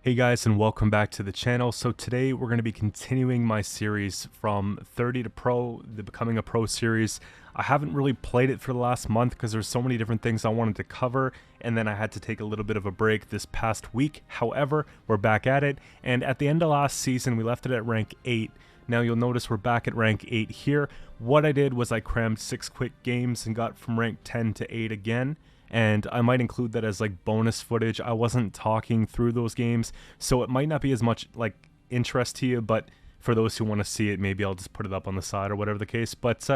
Hey guys, and welcome back to the channel. So today we're going to be continuing my series from 30 to Pro, the Becoming a Pro series. I haven't really played it for the last month because there's so many different things I wanted to cover, and then I had to take a little bit of a break this past week. However, we're back at it, and at the end of last season we left it at rank 8. Now you'll notice we're back at rank 8 here. What I did was I crammed 6 quick games and got from rank 10 to 8 again. And I might include that as like bonus footage. I wasn't talking through those games, so it might not be as much like interest to you, but for those who want to see it, maybe I'll just put it up on the side or whatever the case. But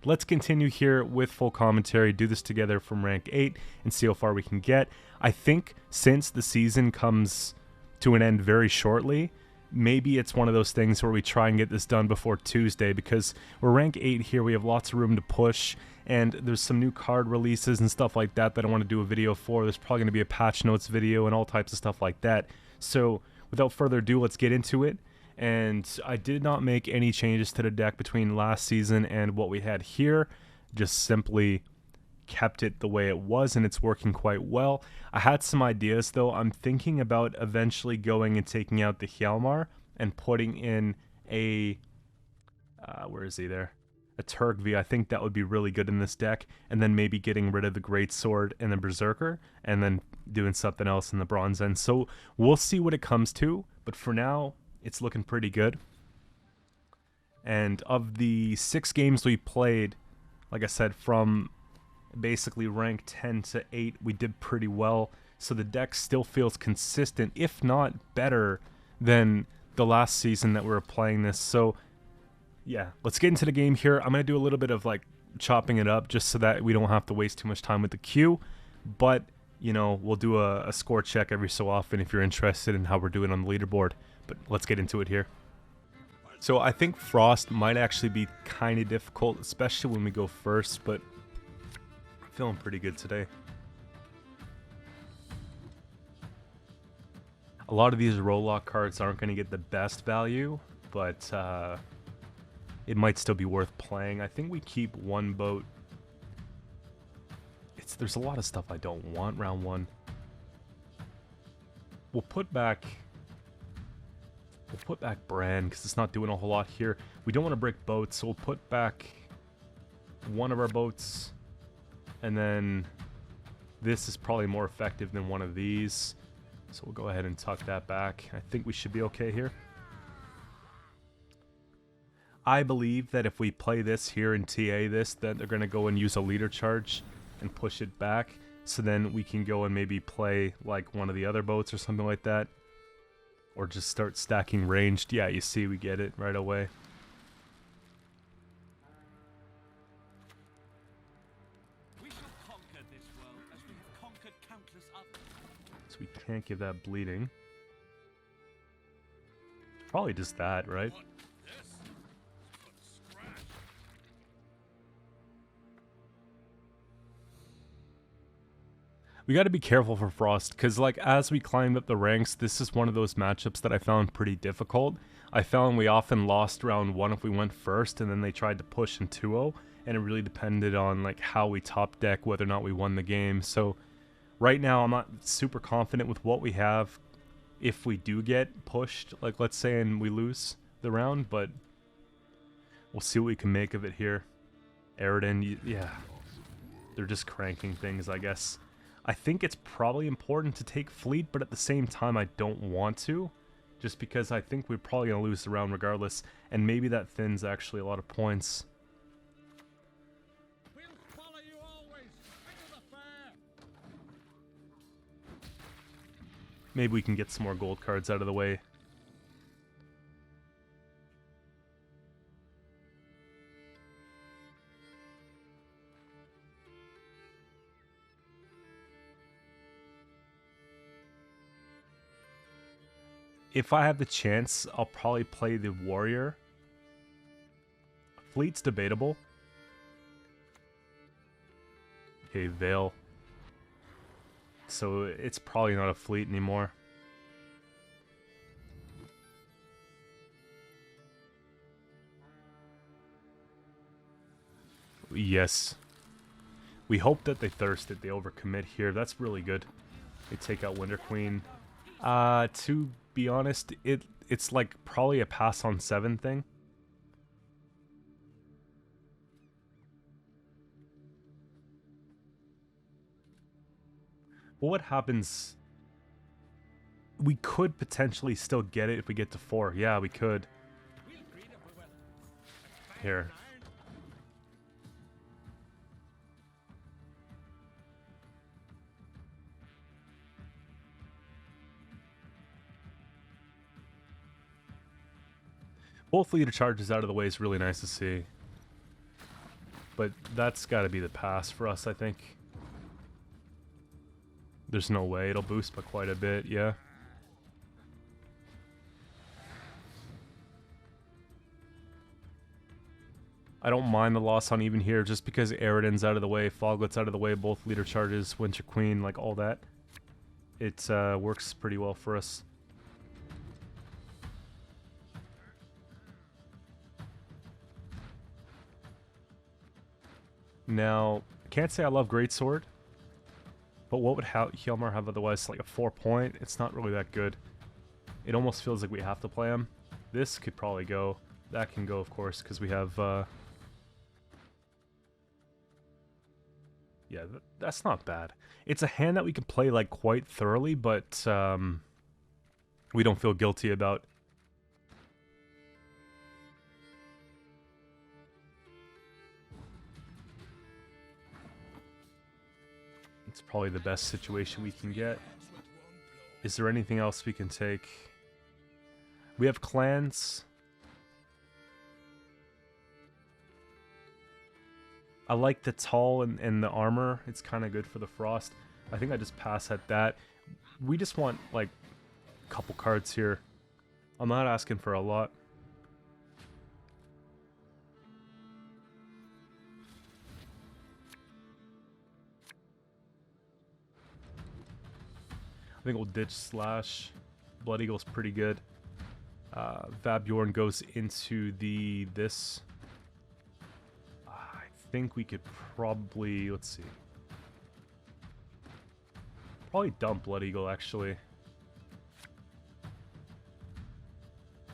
let's continue here with full commentary, do this together from rank 8 and see how far we can get. I think since the season comes to an end very shortly, maybe it's one of those things where we try and get this done before Tuesday, because we're rank 8 here, we have lots of room to push, and there's some new card releases and stuff like that that I want to do a video for. There's probably going to be a patch notes video and all types of stuff like that. So without further ado, let's get into it. And I did not make any changes to the deck between last season and what we had here, just simply kept it the way it was, and it's working quite well. I had some ideas though. I'm thinking about eventually going and taking out the Hjalmar and putting in a where is he there? A Turkvi. I think that would be really good in this deck, and then maybe getting rid of the Greatsword and the Berserker, and then doing something else in the Bronze End. So we'll see what it comes to, but for now, it's looking pretty good. And of the 6 games we played, like I said, from basically rank 10 to 8, we did pretty well. So the deck still feels consistent, if not better than the last season that we were playing this. So yeah, let's get into the game here. I'm going to do a little bit of like chopping it up just so that we don't have to waste too much time with the queue. But, you know, we'll do a score check every so often if you're interested in how we're doing on the leaderboard. But let's get into it here. So I think Frost might actually be kind of difficult, especially when we go first, but I'm feeling pretty good today. A lot of these roll lock cards aren't going to get the best value, but it might still be worth playing. I think we keep one boat. There's a lot of stuff I don't want round 1. We'll put back Bran because it's not doing a whole lot here. We don't want to break boats, so we'll put back one of our boats, and then this is probably more effective than one of these, so we'll go ahead and tuck that back. I think we should be okay here. I believe that if we play this here and TA this, that they're going to go and use a leader charge and push it back, so then we can go and maybe play like one of the other boats or something like that, or just start stacking ranged. Yeah, you see, we get it right away. We shall conquer this world as we have conquered countless others. So we can't give that bleeding. Probably just that, right? We got to be careful for Frost, because like as we climbed up the ranks, this is one of those matchups that I found pretty difficult. I found we often lost round 1 if we went first, and then they tried to push in 2-0, and it really depended on like how we top deck, whether or not we won the game. So right now I'm not super confident with what we have if we do get pushed, like let's say, and we lose the round, but we'll see what we can make of it here. Eridan, yeah, they're just cranking things, I guess. I think it's probably important to take fleet, but at the same time I don't want to, just because I think we're probably going to lose the round regardless, and maybe that thins actually a lot of points. We'll follow you always. Into the fair. Maybe we can get some more gold cards out of the way. If I have the chance, I'll probably play the warrior. Fleet's debatable. Okay, Veil. So it's probably not a fleet anymore. Yes. We hope that they thirst it, they overcommit here. That's really good. They take out Winter Queen. To be honest, it's like probably a pass on 7 thing. Well, what happens? We could potentially still get it if we get to 4. Yeah, we could. Here. Both leader charges out of the way is really nice to see. But that's got to be the pass for us, I think. There's no way. It'll boost by quite a bit, yeah. I don't mind the loss on even here, just because Eridan's out of the way, Foglet's out of the way, both leader charges, Winter Queen, like all that. It works pretty well for us. Now, I can't say I love Greatsword, but what would Hjalmar have otherwise? Like a 4-point? It's not really that good. It almost feels like we have to play him. This could probably go. That can go, of course, because we have... Yeah, that's not bad. It's a hand that we can play like quite thoroughly, but we don't feel guilty about. It's probably the best situation we can get. Is there anything else we can take? We have clans. I like the tall and the armor. It's kind of good for the frost. I think I just pass at that. We just want, like, a couple cards here. I'm not asking for a lot. I think we'll ditch Slash. Blood Eagle's pretty good. Vabjorn goes into this. I think we could probably, let's see. Probably dump Blood Eagle, actually.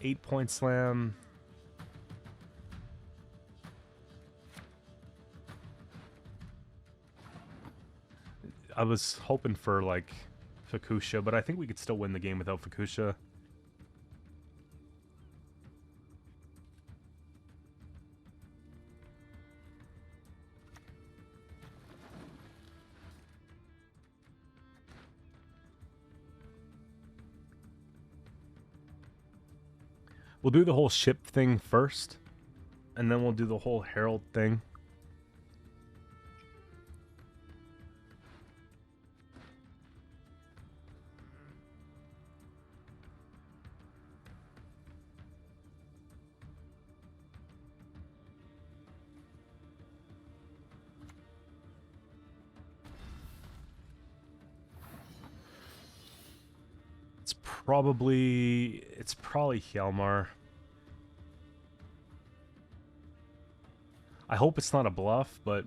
8-point slam. I was hoping for, like, Fukusha, but I think we could still win the game without Fukusha. We'll do the whole ship thing first, and then we'll do the whole Herald thing. It's probably Hjalmar. I hope it's not a bluff, but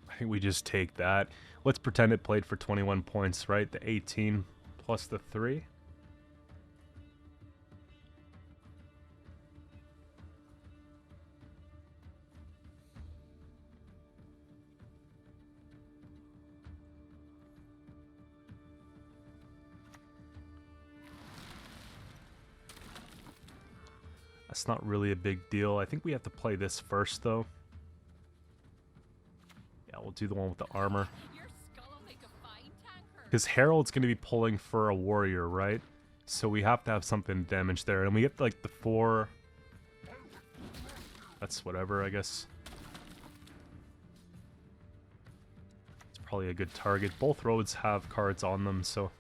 I think we just take that. Let's pretend it played for 21 points, right? The 18 plus the 3. That's not really a big deal. I think we have to play this first, though. Yeah, we'll do the one with the armor. Because Harold's going to be pulling for a warrior, right? So we have to have something damage there. And we get, like, the 4... That's whatever, I guess. It's probably a good target. Both roads have cards on them, so...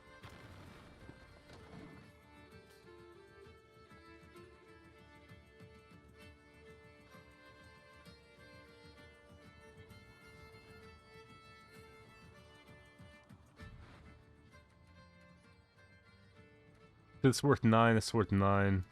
It's worth 9, it's worth 9.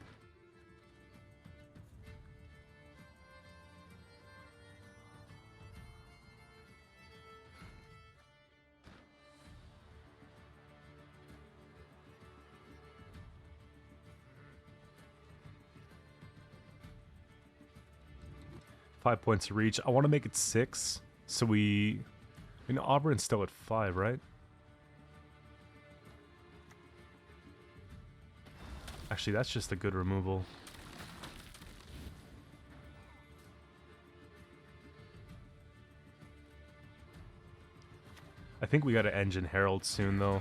5 points of reach. I want to make it 6. So we... I mean, Auburn's still at 5, right? Actually, that's just a good removal. I think we got to Engine Herald soon, though.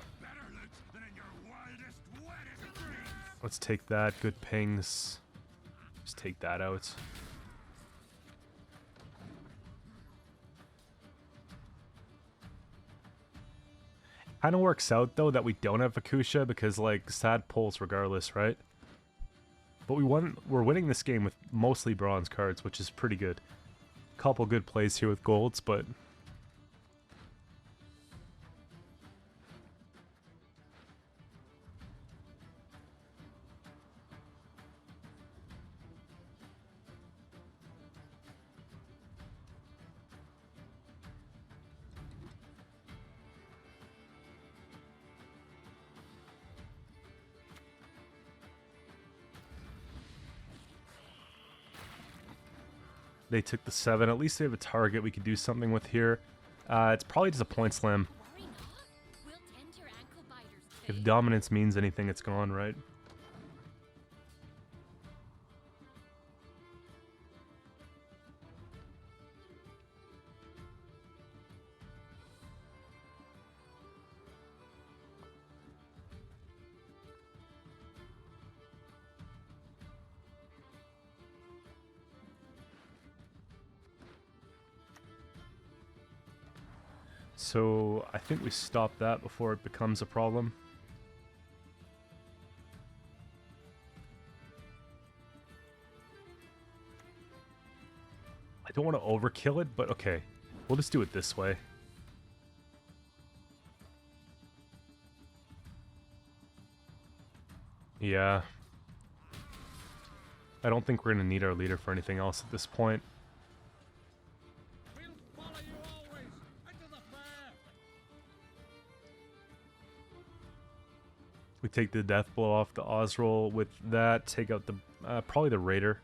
Let's take that. Good pings. Just take that out. Kind of works out, though, that we don't have Akusha because, like, sad pulls regardless, right? But we're winning this game with mostly bronze cards, which is pretty good. Couple good plays here with golds, but... They took the 7. At least they have a target we could do something with here. It's probably just a point slam. If dominance means anything, it's gone, right? So I think we stop that before it becomes a problem. I don't want to overkill it, but okay. We'll just do it this way. Yeah. I don't think we're going to need our leader for anything else at this point. We take the death blow off the Osroll with that. Take out the probably the Raider.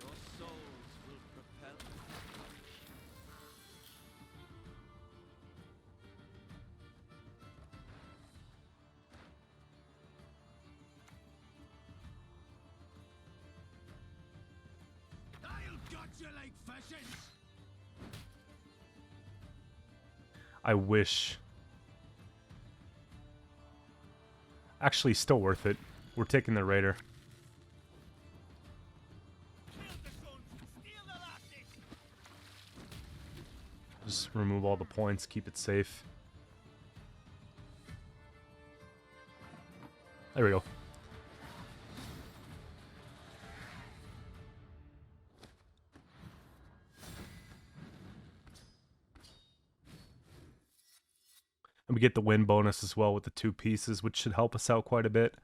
Your souls will propel. I'll gut you like fashions. I wish. Actually, still worth it. We're taking the Raider. Just remove all the points, keep it safe. There we go. And we get the win bonus as well with the 2 pieces, which should help us out quite a bit.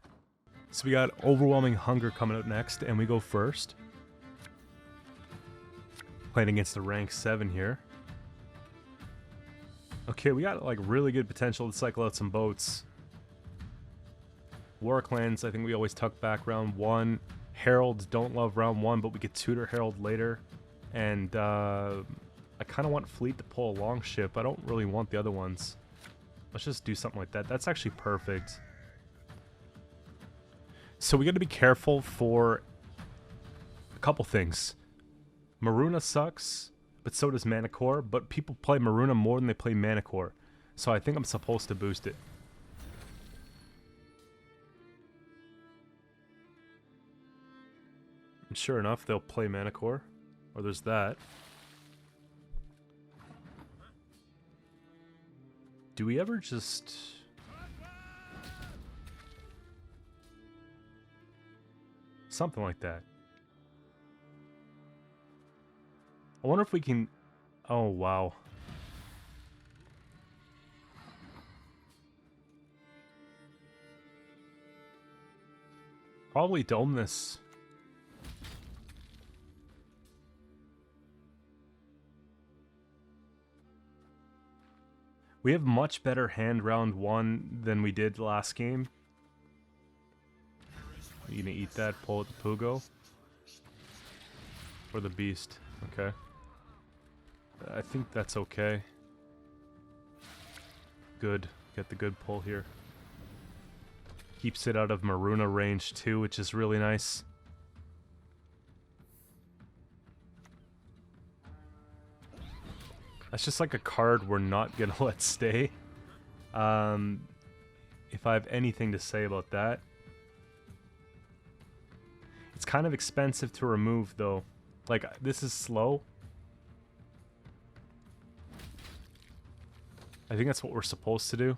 So we got Overwhelming Hunger coming out next, and we go first. Playing against the rank 7 here. Okay, we got like really good potential to cycle out some boats. War Clans, I think we always tuck back round 1. Heralds don't love round 1, but we could tutor Herald later. And I kind of want Fleet to pull a long ship. I don't really want the other ones. Let's just do something like that. That's actually perfect. So we got to be careful for a couple things. Maruna sucks, but so does Manicore. But people play Maruna more than they play Manicore. So I think I'm supposed to boost it. And sure enough, they'll play Manicore. Or there's that. Do we ever just... something like that. I wonder if we can... oh, wow. Probably dome this. We have much better hand round 1 than we did last game. You gonna eat that? Pull at the Pugo? Or the Beast? Okay. I think that's okay. Good. Get the good pull here. Keeps it out of Maruna range too, which is really nice. That's just like a card we're not gonna let stay. If I have anything to say about that. It's kind of expensive to remove though. Like, this is slow. I think that's what we're supposed to do.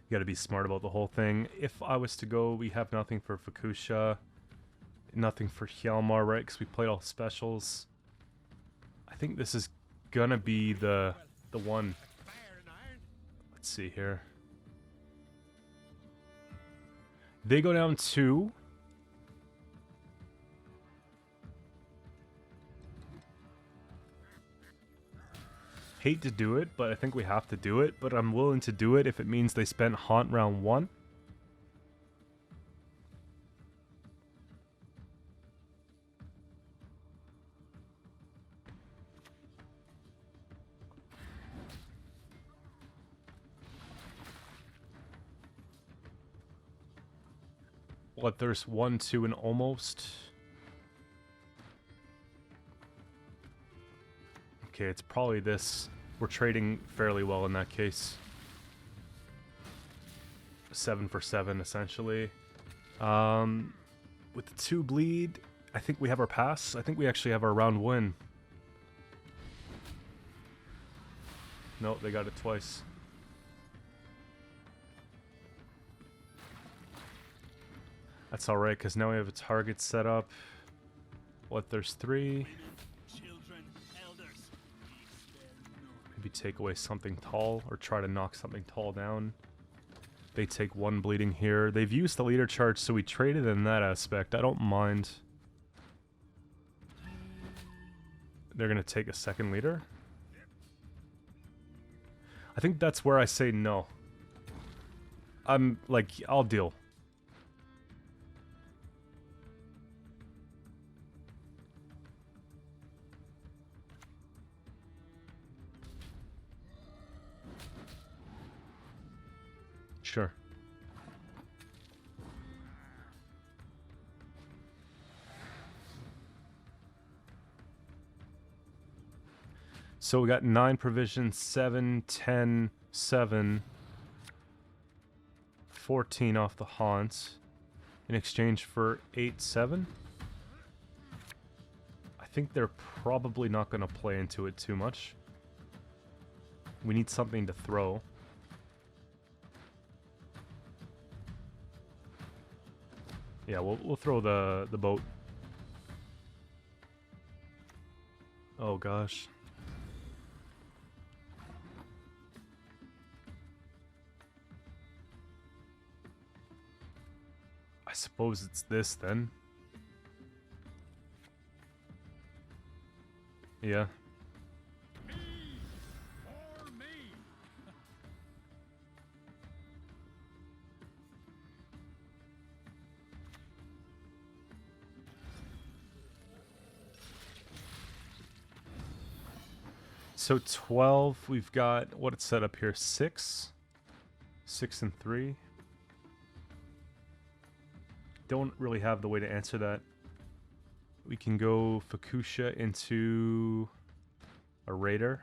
You gotta be smart about the whole thing. If I was to go, we have nothing for Fukusha, nothing for Hjalmar, right? Because we played all specials. I think this is gonna be the one. Let's see here. They go down 2. Hate to do it, but I think we have to do it. But I'm willing to do it if it means they spent Haunt round 1. What, there's 1, 2, and almost. Okay, it's probably this. We're trading fairly well in that case. 7 for 7, essentially. With the 2 bleed, I think we have our pass. I think we actually have our round win. Nope, they got it twice. That's alright, because now we have a target set up. What, there's 3. Maybe take away something tall, or try to knock something tall down. They take 1 bleeding here. They've used the leader charge, so we traded in that aspect. I don't mind. They're going to take a second leader. I think that's where I say no. I'm like, I'll deal. Sure. So we got 9 provisions, 7, 10, 7, 14 off the haunts in exchange for 8, 7. I think they're probably not going to play into it too much. We need something to throw. Yeah, we'll throw the boat. Oh gosh. I suppose it's this then. Yeah. So 12, we've got what it's set up here, 6. 6 and 3. Don't really have the way to answer that. We can go Fukusha into a Raider.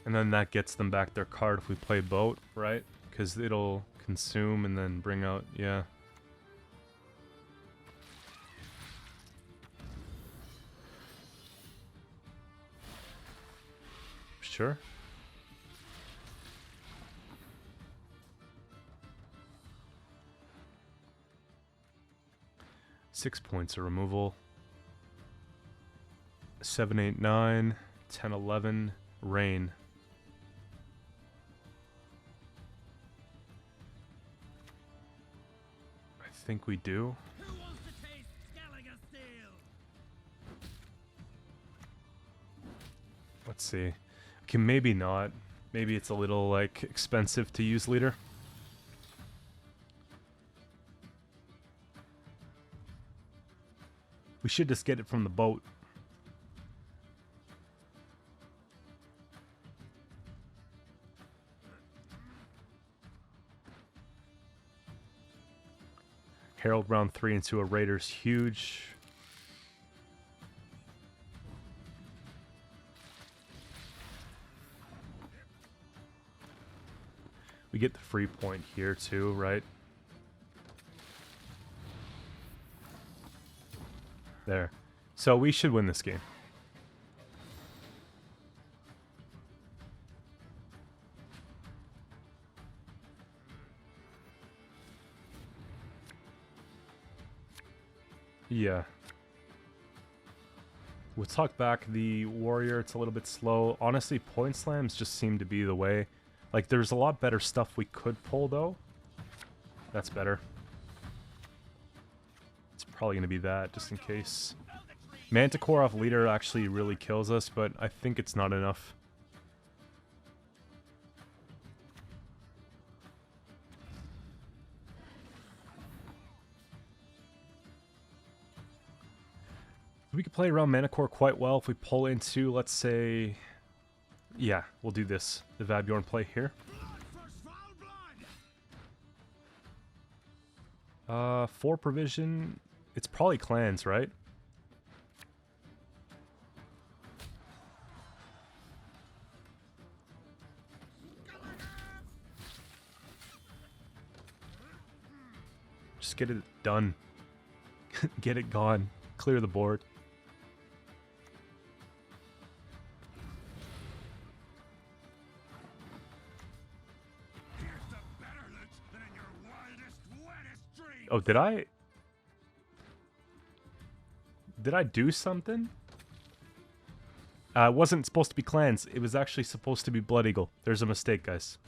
And then that gets them back their card if we play boat, right? Because it'll consume and then bring out, yeah. Sure. 6 points of removal. 7, 8, 9, 10, 11, rain. I think we do. Who wants to taste Skelliger Steel? Let's see. Okay, maybe not. Maybe it's a little, like, expensive to use leader. We should just get it from the boat. Herald round 3 into a Raider's huge. We get the free point here too, right? There. So we should win this game. Yeah. We'll talk back the warrior. It's a little bit slow. Honestly, point slams just seem to be the way. Like, there's a lot better stuff we could pull, though. That's better. It's probably going to be that, just in case. Manticore off leader actually really kills us, but I think it's not enough. We could play around Manticore quite well if we pull into, let's say... Yeah, we'll do this. The Vabjorn play here. 4 provision. It's probably clans, right? Just get it done. Get it gone. Clear the board. Oh, did I do something? It wasn't supposed to be clans. It was actually supposed to be Blood Eagle. There's a mistake, guys.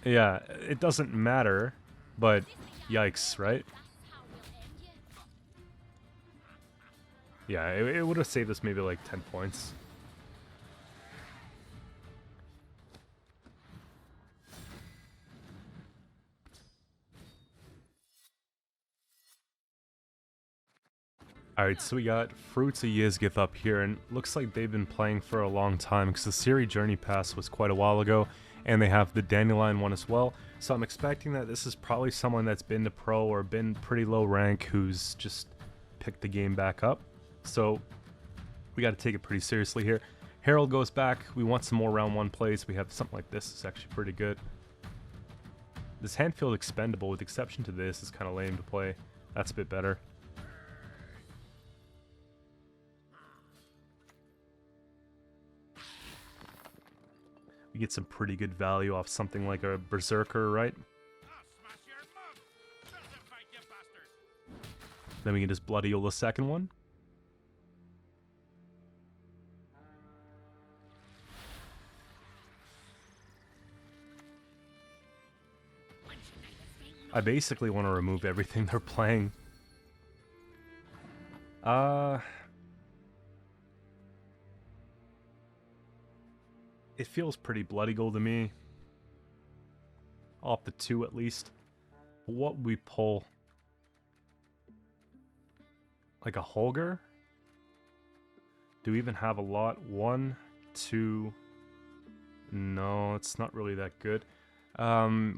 Yeah, it doesn't matter, but yikes, right? Yeah, it would have saved us maybe like 10 points. Alright, so we got Fruits of Yizgith up here, and looks like they've been playing for a long time, because the Siri Journey Pass was quite a while ago, and they have the Dandelion one as well, so I'm expecting that this is probably someone that's been to pro or been pretty low rank who's just picked the game back up, so we got to take it pretty seriously here. Herald goes back, we want some more round 1 plays, we have something like this, it's actually pretty good. This Handfield Expendable, with exception to this, is kind of lame to play. That's a bit better. We get some pretty good value off something like a Berserker, right? Then we can just Blood Eagle the second one. I basically want to remove everything they're playing. It feels pretty Blood Eagle to me. Off the 2 at least. What would we pull? Like a Holger? Do we even have a lot? 1, 2... No, it's not really that good.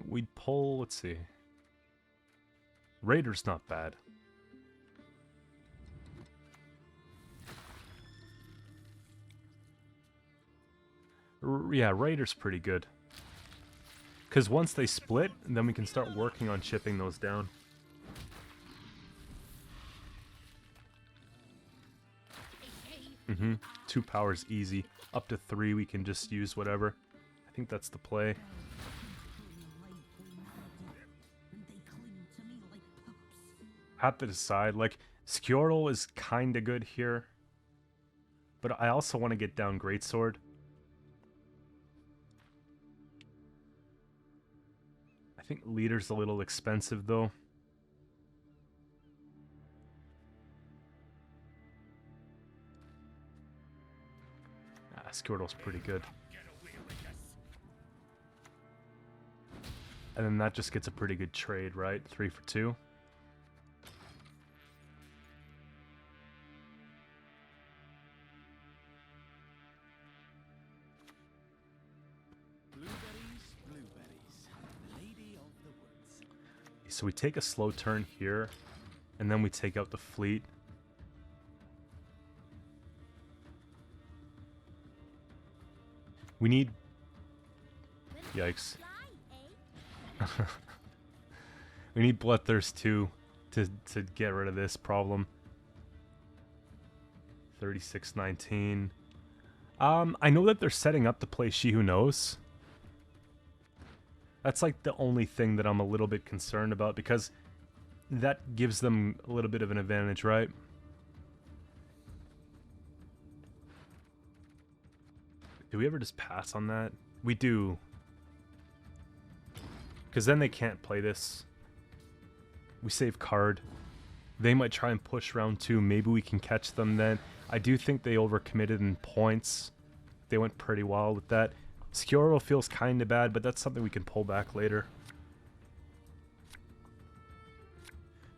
We'd pull, let's see. Raider's not bad. Yeah, Raider's pretty good. Because once they split, then we can start working on chipping those down. Mm-hmm. 2 powers easy. Up to 3 we can just use whatever. I think that's the play. have to decide. Like, Squirtle is kind of good here. But I also want to get down Greatsword. I think Leader's a little expensive, though. Squirtle's pretty good. And then that just gets a pretty good trade, right? 3 for 2. So we take a slow turn here, and then we take out the fleet. We need... Yikes. We need Bloodthirst too to get rid of this problem. 36-19. I know that they're setting up to play She Who Knows. That's like the only thing that I'm a little bit concerned about, because that gives them a little bit of an advantage, right? Do we ever just pass on that? We do. Because then they can't play this. We save card. They might try and push round 2. Maybe we can catch them then. I do think they overcommitted in points. They went pretty wild with that. Squirtle feels kind of bad, but that's something we can pull back later.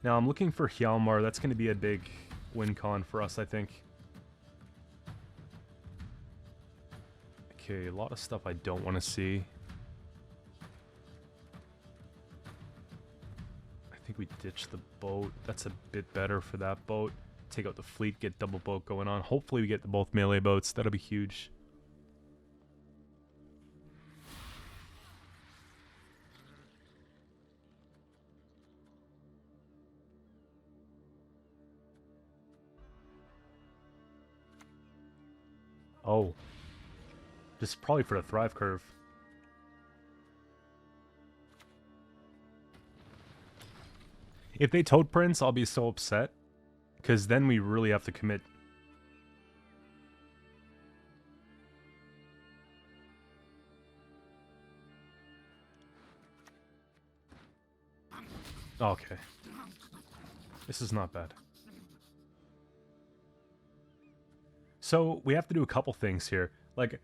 Now I'm looking for Hjalmar. That's going to be a big win con for us, I think. Okay, a lot of stuff I don't want to see. I think we ditch the boat. That's a bit better for that boat. Take out the fleet, get double boat going on. Hopefully we get the both melee boats. That'll be huge. Oh. This is probably for the Thrive Curve. If they Toad Prince, I'll be so upset. Because then we really have to commit. Okay. This is not bad. So, we have to do a couple things here. Like,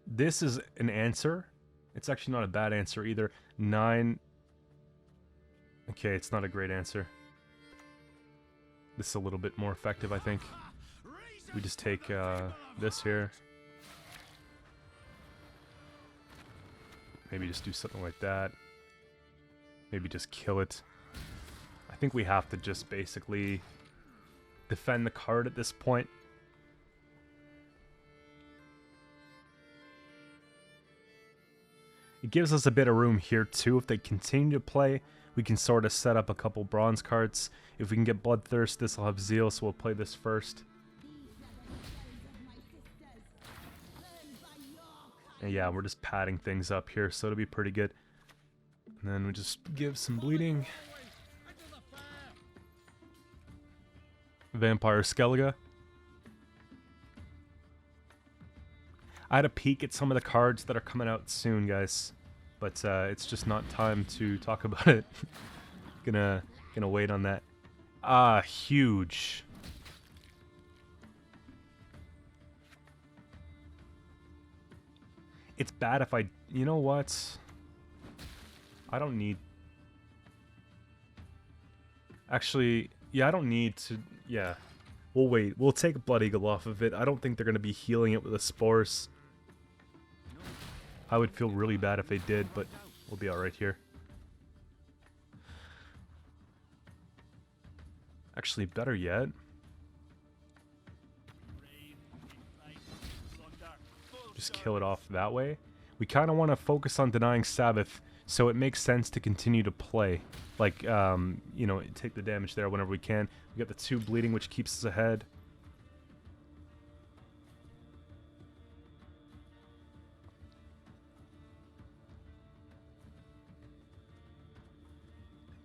this is an answer. It's actually not a bad answer either. 9... Okay, it's not a great answer. This is a little bit more effective, I think. We just take this here. Maybe just do something like that. Maybe just kill it. I think we have to just basically defend the card at this point. It gives us a bit of room here too. If they continue to play, we can sort of set up a couple bronze cards. If we can get Bloodthirst, this will have Zeal, so we'll play this first. And yeah, we're just padding things up here, so it'll be pretty good. And then we just give some bleeding. Vampire Skellige. I had a peek at some of the cards that are coming out soon, guys. But it's just not time to talk about it. Gonna wait on that. Ah, huge. It's bad if I... You know what? I don't need... Actually, yeah, I don't need to... Yeah. We'll wait. We'll take Blood Eagle off of it. I don't think they're going to be healing it with the spores. I would feel really bad if they did, but we'll be alright here. Actually, better yet. Just kill it off that way. We kind of want to focus on denying Sabbath, so it makes sense to continue to play. Like, you know, take the damage there whenever we can. We got the 2 bleeding, which keeps us ahead.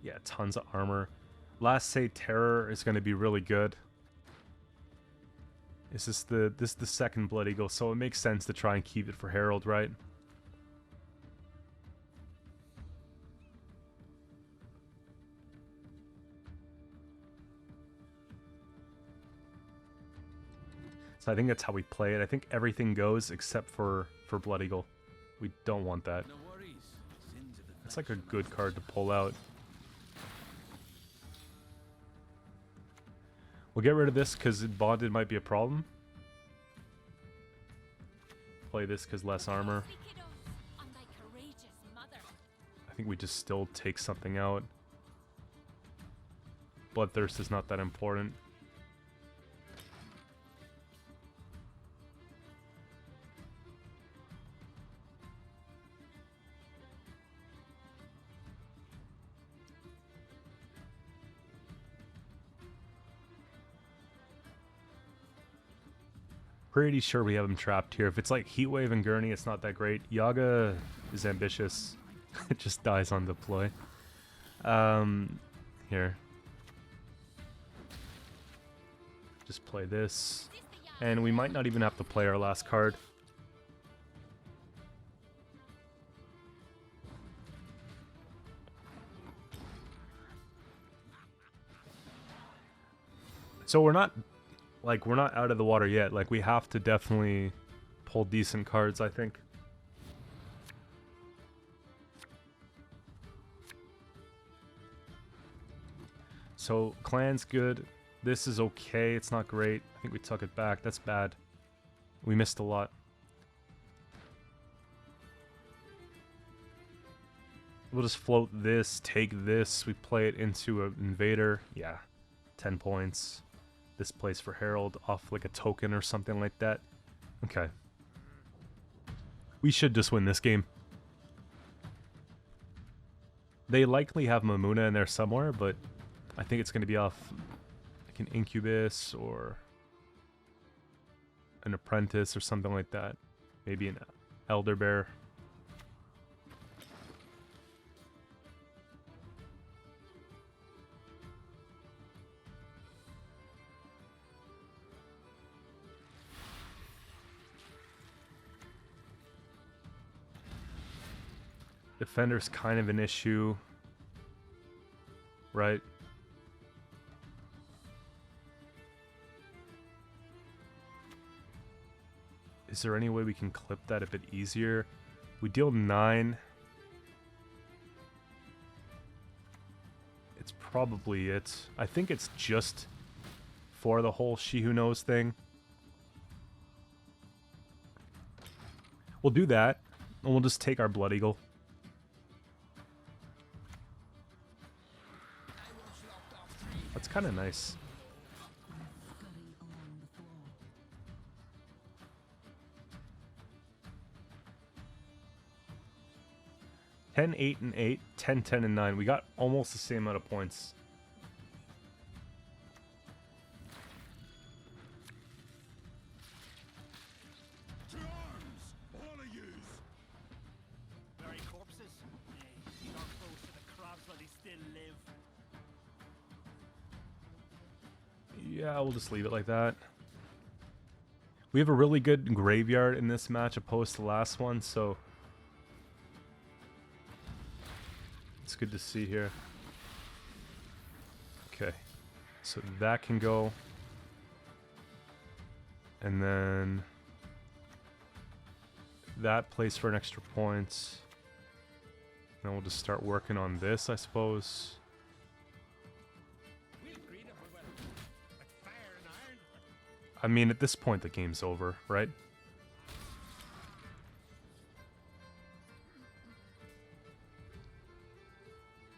Yeah, tons of armor. Last Say Terror is going to be really good. This is the second Blood Eagle, so it makes sense to try and keep it for Herald, right? So I think that's how we play it. I think everything goes except for Blood Eagle. We don't want that. No worries. Sins of the It's like a good card to pull out. We'll get rid of this because bonded might be a problem. Play this because less armor. I think we just still take something out. Bloodthirst is not that important. Pretty sure we have him trapped here. If it's like Heatwave and Gurney, it's not that great. Yaga is ambitious. It just dies on deploy. Here. Just play this. And we might not even have to play our last card. So we're not out of the water yet. Like, we have to definitely pull decent cards, I think. So, Clan's good. This is okay. It's not great. I think we took it back. That's bad. We missed a lot. We'll just float this, take this. We play it into an Invader. Yeah, 10 points. This plays for Herald off like a token or something like that. Okay. We should just win this game. They likely have Mamuna in there somewhere, but I think it's going to be off like an Incubus or an Apprentice or something like that. Maybe an Elder Bear. Defender's kind of an issue, right? Is there any way we can clip that a bit easier? We deal 9. It's probably it. I think it's just for the whole She Who Knows thing. We'll do that, and we'll just take our Blood Eagle. That's kind of nice. Ten, 8, and 8. 10, 10, and 9. We got almost the same amount of points. To arms, all of yous. Very corpses. These are close to the crabs while they still live. Yeah, we'll just leave it like that. We have a really good graveyard in this match opposed to the last one, so it's good to see here. Okay, so that can go. And then that plays for an extra point. Then we'll just start working on this, I suppose. I mean, at this point, the game's over, right?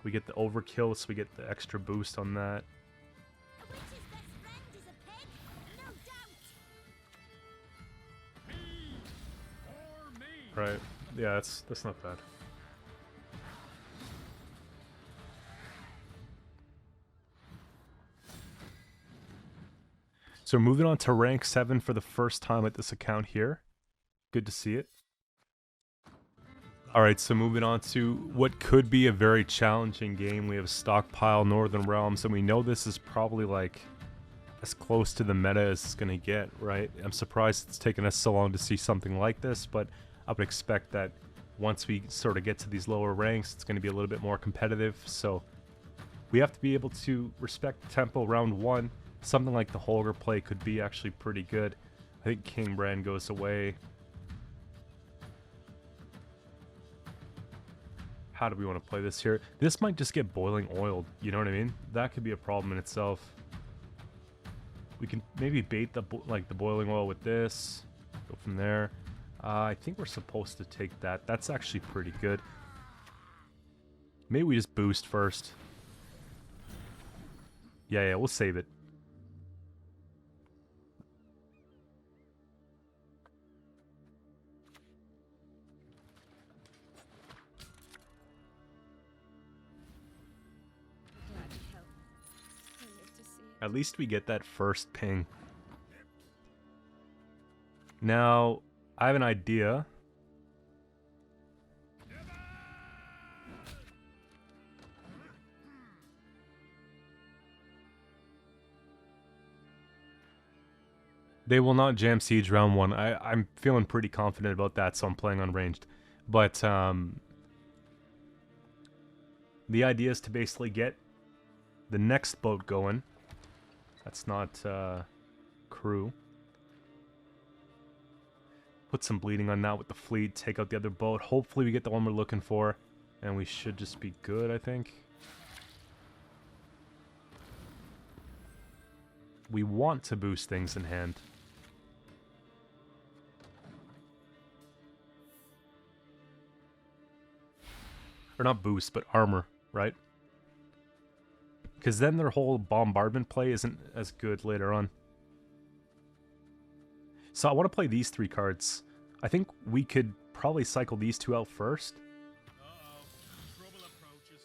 We get the overkill, so we get the extra boost on that. A witch's best friend is a pig, no doubt. Right. Yeah, that's not bad. So moving on to rank 7 for the first time at this account here. Good to see it. Alright, so moving on to what could be a very challenging game. We have Stockpile Northern Realms, and we know this is probably like as close to the meta as it's going to get, right? I'm surprised it's taken us so long to see something like this, but I would expect that once we sort of get to these lower ranks, it's going to be a little bit more competitive. So we have to be able to respect the tempo round one. Something like the Holger play could be actually pretty good. I think King Brand goes away. How do we want to play this here? This might just get boiling oiled, you know what I mean? That could be a problem in itself. We can maybe bait the boiling oil with this. Go from there. I think we're supposed to take that. That's actually pretty good. Maybe we just boost first. Yeah, we'll save it. Glad to help. I live to see it. At least we get that first ping. Now, I have an idea. They will not jam siege round one. I'm feeling pretty confident about that, so I'm playing unranged. But the idea is to basically get the next boat going. That's not crew. Put some bleeding on that with the fleet. Take out the other boat. Hopefully we get the one we're looking for. And we should just be good, I think. We want to boost things in hand. Or not boost, but armor, right? Because then their whole bombardment play isn't as good later on. So I want to play these three cards. I think we could probably cycle these two out first. Uh-oh. Trouble approaches.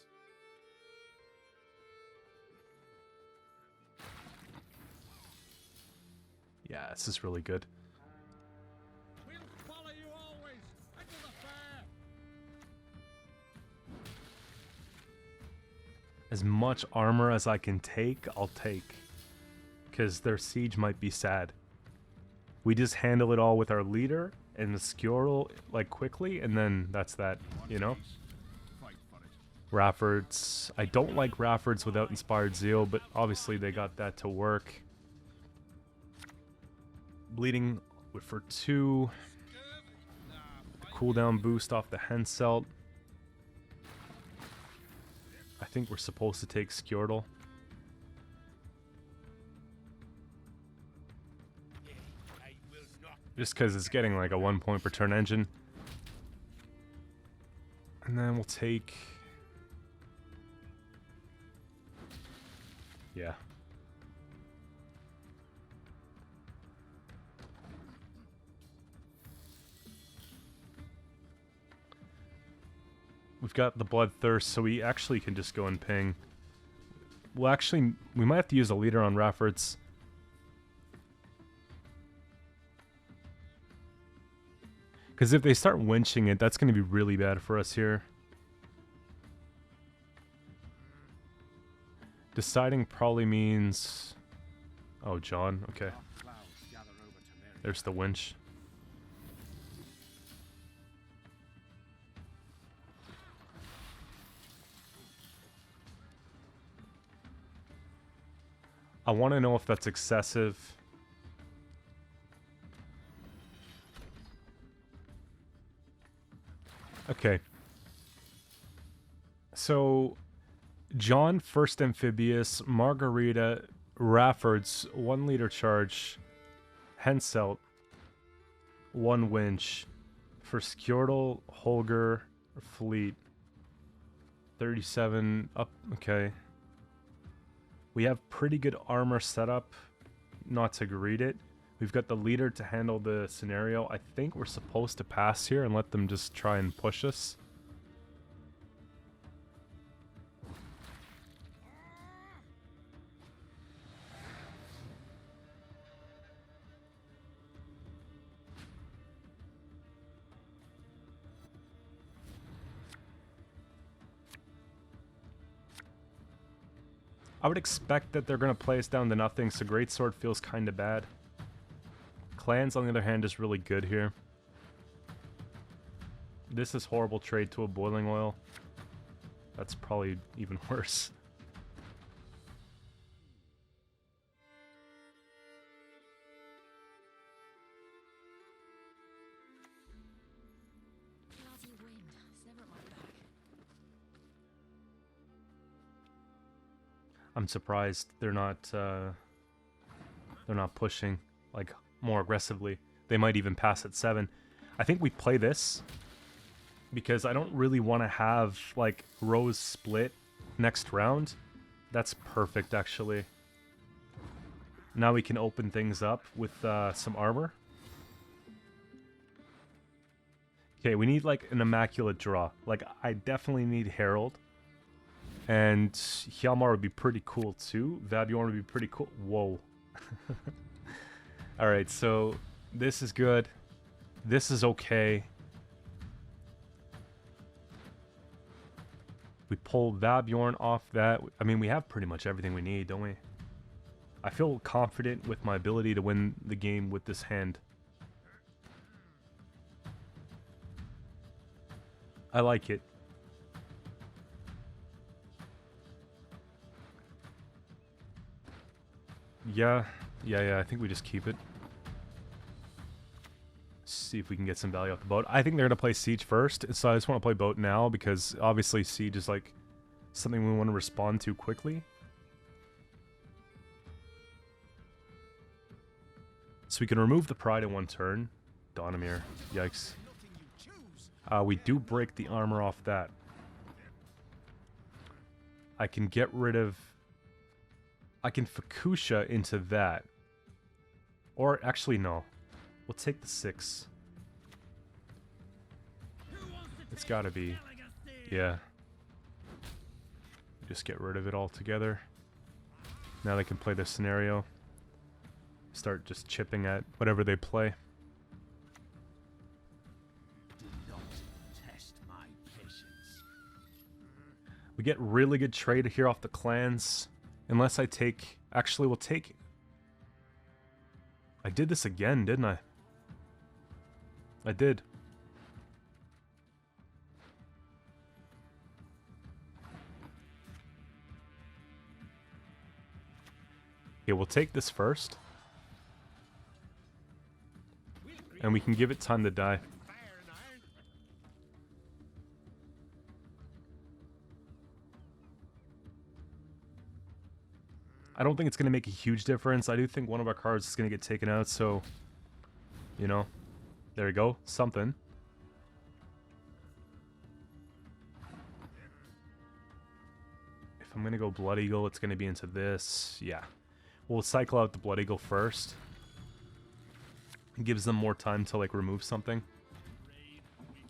Yeah, this is really good. We'll follow you always. Until the fair. As much armor as I can take, I'll take. Because their siege might be sad. We just handle it all with our leader and the Skjorl, like, quickly, and then that's that, you know? Fight for it. Raffords. I don't like Raffords without Inspired Zeal, but obviously they got that to work. Bleeding for 2. Cooldown boost off the Henselt. I think we're supposed to take Skjorl. I will not. Just because it's getting like a 1 point per turn engine. And then we'll take... Yeah. We've got the Bloodthirst, so we actually can just go and ping. Well, actually, we might have to use a leader on Raffords. Because if they start winching it, that's going to be really bad for us here. Deciding probably means... Oh, John. Okay. Clouds gather over Temeria. There's the winch. I want to know if that's excessive. Okay. So, John, first amphibious, Margarita, Raffords, 1 leader charge, Henselt, 1 winch, for Skjorl, Holger, fleet, 37, up, okay. We have pretty good armor set up, not to greet it. We've got the leader to handle the scenario. I think we're supposed to pass here and let them just try and push us. I would expect that they're going to play us down to nothing, so Greatsword feels kind of bad. Clans, on the other hand, is really good here. This is horrible trade to a Boiling Oil. That's probably even worse. Bloody wind. It's never at my back. I'm surprised they're not pushing like more aggressively. They might even pass at 7. I think we play this because I don't really want to have like rows split next round. That's perfect, actually. Now we can open things up with some armor. Okay, we need like an immaculate draw. Like, I definitely need Herald. And Hjalmar would be pretty cool too. Vabjorn would be pretty cool. Whoa. Alright, so this is good. This is okay. We pull Vabjorn off that. I mean, we have pretty much everything we need, don't we? I feel confident with my ability to win the game with this hand. I like it. Yeah, I think we just keep it. See if we can get some value off the boat. I think they're going to play Siege first, so I just want to play boat now because obviously Siege is like something we want to respond to quickly. So we can remove the Pride in one turn. Donamir, yikes. We do break the armor off that. I can get rid of... I can Fukusha into that. Or, actually, no. We'll take the 6. It's gotta be. Yeah. Just get rid of it altogether. Now they can play this scenario. Start just chipping at whatever they play. We get really good trade here off the clans. Unless I take... Actually, we'll take... I did this again, didn't I? I did. Okay, we'll take this first. And we can give it time to die. I don't think it's going to make a huge difference. I do think one of our cards is going to get taken out, so... You know. There we go. Something. If I'm going to go Blood Eagle, it's going to be into this. Yeah. We'll cycle out the Blood Eagle first. It gives them more time to, like, remove something.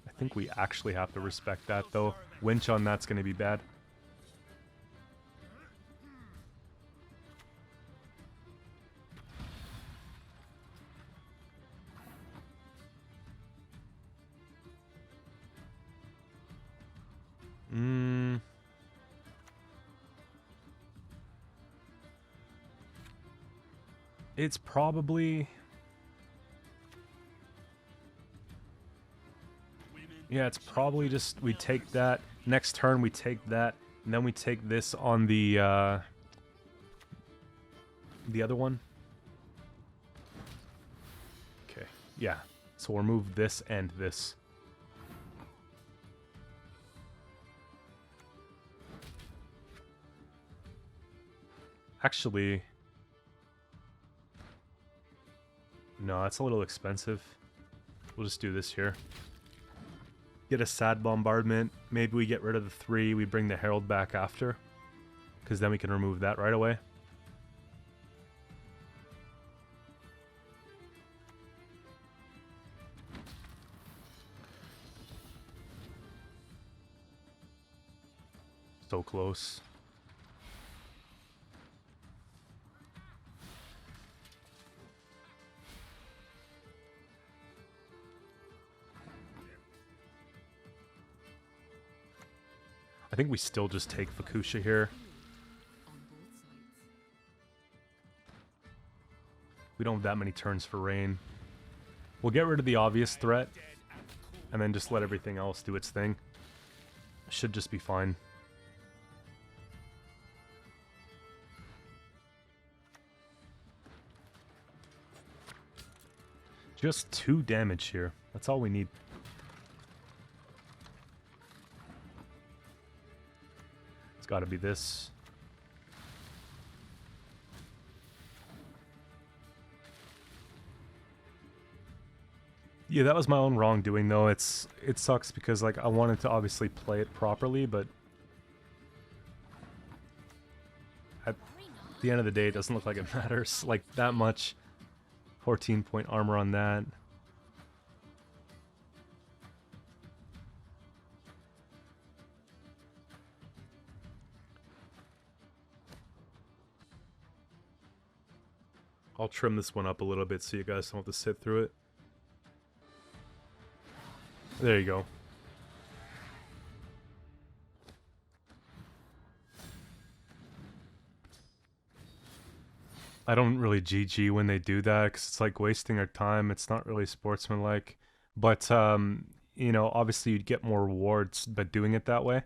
I think we actually have to respect that, though. Winch on that's going to be bad. It's probably... Yeah, it's probably just we take that. Next turn we take that. And then we take this on the other one. Okay, yeah. So we'll remove this and this. Actually... No, that's a little expensive. We'll just do this here. Get a sad bombardment. Maybe we get rid of the 3. We bring the Herald back after. Because then we can remove that right away. So close. I think we still just take Fukusha here. We don't have that many turns for rain. We'll get rid of the obvious threat, and then just let everything else do its thing. Should just be fine. Just 2 damage here. That's all we need. It's gotta be this. Yeah, that was my own wrongdoing though. It sucks because like I wanted to obviously play it properly, but at the end of the day it doesn't look like it matters like that much. 14-point armor on that. I'll trim this one up a little bit so you guys don't have to sit through it. There you go. I don't really GG when they do that because it's like wasting our time. It's not really sportsmanlike. But, you know, obviously you'd get more rewards by doing it that way.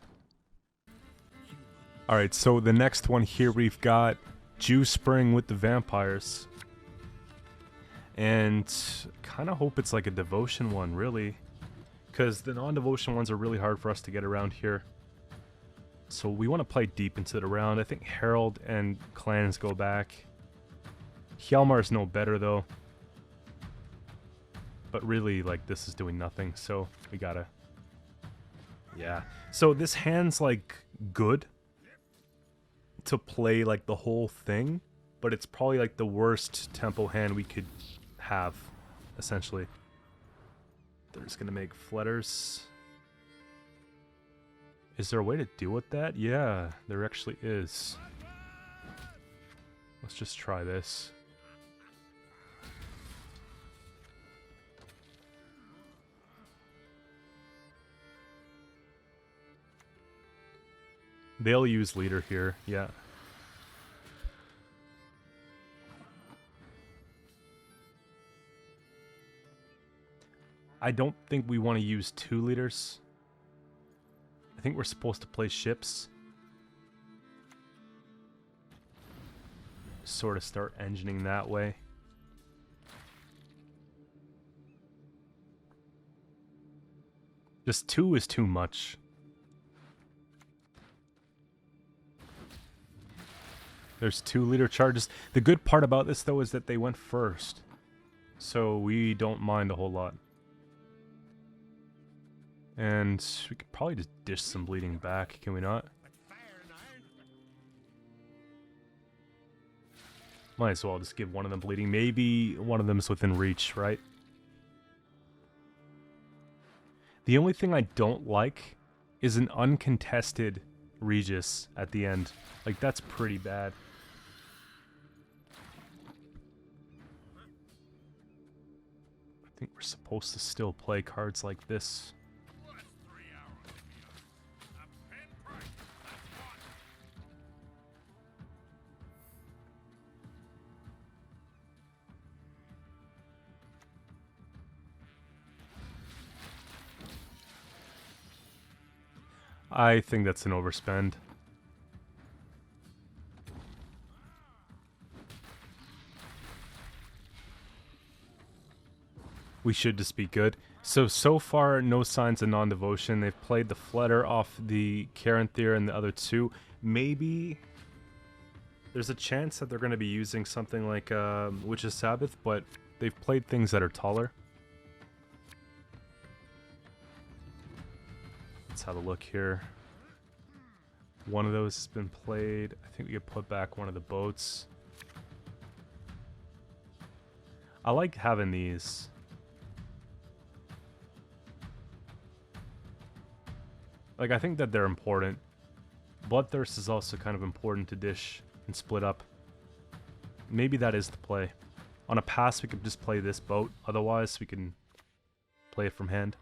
Alright, so the next one here we've got Jew Spring with the vampires. And kind of hope it's like a devotion one, really. Because the non-devotion ones are really hard for us to get around here. So we want to play deep into the round. I think Herald and clans go back. Hjalmar's no better though. But really, like, this is doing nothing, so we gotta... Yeah. So this hand's, like, good to play, like, the whole thing, but it's probably, like, the worst tempo hand we could have, essentially. They're just gonna make flutters. Is there a way to deal with that? Yeah, there actually is. Let's just try this. They'll use leader here, yeah. I don't think we want to use 2 leaders. I think we're supposed to play ships. Sort of start engineering that way. Just 2 is too much. There's 2 leader charges. The good part about this though is that they went first. So we don't mind a whole lot. And we could probably just dish some bleeding back, can we not? Might as well just give one of them bleeding. Maybe one of them's within reach, right? The only thing I don't like is an uncontested Regis at the end. Like, that's pretty bad. I think we're supposed to still play cards like this. I think that's an overspend. We should just be good. So far, no signs of non-devotion. They've played the Flutter off the Qcento and the other 2. Maybe there's a chance that they're going to be using something like Witch's Sabbath, but they've played things that are taller. Let's have a look here. One of those has been played. I think we could put back one of the boats. I like having these. Like, I think that they're important. Bloodthirst is also kind of important to dish and split up. Maybe that is the play. On a pass, we could just play this boat. Otherwise, we can play it from hand.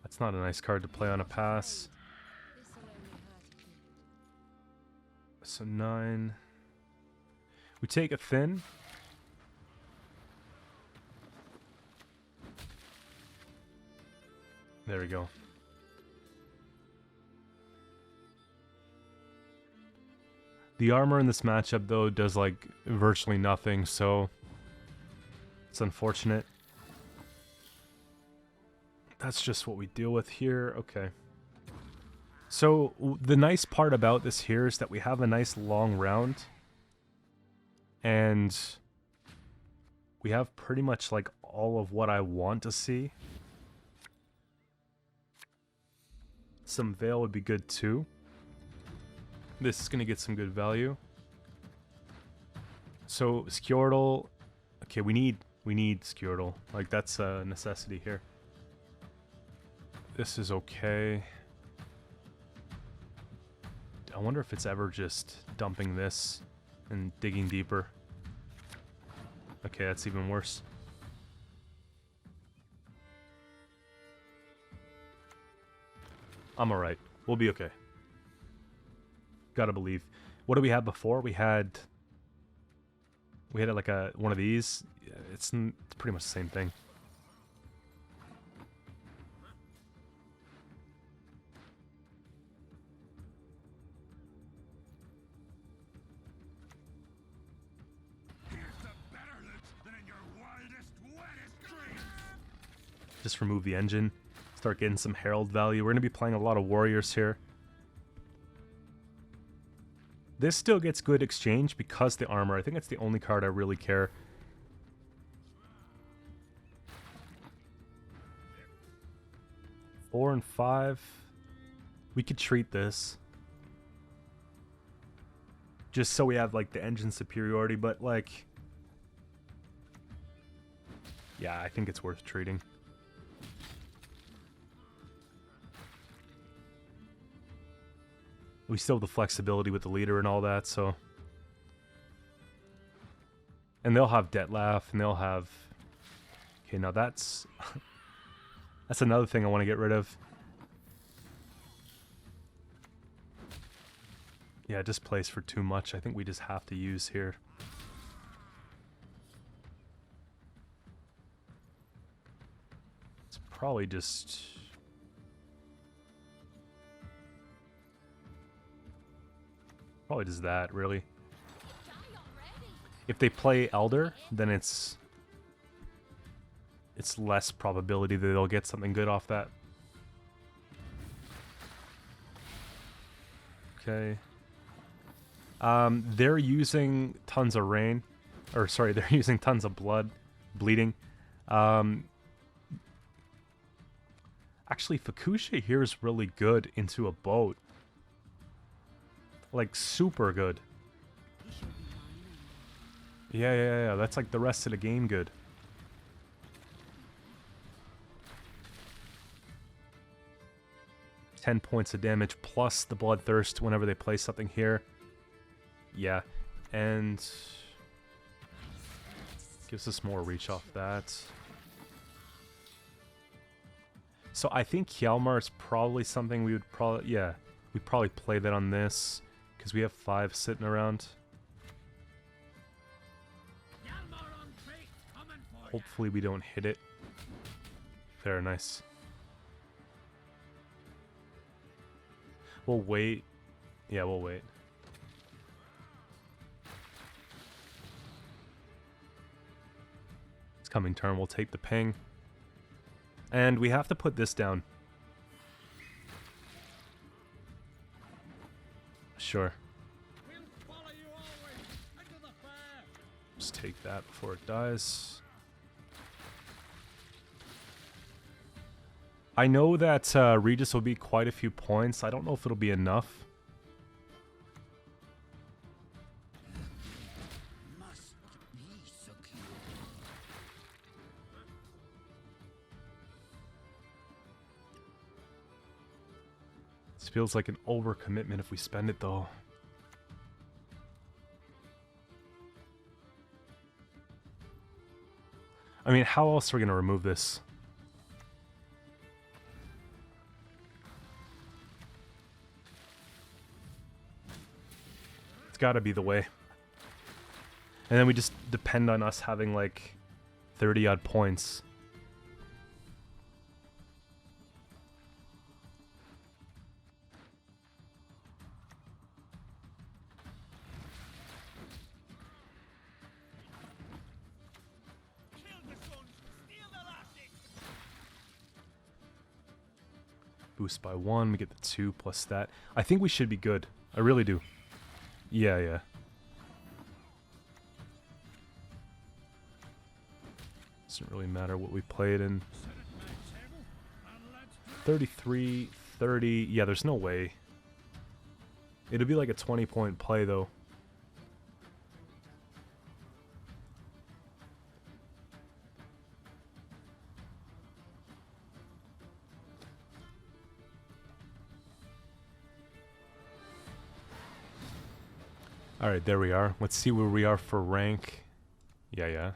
That's not a nice card to play on a pass. So 9. We take a thin. There we go. The armor in this matchup, though, does, like, virtually nothing, so it's unfortunate. That's just what we deal with here. Okay. So, the nice part about this here is that we have a nice long round. And we have pretty much, like, all of what I want to see. Some Veil would be good, too. This is going to get some good value. So, Skjortel... Okay, we need Skjortel. Like, that's a necessity here. This is okay. I wonder if it's ever just dumping this and digging deeper. Okay, that's even worse. I'm alright. We'll be okay. Gotta believe. What did we have before? We had like one of these. It's pretty much the same thing. Just remove the engine. Start getting some Herald value. We're going to be playing a lot of warriors here. This still gets good exchange because the armor. I think it's the only card I really care. Four and 5. We could treat this. Just so we have, like, the engine superiority, but, like... Yeah, I think it's worth treating. We still have the flexibility with the leader and all that, so... And they'll have Detlef, and they'll have... Okay, now that's... that's another thing I want to get rid of. Yeah, it just plays for too much. I think we just have to use here. It's probably just... Probably just that, really. If they play Elder, then it's less probability that they'll get something good off that. Okay. They're using tons of rain. Or, sorry, they're using tons of bleeding. Actually, Fukusha here is really good into a boat. Like, super good. Yeah. That's like the rest of the game good. $10 points of damage plus the Bloodthirst whenever they play something here. Yeah. And... gives us more reach off that. So I think Hjalmar is probably something we would probably... Yeah. We'd probably play that on this. Because we have 5 sitting around. Hopefully we don't hit it. Very nice. We'll wait. Yeah, we'll wait. It's coming turn. We'll take the ping. And we have to put this down. Sure. Just take that before it dies. I know that Regis will be quite a few points. I don't know if it'll be enough. This feels like an overcommitment if we spend it, though. I mean, how else are we going to remove this? gotta be the way. And then we just depend on us having like 30 odd points. Kill the sons, steal the lassie. Boost by 1, we get the 2 plus that. I think we should be good. I really do. Yeah, yeah. Doesn't really matter what we played in. 33, 30. Yeah, there's no way. It'd be like a 20-point play, though. Alright, there we are. Let's see where we are for rank. Yeah, yeah.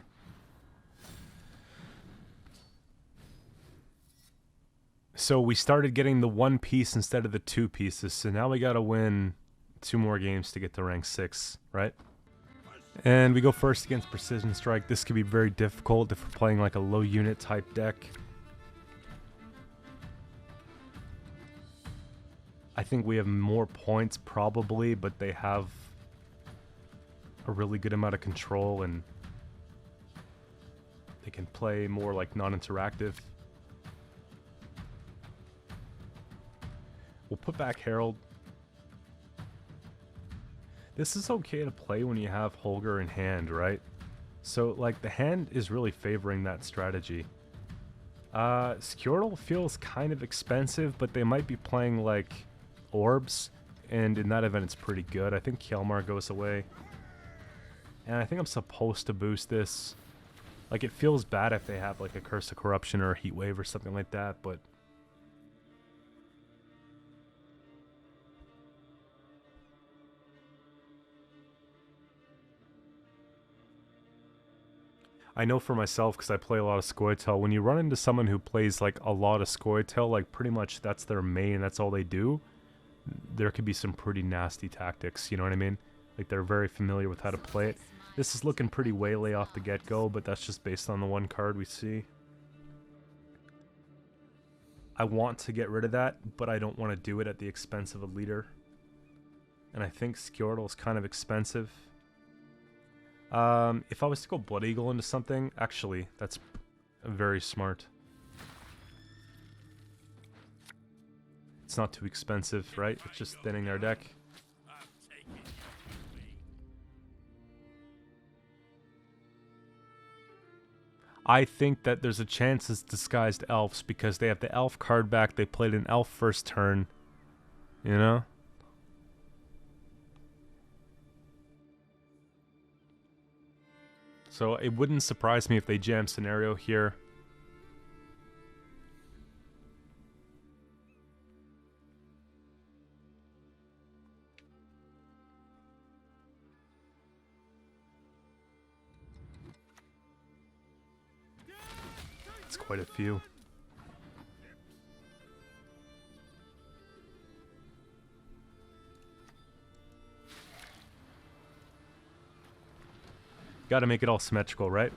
So we started getting the 1 piece instead of the 2 pieces, so now we gotta win 2 more games to get to rank 6, right? And we go first against Precision Strike. This could be very difficult if we're playing like a low unit type deck. I think we have more points probably, but they have a really good amount of control and they can play more like non-interactive. We'll put back Herald. This is okay to play when you have Holger in hand, right? So, like, the hand is really favoring that strategy. Qcento feels kind of expensive, but they might be playing, like, orbs, and in that event it's pretty good. I think Kjelmar goes away. And I think I'm supposed to boost this. Like, it feels bad if they have, like, a Curse of Corruption or a Heat Wave or something like that, but... I know for myself, because I play a lot of Qcento, when you run into someone who plays, like, a lot of Qcento, like, pretty much that's their main, that's all they do, there could be some pretty nasty tactics, you know what I mean? Like, they're very familiar with how to play it. This is looking pretty waylay off the get-go, but that's just based on the 1 card we see. I want to get rid of that, but I don't want to do it at the expense of a leader. And I think Qcento is kind of expensive. If I was to go Blood Eagle into something, actually, that's very smart. It's not too expensive, right? It's just thinning their deck. I think that there's a chance it's disguised elves because they have the elf card back. They played an elf first turn, you know? So it wouldn't surprise me if they jam scenario here. It's quite a few. Got to make it all symmetrical, right?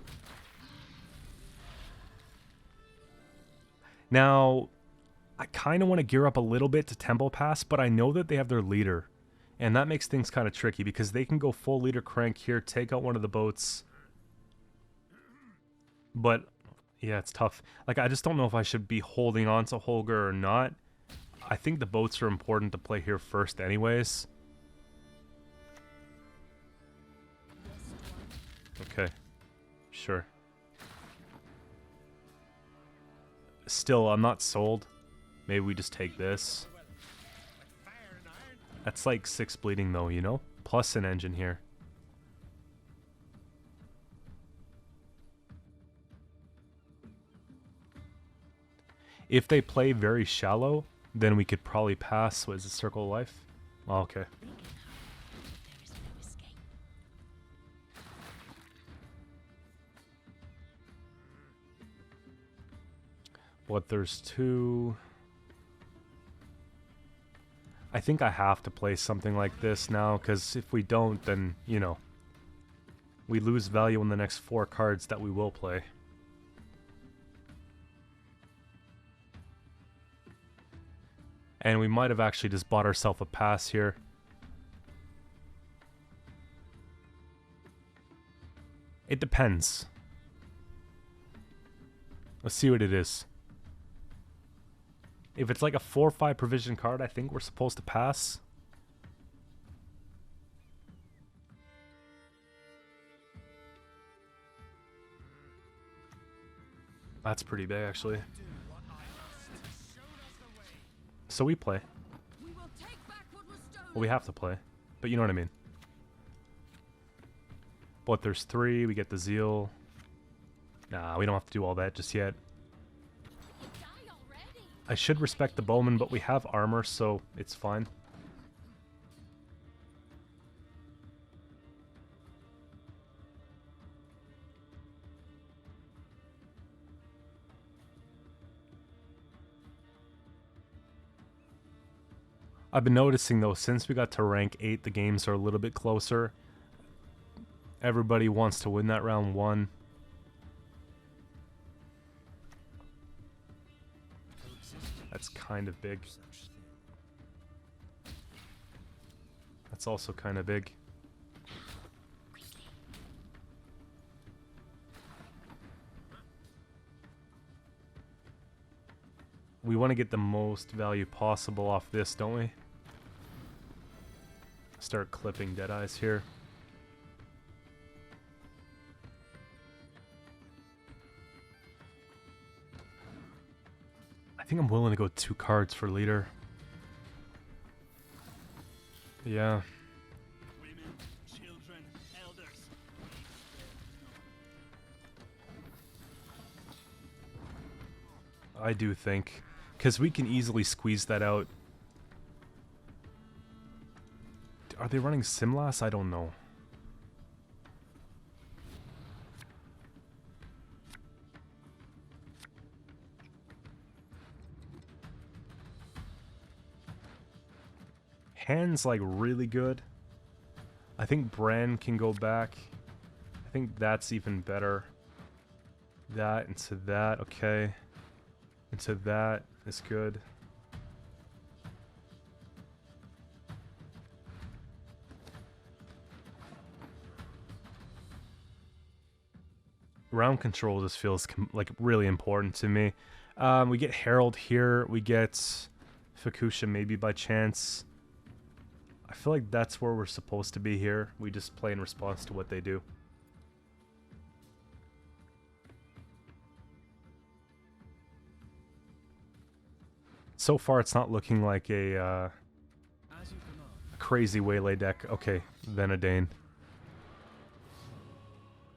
Now, I kind of want to gear up a little bit to Tempo Pass, but I know that they have their leader. And that makes things kind of tricky because they can go full leader crank here, take out one of the boats. But, yeah, it's tough. Like, I just don't know if I should be holding on to Holger or not. I think the boats are important to play here first anyways. Okay, sure. Still, I'm not sold. Maybe we just take this. That's like 6 bleeding though, you know? Plus an engine here. If they play very shallow, then we could probably pass. What is it, Circle of Life? Oh, okay. But there's 2. I think I have to play something like this now, because if we don't, then, you know, we lose value in the next 4 cards that we will play. And we might have actually just bought ourselves a pass here. It depends. Let's see what it is. If it's like a 4 or 5 provision card, I think we're supposed to pass. That's pretty big, actually. So we play. We will take back what was stolen. Well, we have to play. But you know what I mean. But there's 3, we get the Zeal. Nah, we don't have to do all that just yet. You die already. I should respect the Bowman, but we have armor, so it's fine. I've been noticing though, since we got to rank 8, the games are a little bit closer. Everybody wants to win that round 1. That's kind of big. That's also kind of big. We want to get the most value possible off this, don't we? Start clipping Deadeyes here. I think I'm willing to go 2 cards for leader. Yeah. Women, children, elders. I do think. Because we can easily squeeze that out. Are they running Simlas? I don't know. Hand's like really good. I think Bran can go back. I think that's even better. That into that, okay. Into that is good. Round control just feels like really important to me. We get Herald here. We get Fukusha maybe by chance. I feel like that's where we're supposed to be here. We just play in response to what they do. So far, it's not looking like a crazy Waylay deck. Okay, Venadane.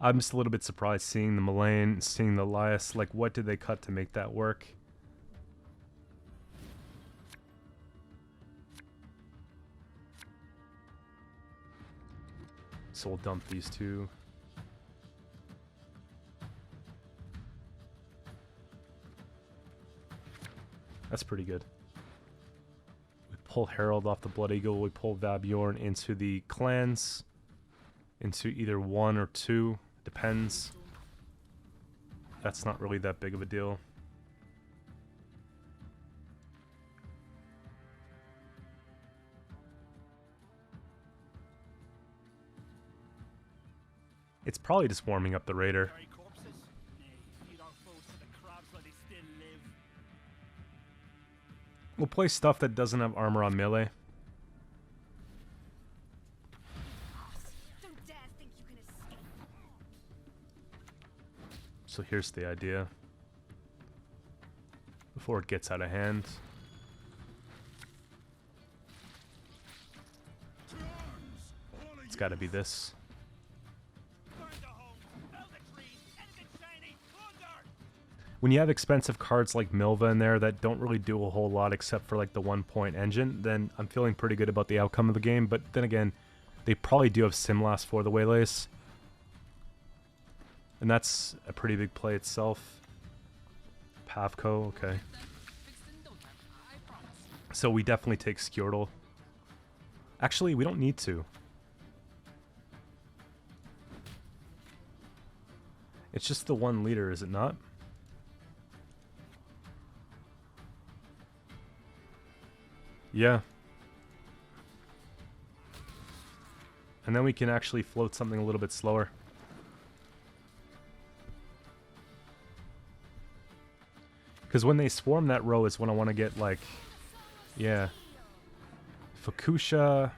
I'm just a little bit surprised seeing the Malayan, seeing the Elias. Like, what did they cut to make that work? So we'll dump these 2. That's pretty good. We pull Herald off the Blood Eagle. We pull Vabjorn into the clans. Into either 1 or 2. Depends. That's not really that big of a deal. It's probably just warming up the Raider. Very corpses. Nay, feed our foes to the crabs while they still live. We'll play stuff that doesn't have armor on melee. Don't dare think you can escape. So here's the idea. Before it gets out of hand. It's gotta be this. Burn the home, fell the trees, anything shiny, plunder! When you have expensive cards like Milva in there that don't really do a whole lot except for like the 1-point engine, then I'm feeling pretty good about the outcome of the game. But then again, they probably do have Simlas for the Waylays. And that's a pretty big play itself. Pavko, okay. So we definitely take Skjortel. Actually, we don't need to. It's just the 1 leader, is it not? Yeah. And then we can actually float something a little bit slower. Because when they swarm that row is when I want to get, like... Yeah. Fukusha...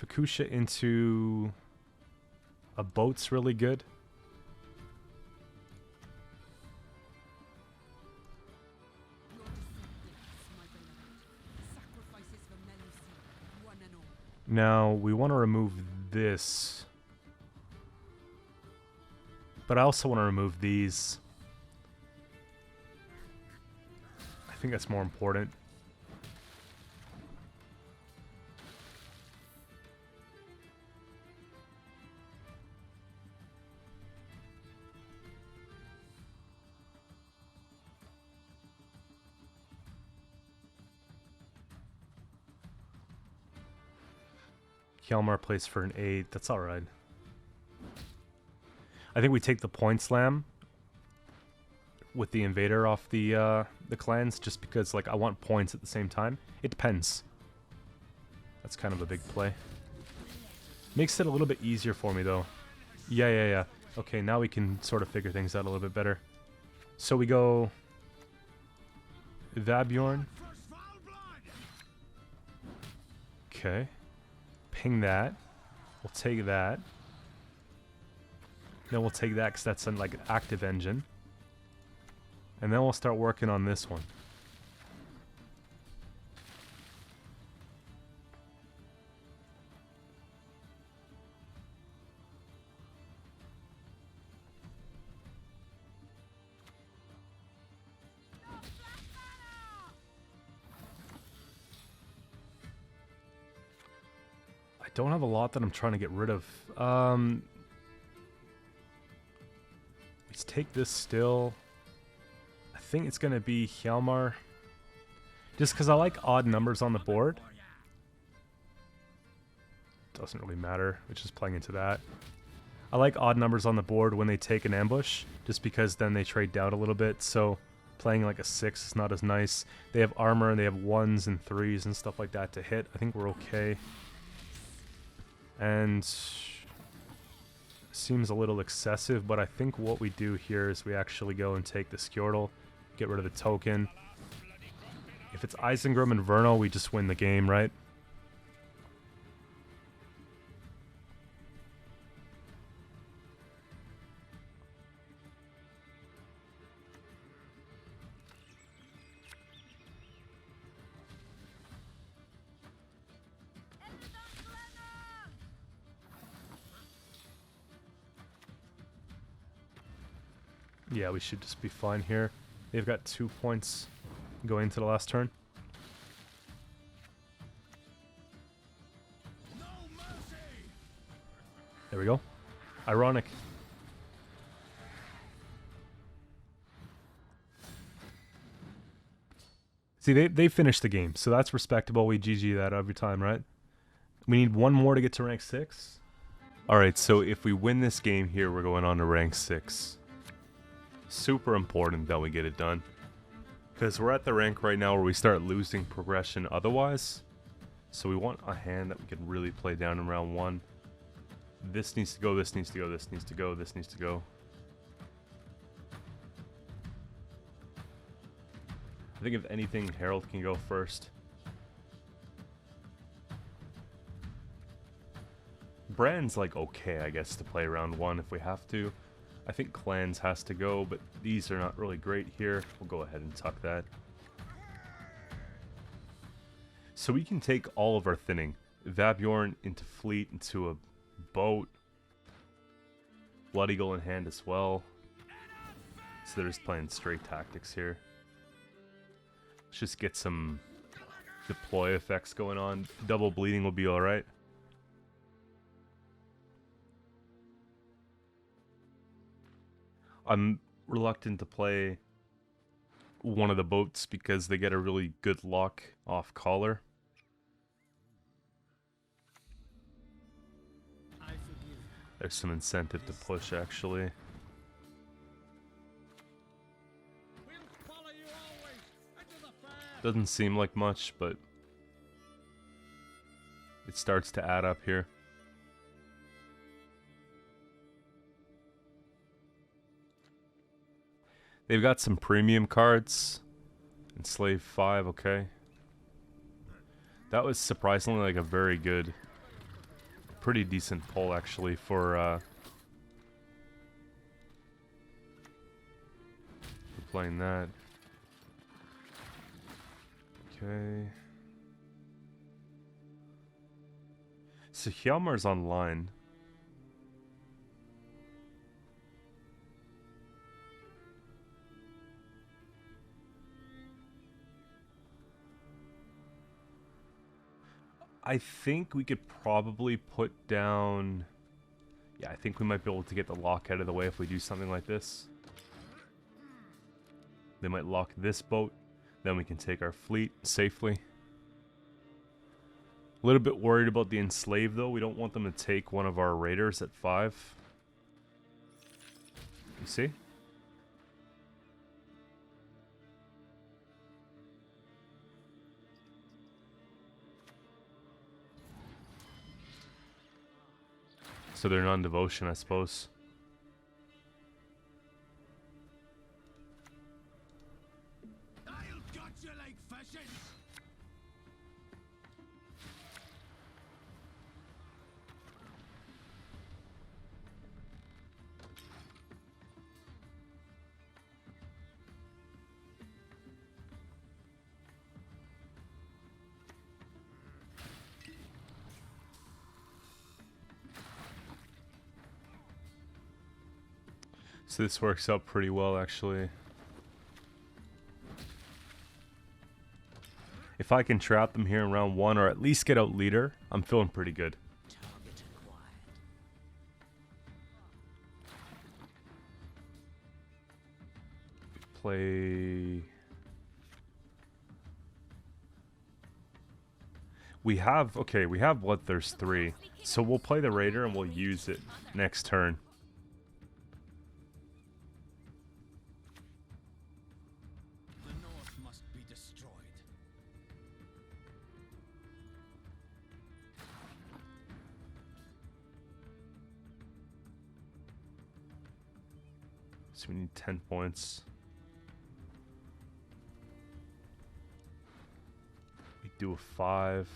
Fukusha into... a boat's really good. Now, we want to remove this. But I also want to remove these. I think that's more important. Hjalmar plays for an 8. That's alright. I think we take the point slam with the invader off the clans just because, like, I want points at the same time. It depends. That's kind of a big play. Makes it a little bit easier for me, though. Yeah. Okay, now we can sort of figure things out a little bit better. So we go... Vabjorn. Okay. Ping that. We'll take that. Then we'll take that because that's an, like, an active engine. And then we'll start working on this one. I don't have a lot that I'm trying to get rid of. Let's take this still. I think it's going to be Hjalmar. Just because I like odd numbers on the board. Doesn't really matter. We're just playing into that. I like odd numbers on the board when they take an ambush. Just because then they trade down a little bit. So playing like a 6 is not as nice. They have armor and they have 1s and 3s and stuff like that to hit. I think we're okay. And... seems a little excessive, but I think what we do here is we actually go and take the Skjortel, get rid of the token. If it's Isengrim and Verno, we just win the game, right? Yeah, we should just be fine here. They've got 2 points going into the last turn. There we go. Ironic. See, they finished the game, so that's respectable. We GG that every time, right? We need 1 more to get to rank 6. Alright, so if we win this game here, we're going on to rank 6. Super important that we get it done. Because we're at the rank right now where we start losing progression otherwise. So we want a hand that we can really play down in round 1. This needs to go, this needs to go, this needs to go, this needs to go. I think if anything, Herald can go first. Brand's like okay, I guess, to play round 1 if we have to. I think Clans has to go, but these are not really great here. We'll go ahead and tuck that. So we can take all of our thinning. Vabjorn into fleet, into a boat. Blood Eagle in hand as well. So they're just playing straight tactics here. Let's just get some deploy effects going on. Double bleeding will be alright. I'm reluctant to play one of the boats because they get a really good lock off collar. I forgive. There's some incentive to push, actually. We'll follow you always into the fair. Doesn't seem like much, but it starts to add up here. They've got some premium cards. Enslave 5, okay. That was surprisingly like a very good, pretty decent pull actually for playing that. Okay. So Hjalmar's online. I think we could probably put down... Yeah, I think we might be able to get the lock out of the way if we do something like this. They might lock this boat, then we can take our fleet safely. A little bit worried about the Enslave though. We don't want them to take one of our raiders at 5. You see? So they're non-devotion, I suppose. I'll got you like fishing. So this works out pretty well, actually. If I can trap them here in round 1, or at least get out leader, I'm feeling pretty good. Target acquired. Play... We have... Okay, we have Bloodthirst 3. So we'll play the Raider and we'll use it next turn. The North must be destroyed. So we need 10 points. We do a 5.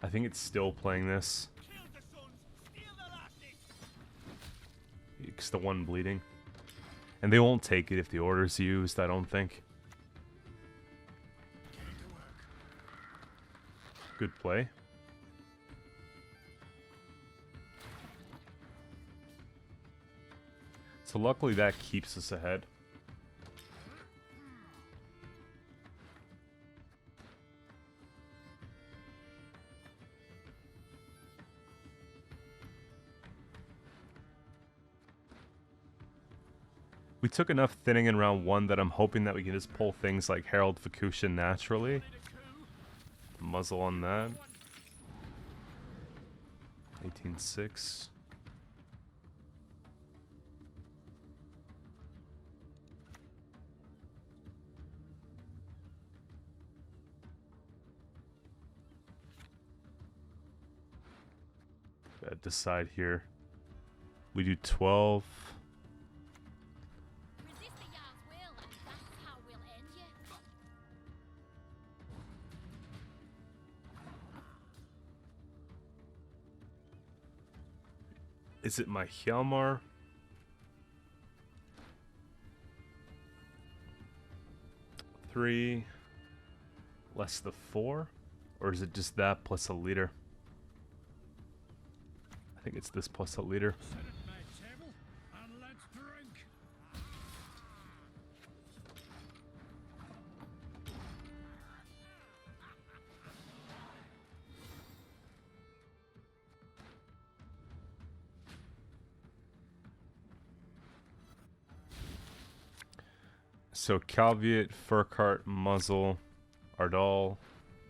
I think it's still playing this. Kill the sons, steal the lasses. It's the one bleeding. And they won't take it if the order's used, I don't think. Good play. So luckily that keeps us ahead. We took enough thinning in round 1 that I'm hoping that we can just pull things like Herald Vacution naturally. Muzzle on that. 18-6. Gotta decide here. We do 12. Resist the Jarl's will, and that's how we'll end you. Is it my Hjalmar? Three less the 4? Or is it just that plus a leader? I think it's this plus a leader. Sit at my table and let's drink. So Calviet, Furcart, Muzzle, Ardal,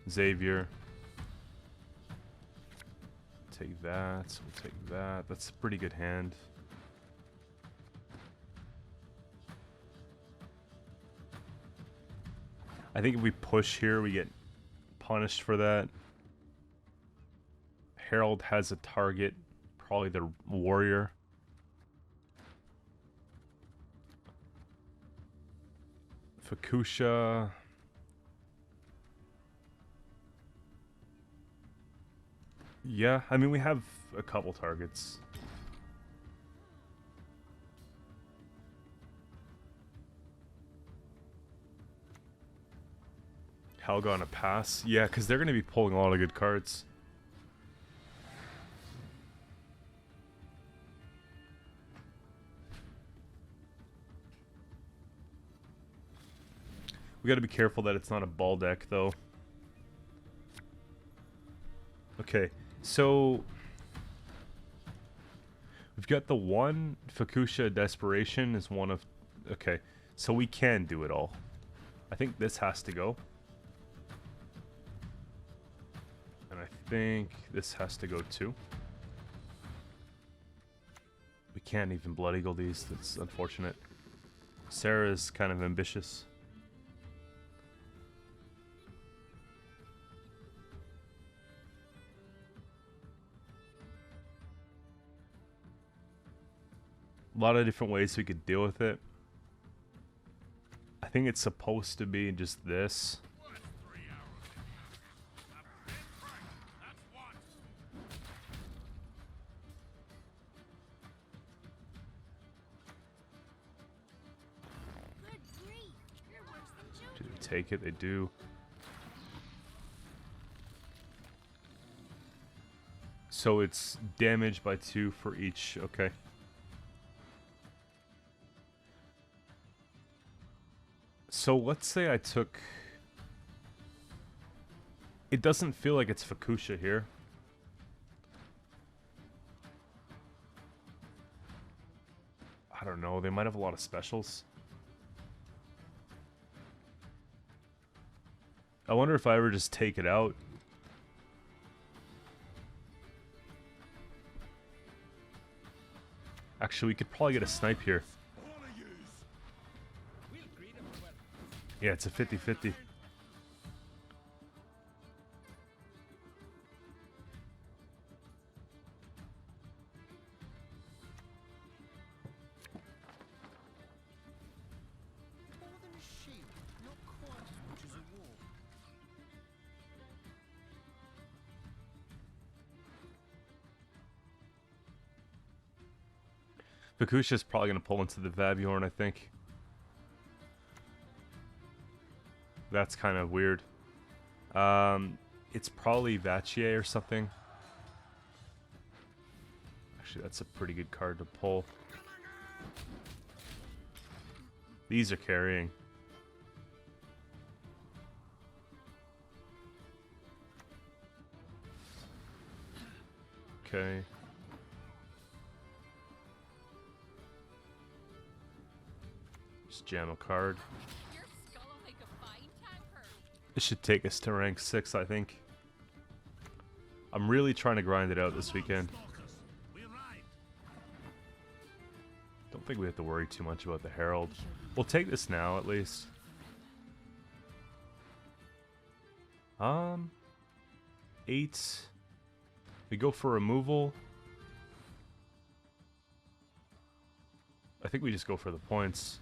Xavier. Take that. We'll take that. That's a pretty good hand. I think if we push here, we get punished for that. Herald has a target, probably the warrior. Fukusha. Yeah, I mean, we have a couple targets. Helga on a pass. Yeah, because they're going to be pulling a lot of good cards. We got to be careful that it's not a ball deck, though. Okay, so we've got the one Fukusha Desperation is one of... Okay, so we can do it all. I think this has to go. And I think this has to go too. We can't even Blood Eagle these, that's unfortunate. Sarah's kind of ambitious. A lot of different ways we could deal with it. I think it's supposed to be just this. Good grief. You're worse than Do children. they take it? They do. So it's damage by 2 for each. Okay. So let's say I took... It doesn't feel like it's Fukusha here. I don't know, they might have a lot of specials. I wonder if I ever just take it out. Actually, we could probably get a snipe here. Yeah, it's a 50-50. More than a shield, not quite as much as a wall. Fukusha's probably going to pull into the Vabjorn, I think. That's kind of weird. It's probably Vachier or something. Actually, that's a pretty good card to pull. These are carrying. Okay. Just jam a card. Your skull will make a fine tanker. This should take us to rank 6, I think. I'm really trying to grind it out this weekend. We arrived. Don't think we have to worry too much about the Herald. We'll take this now, at least. 8. We go for removal. I think we just go for the points.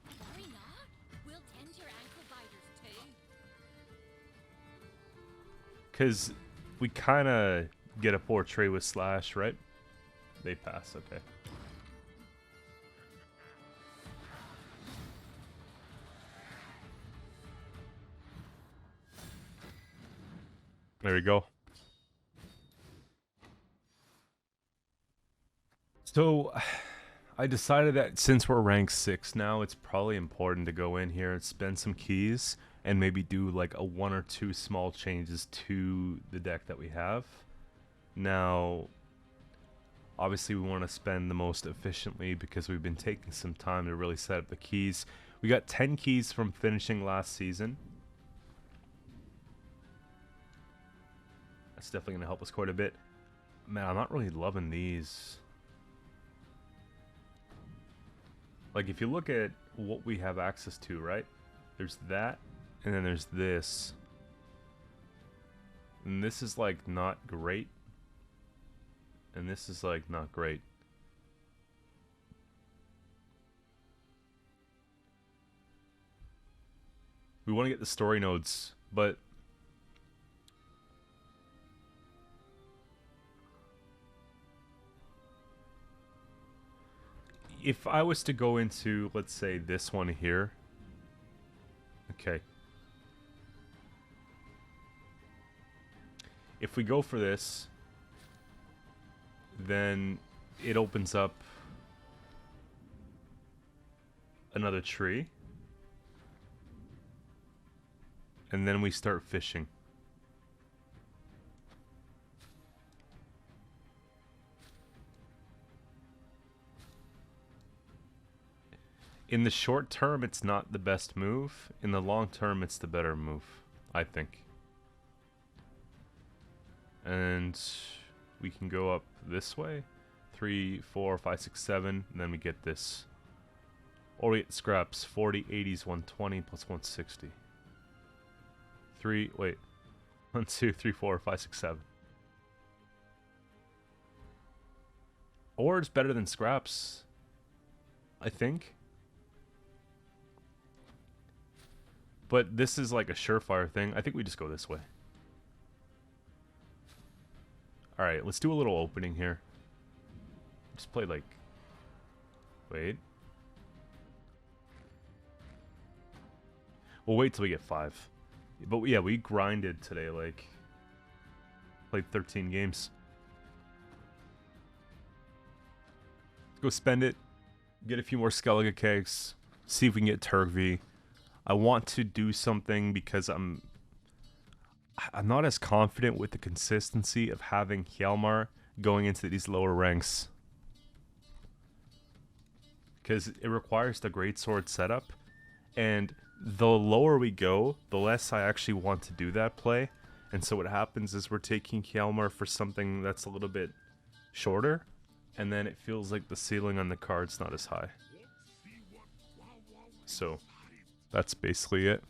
Worry not. We'll tend your ankle biters too. Because we kind of get a portrait with Slash, right? They pass, okay. There we go. So, I decided that since we're rank 6 now, it's probably important to go in here and spend some keys and maybe do like a 1 or 2 small changes to the deck that we have. Now, Obviously, we want to spend the most efficiently because we've been taking some time to really set up the keys. We got 10 keys from finishing last season. That's definitely going to help us quite a bit. Man, I'm not really loving these. Like, if you look at what we have access to, right? There's that, and then there's this. And this is, like, not great. And this is, like, not great. We want to get the story nodes, but if I was to go into, let's say, this one here. Okay. If we go for this, then it opens up another tree. And then we start fishing. In the short term, it's not the best move. In the long term, it's the better move, I think. And we can go up this way. 3, 4, 5, 6, 7. And then we get this. Or we get scraps. 40, 80s, 120 plus 160. 3, wait. 1, 2, 3, 4, 5, 6, 7. Or it's better than scraps, I think. But this is like a surefire thing. I think we just go this way. Alright, let's do a little opening here. Just play like... Wait. We'll wait till we get 5. But yeah, we grinded today, like... Played 13 games. Let's go spend it. Get a few more Skellige kegs. See if we can get Turgvi. I want to do something because I'm not as confident with the consistency of having Hjalmar going into these lower ranks. Because it requires the greatsword setup. And the lower we go, the less I actually want to do that play. And so what happens is we're taking Hjalmar for something that's a little bit shorter. And then it feels like the ceiling on the card's not as high. So... that's basically it.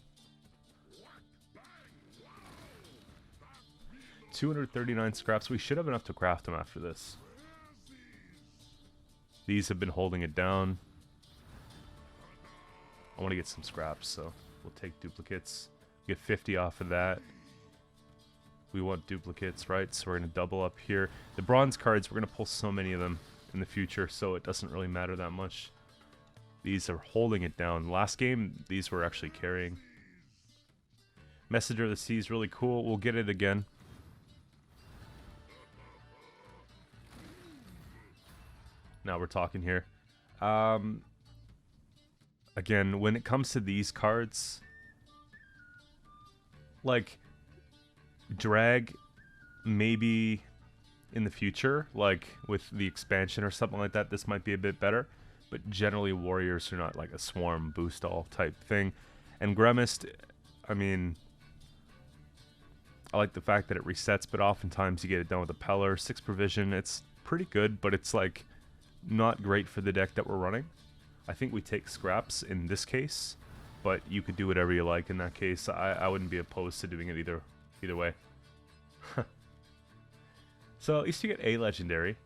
239 scraps. We should have enough to craft them after this. These have been holding it down. I want to get some scraps, so we'll take duplicates. Get 50 off of that. We want duplicates, right? So we're going to double up here. The bronze cards, we're going to pull so many of them in the future, so it doesn't really matter that much. These are holding it down. Last game, these were actually carrying. Messenger of the Sea is really cool. We'll get it again. Now we're talking here. Again, when it comes to these cards, like, drag, maybe in the future, like with the expansion or something like that, this might be a bit better. But generally, warriors are not like a swarm boost all type thing. And Gremist, I mean, I like the fact that it resets, but oftentimes you get it done with a Peller. 6 provision, it's pretty good, but it's like not great for the deck that we're running. I think we take scraps in this case, but you could do whatever you like in that case. I wouldn't be opposed to doing it either way. So at least you get a legendary.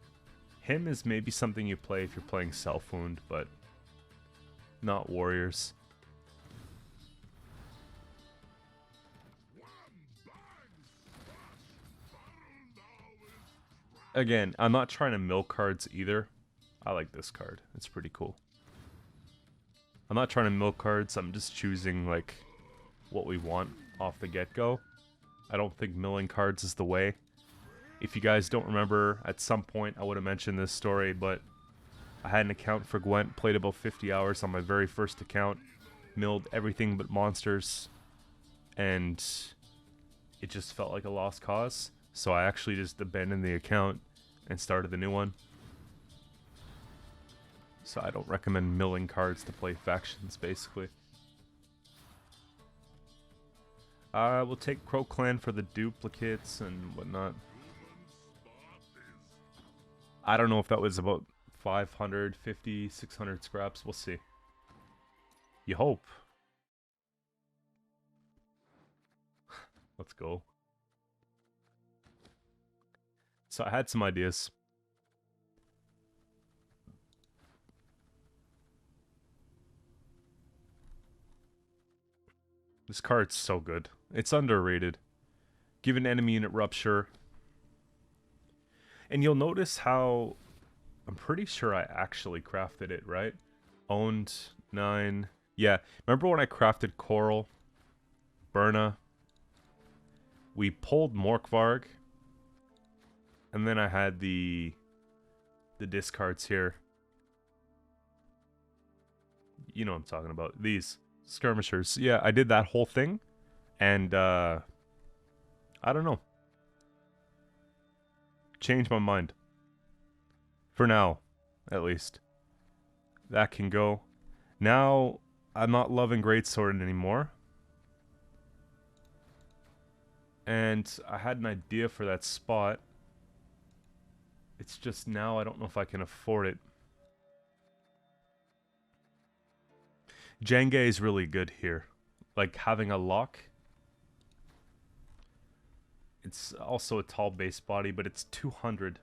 Him is maybe something you play if you're playing Self-Wound, but not warriors. Again, I'm not trying to mill cards either. I like this card. It's pretty cool. I'm not trying to mill cards. I'm just choosing like what we want off the get-go. I don't think milling cards is the way. If you guys don't remember, at some point I would have mentioned this story, but I had an account for Gwent, played about 50 hours on my very first account, milled everything but monsters, and it just felt like a lost cause. So I actually just abandoned the account and started the new one. So I don't recommend milling cards to play factions, basically. We'll take Crow Clan for the duplicates and whatnot. I don't know if that was about 550, 600 scraps. We'll see. You hope. Let's go. So I had some ideas. This card's so good. It's underrated. Give an enemy unit rupture. And you'll notice how... I'm pretty sure I actually crafted it, right? Owned 9. Yeah, remember when I crafted Coral? Berna? We pulled Morkvarg. And then I had the discards here. You know what I'm talking about. These skirmishers. Yeah, I did that whole thing. And, I don't know. Changed my mind. For now, at least. That can go. Now, I'm not loving Greatsword anymore. And I had an idea for that spot. It's just now I don't know if I can afford it. Jenge is really good here. Like having a lock. It's also a tall base body, but it's 200.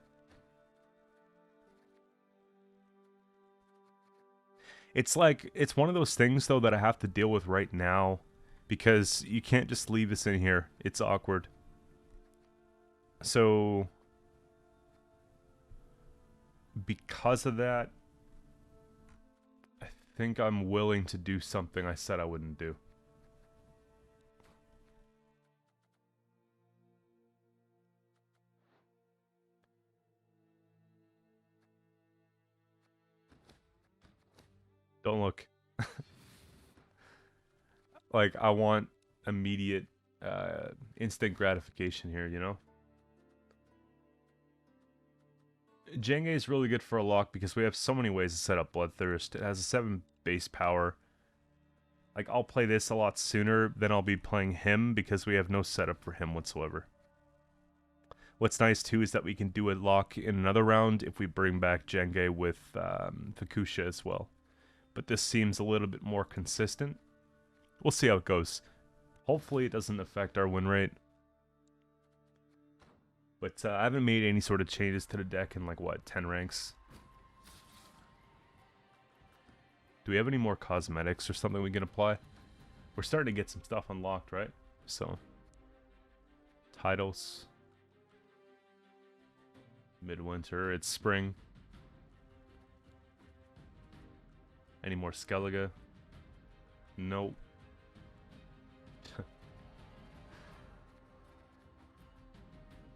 It's like, it's one of those things though that I have to deal with right now. Because you can't just leave this in here. It's awkward. So... because of that, I think I'm willing to do something I said I wouldn't do. Don't look. Like, I want immediate, instant gratification here, you know? Jenge is really good for a lock because we have so many ways to set up Bloodthirst. It has a 7 base power. Like, I'll play this a lot sooner than I'll be playing him because we have no setup for him whatsoever. What's nice, too, is that we can do a lock in another round if we bring back Jenge with Fukusha as well. But this seems a little bit more consistent. We'll see how it goes. Hopefully it doesn't affect our win rate. But I haven't made any sort of changes to the deck in, like, what, 10 ranks? Do we have any more cosmetics or something we can apply? We're starting to get some stuff unlocked, right? So, titles. Midwinter, it's spring. Any more Skellige? Nope.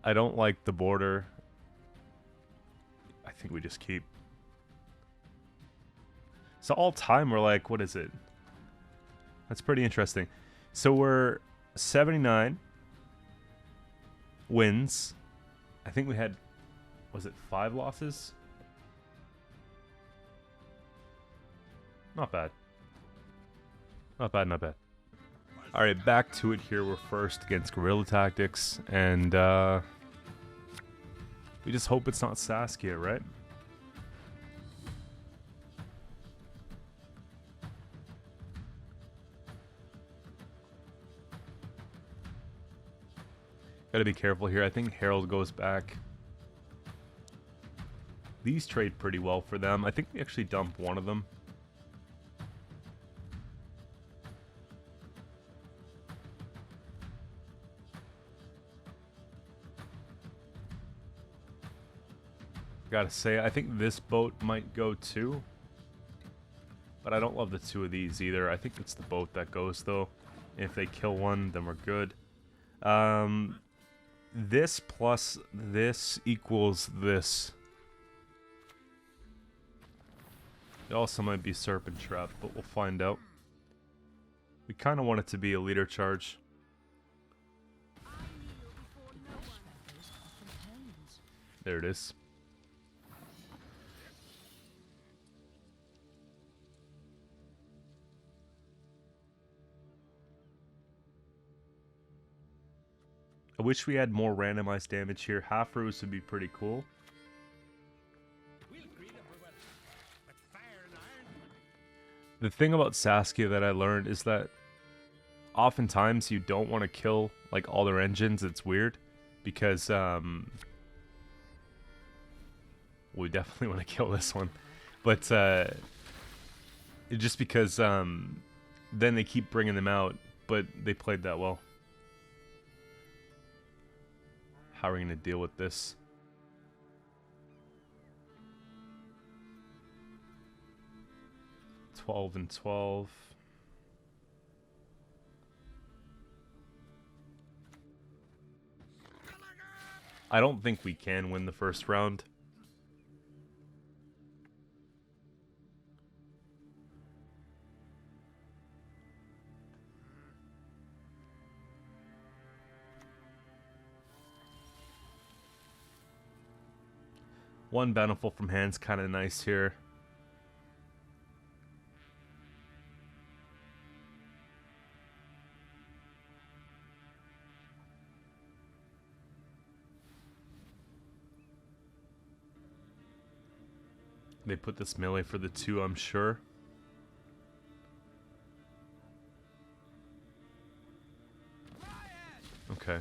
I don't like the border. I think we just keep. So all time we're like, what is it? That's pretty interesting. So we're 79 wins. I think we had, was it 5 losses? Not bad. Not bad, not bad. Alright, back to it here. We're first against Guerrilla Tactics, and we just hope it's not Saskia, right? Gotta be careful here. I think Herald goes back. These trade pretty well for them. I think we actually dump one of them. Gotta say, I think this boat might go too. But I don't love the 2 of these either. I think it's the boat that goes though. If they kill one, then we're good. This plus this equals this. It also might be Serpent Trap, but we'll find out. We kind of want it to be a leader charge. There it is. wish we had more randomized damage here. Half ruse would be pretty cool. We'll greet everyone with fire and iron. The thing about Saskia that I learned is that oftentimes you don't want to kill like all their engines. It's weird because we definitely want to kill this one, but just because then they keep bringing them out, but they played that well. How are we gonna deal with this? $12 and $12. I don't think we can win the first round. One bountiful from hand's kind of nice here. They put this melee for the 2, I'm sure. Okay.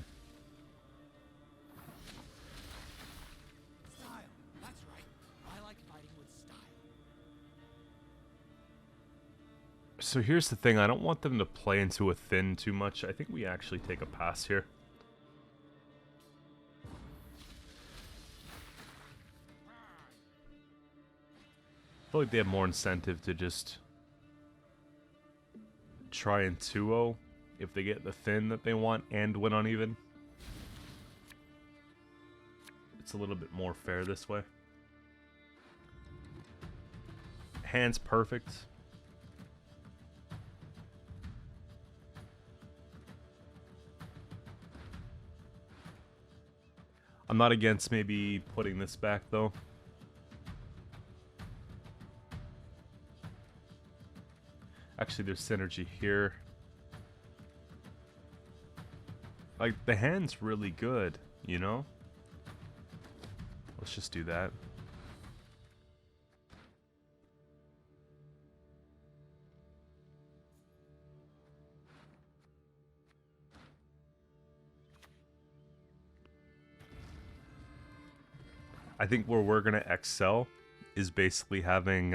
Style. That's right. I like fighting with style. So here's the thing, I don't want them to play into a thin too much. I think we actually take a pass here. I feel like they have more incentive to just try and 2-0 if they get the thin that they want and win uneven. It's a little bit more fair this way. Hand's perfect. I'm not against maybe putting this back though. Actually, there's synergy here. Like, the hand's really good, you know? Let's just do that. I think where we're gonna excel is basically having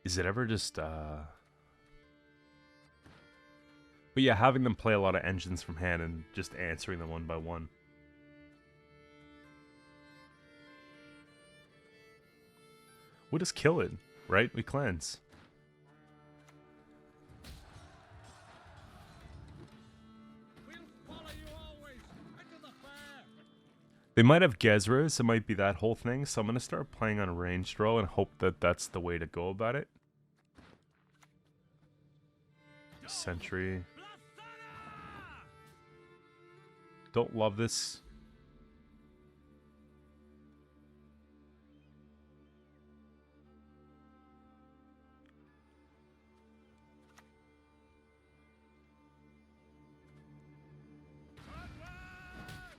is it ever just but yeah, having them play a lot of engines from hand and just answering them one by one. We'll just kill it, right? We cleanse. We'll follow you always into the fair. They might have Gezras, it might be that whole thing, so I'm going to start playing on a ranged row and hope that that's the way to go about it. Sentry. Don't love this.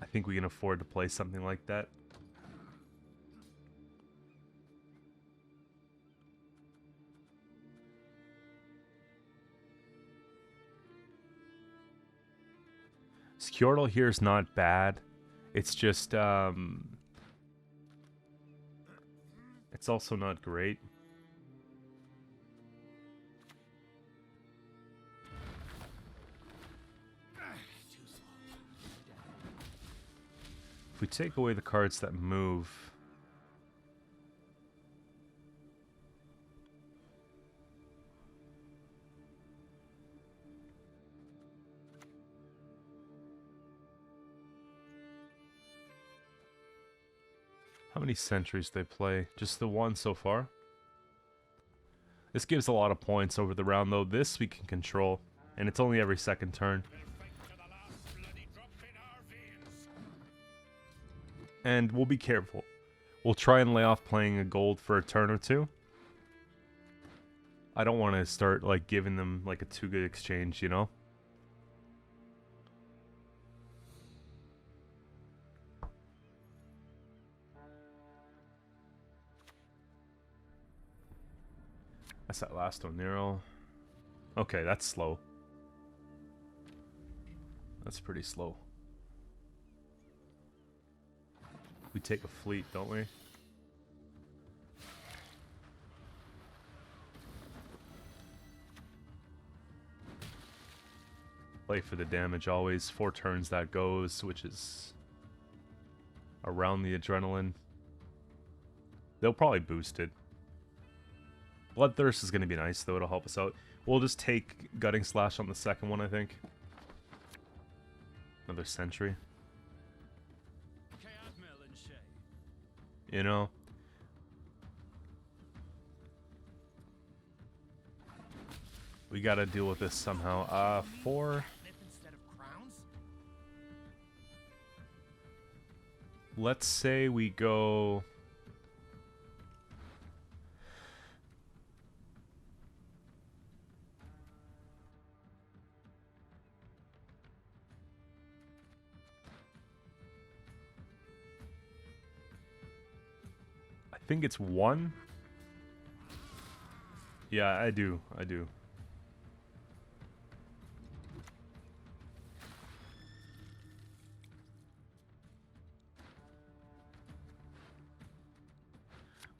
I think we can afford to play something like that. Skjortel here is not bad. It's just, it's also not great. If we take away the cards that move... How many sentries they play? Just the one so far? This gives a lot of points over the round though. This we can control. And it's only every second turn. And we'll be careful. We'll try and lay off playing a gold for a turn or two. I don't want to start like giving them like a too good exchange, you know? That's that last one, Nero. Okay, that's slow. That's pretty slow. We take a fleet, don't we? Play for the damage always. 4 turns that goes, which is around the adrenaline. They'll probably boost it. Bloodthirst is going to be nice, though. It'll help us out. We'll just take Gutting Slash on the second one, I think. Another Sentry. You know? We gotta deal with this somehow. 4. Let's say we go... I think it's 1. Yeah, I do.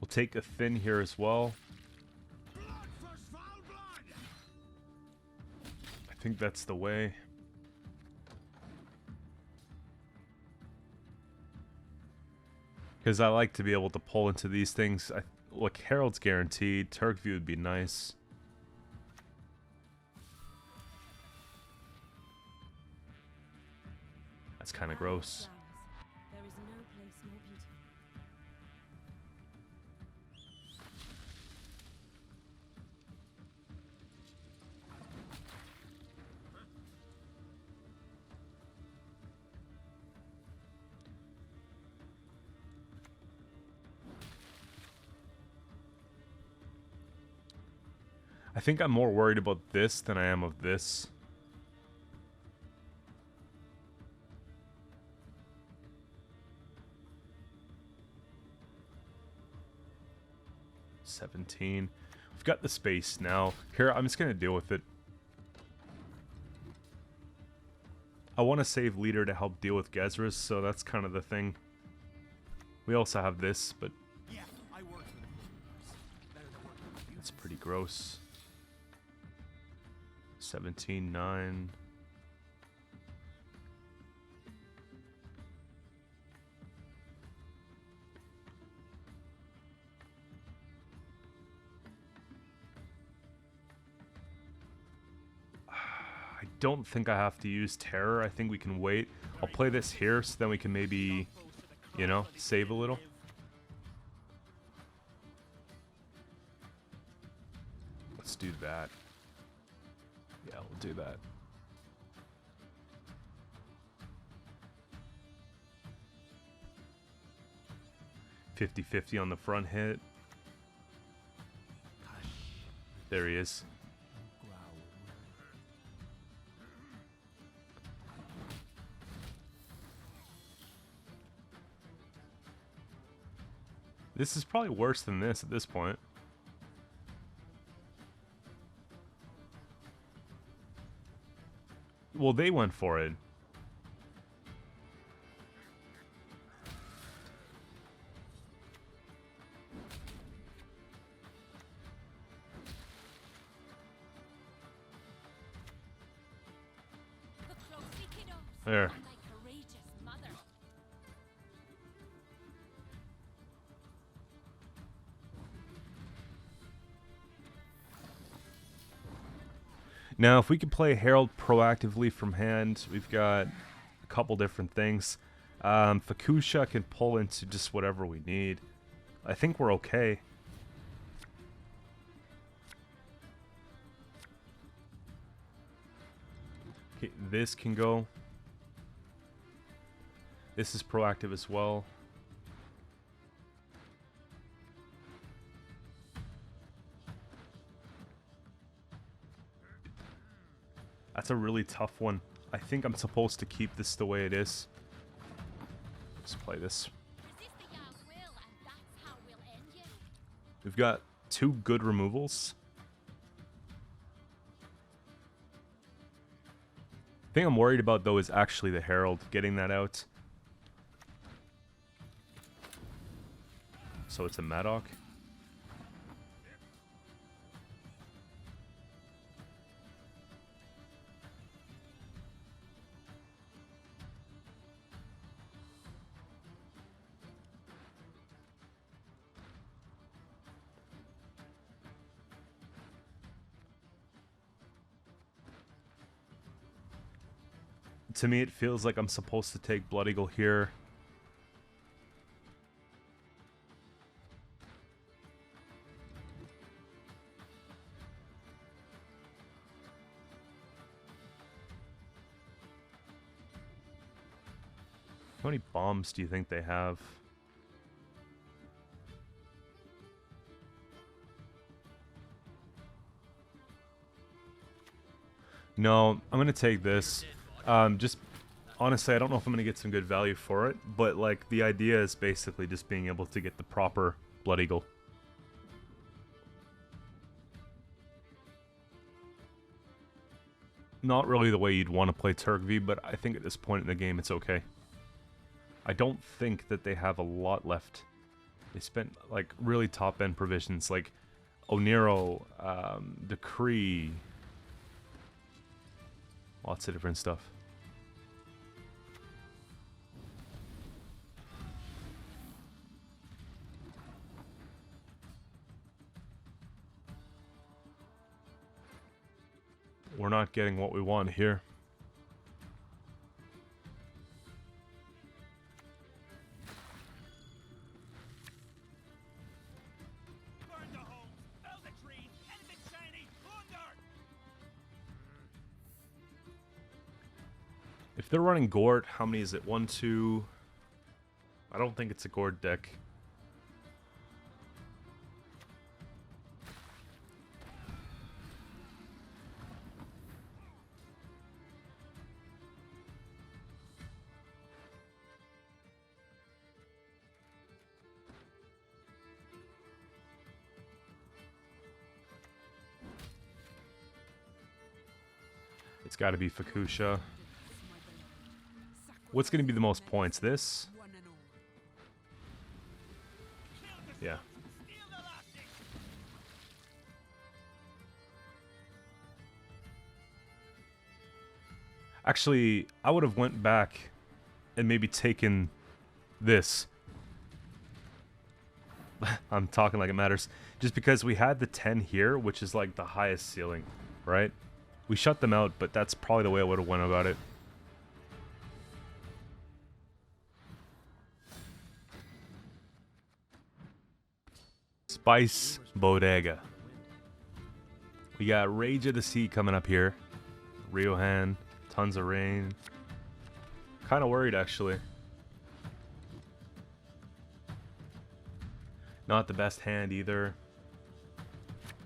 We'll take a Thin here as well. I think that's the way. Because I like to be able to pull into these things. Look, Herald's guaranteed. Turk View would be nice. That's kind of gross. There is no place more beautiful. I think I'm more worried about this than I am of this. $17. We've got the space now. Here, I'm just gonna deal with it. I want to save Leader to help deal with Gezris, so that's kind of the thing. We also have this, but Yeah, I work for the better than working with you. it's pretty gross. 17-9. I don't think I have to use Terror. I think we can wait. I'll play this here, so then we can maybe, you know, save a little. Let's do that. Yeah, we'll do that. $50-50 on the front hit. There he is. This is probably worse than this at this point. Well, they went for it. Look closely, kiddos. There. On thy courageous mother. Now, if we could play Herald proactively from hand, we've got a couple different things. Fakusha can pull into just whatever we need. I think we're okay. Okay, this can go. This is proactive as well. That's a really tough one. I think I'm supposed to keep this the way it is. Let's play this. Resist the Jarl's will, and that's how we'll end you. We've got 2 good removals. The thing I'm worried about, though, is actually the Herald, getting that out. So it's a Madoc. To me, it feels like I'm supposed to take Blood Eagle here. How many bombs do you think they have? No, I'm gonna take this. Just honestly, I don't know if I'm gonna get some good value for it, but like the idea is basically just being able to get the proper Blood Eagle. Not really the way you'd want to play Turk V, but I think at this point in the game it's okay. I don't think that they have a lot left. They spent like really top end provisions like Oniro, Decree, lots of different stuff. We're not getting what we want here. Burn the homes, fell the trees, anything shiny, under! If they're running Gort, how many is it? 1, 2... I don't think it's a Gort deck. It's got to be Fukusha. What's going to be the most points? This? Yeah. Steal the lasting! Actually, I would have went back and maybe taken this. I'm talking like it matters. Just because we had the 10 here, which is like the highest ceiling, right? We shut them out, but that's probably the way I would have went about it. Spice Bodega. We got Rage of the Sea coming up here. Riohan, tons of rain. Kind of worried, actually. Not the best hand either.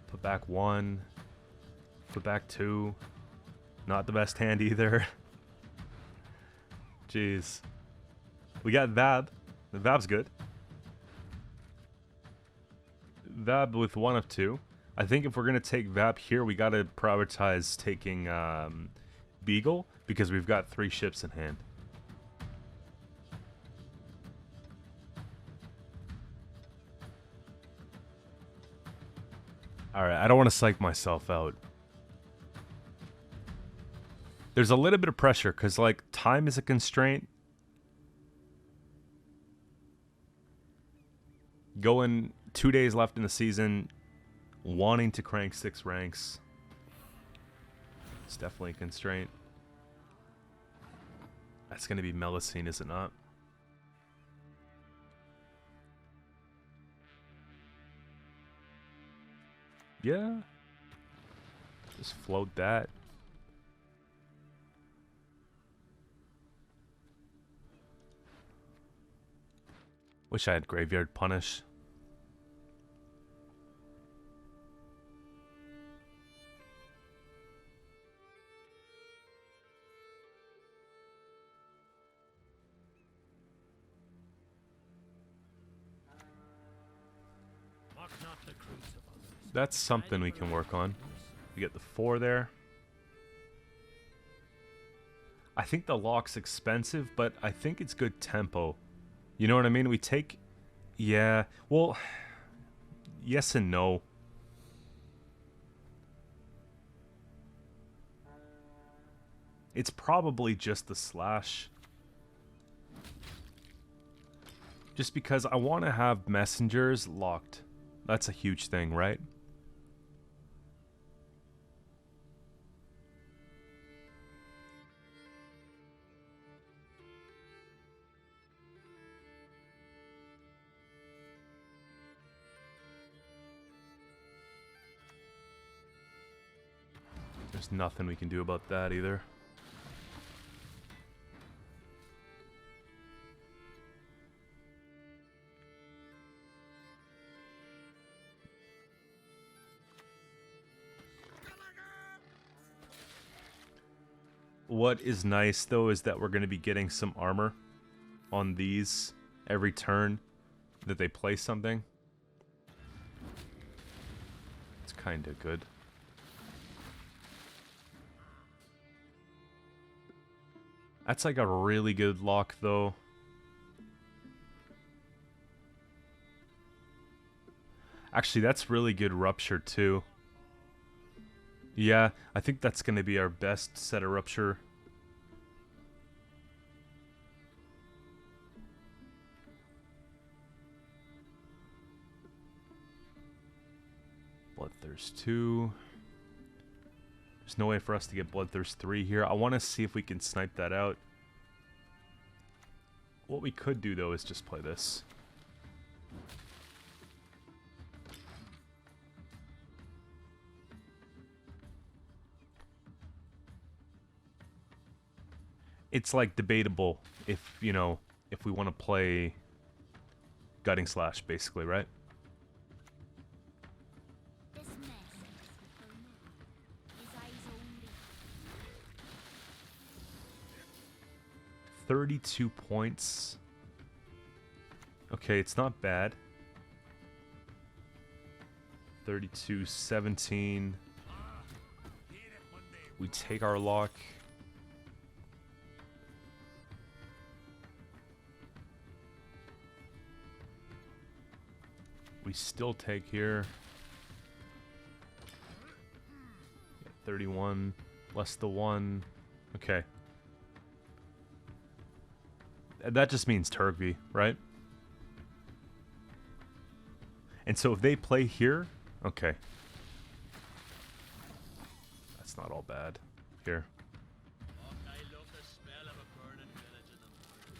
Put back 1. Put back 2. Not the best hand either. Jeez. We got Vab. Vab's good. Vab with 1 of 2. I think if we're going to take Vab here, we got to prioritize taking Beagle, because we've got 3 ships in hand. Alright, I don't want to psych myself out. There's a little bit of pressure, because, like, time is a constraint. Going 2 days left in the season, wanting to crank 6 ranks. It's definitely a constraint. That's going to be Melusine, is it not? Yeah. Just float that. Wish I had Graveyard Punish. not the crucibles. That's something we can work on. We get the 4 there. I think the lock's expensive, but I think it's good tempo. You know what I mean? We take... Yeah, well... Yes and no. It's probably just the slash. Just because I want to have messengers locked. That's a huge thing, right? There's nothing we can do about that either. What is nice, though, is that we're going to be getting some armor on these every turn that they play something. It's kind of good. That's like a really good lock, though. Actually, that's really good rupture, too. Yeah, I think that's going to be our best set of rupture. Bloodthirst 2. There's no way for us to get Bloodthirst 3 here. I want to see if we can snipe that out. What we could do, though, is just play this. It's like debatable if, you know, if we want to play Gutting Slash, basically, right? This mess is for now. His eyes only. 32 points. Okay, it's not bad. 32, 17. We take our lock. We still take here. 31 less the 1. Okay. That just means Turkey, right? And so if they play here, okay. That's not all bad. Here. I love the smell of a burning village in the morning.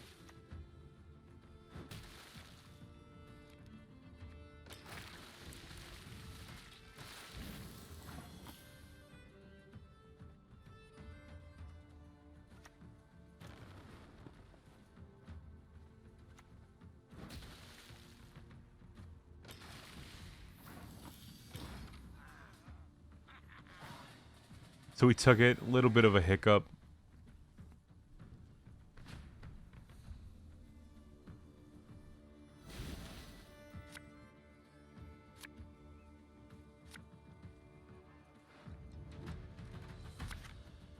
So we took it, a little bit of a hiccup.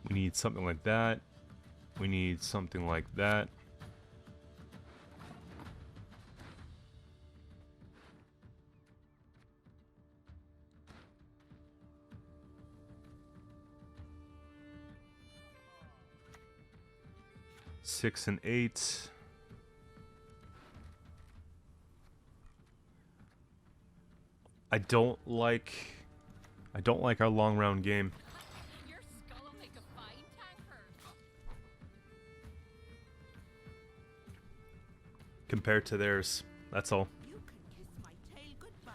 We need something like that. We need something like that. Six and 8. I don't like our long round game. Your skull will make a fine tanker. Compared to theirs. That's all. You can kiss my tail goodbye.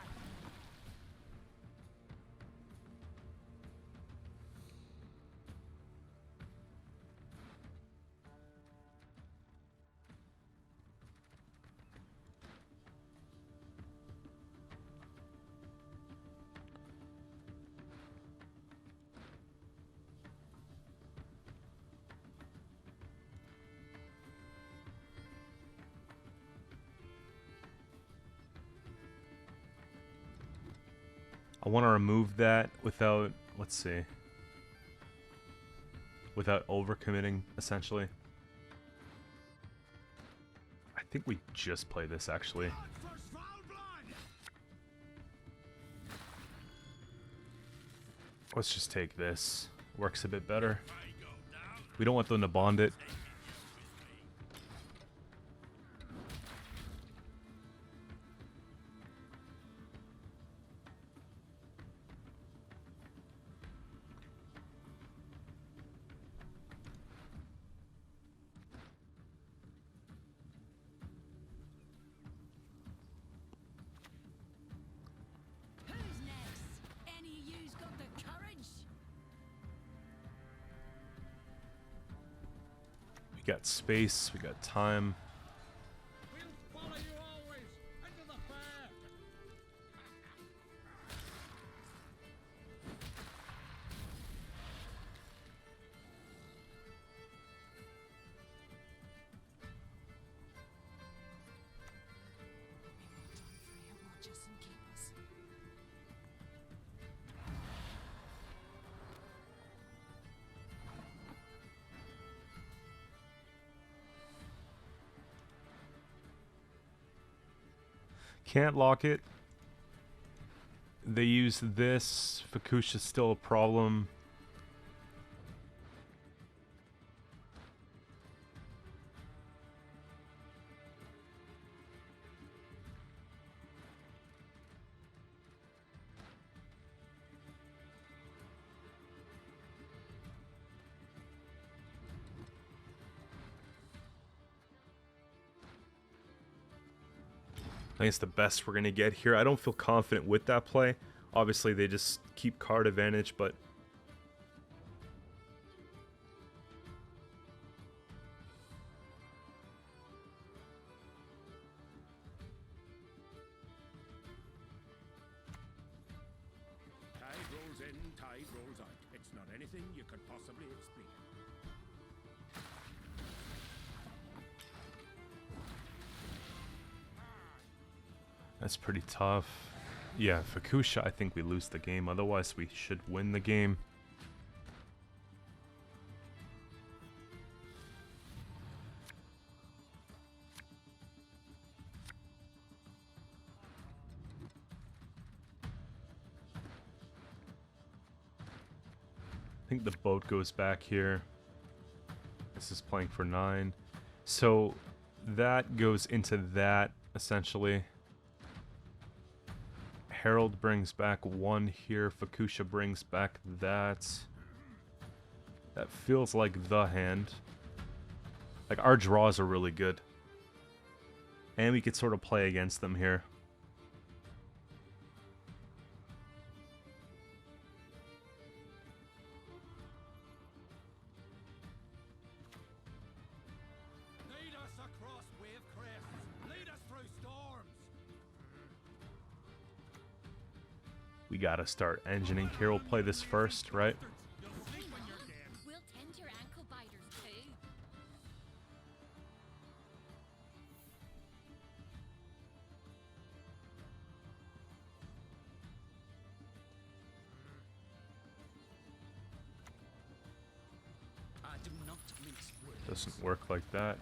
I want to remove that without, let's see, without overcommitting, essentially. I think we just play this, actually. Let's just take this. Works a bit better. We don't want them to bond it. Who's next? Any of you's got the courage? We got space, we got time. We'll follow you always into the fair. Can't lock it. They use this. Fukusha's still a problem. I think it's the best we're going to get here. I don't feel confident with that play. Obviously, they just keep card advantage, but... Tide rolls in, tide rolls out. It's not anything you could possibly explain. That's pretty tough. Yeah, Fukusha, I think we lose the game. Otherwise, we should win the game. I think the boat goes back here. This is playing for 9. So that goes into that, essentially. Herald brings back 1 here. Fukusha brings back that. That feels like the hand. Like, our draws are really good. And we could sort of play against them here. Lead us across wave crests. Lead us through storms. We gotta start engineering here. We'll play this first, right? You'll see when you're dead. We'll tend your ankle biters too. I do not mince words. Doesn't work like that.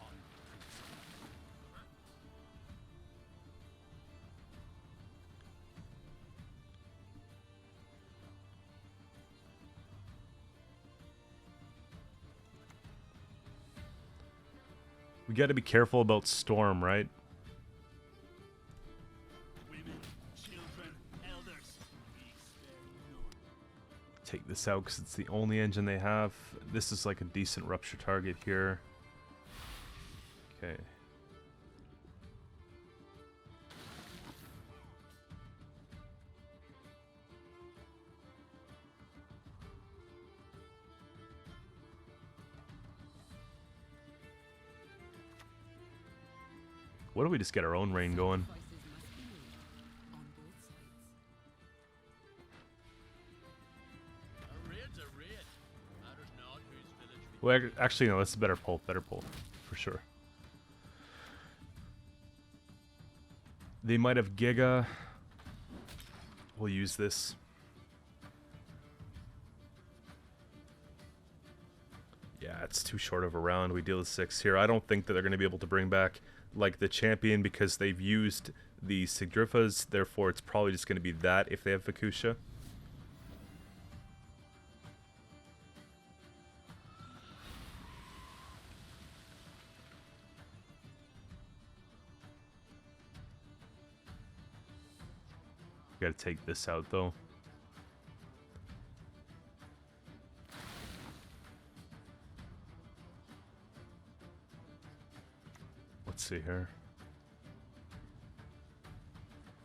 We got to be careful about Storm, right? Women, children, elders. We spare none. Take this out because it's the only engine they have. This is like a decent rupture target here. Okay. What if we just get our own rain going? A raid's a raid. Matters not whose village we Well, actually, no, this is better pull, for sure. They might have Giga. We'll use this. Yeah, it's too short of a round. We deal with 6 here. I don't think that they're going to be able to bring back, like, the champion because they've used the Sigdrifas. Therefore, it's probably just going to be that if they have Fukusha. Got to take this out, though. Let's see here.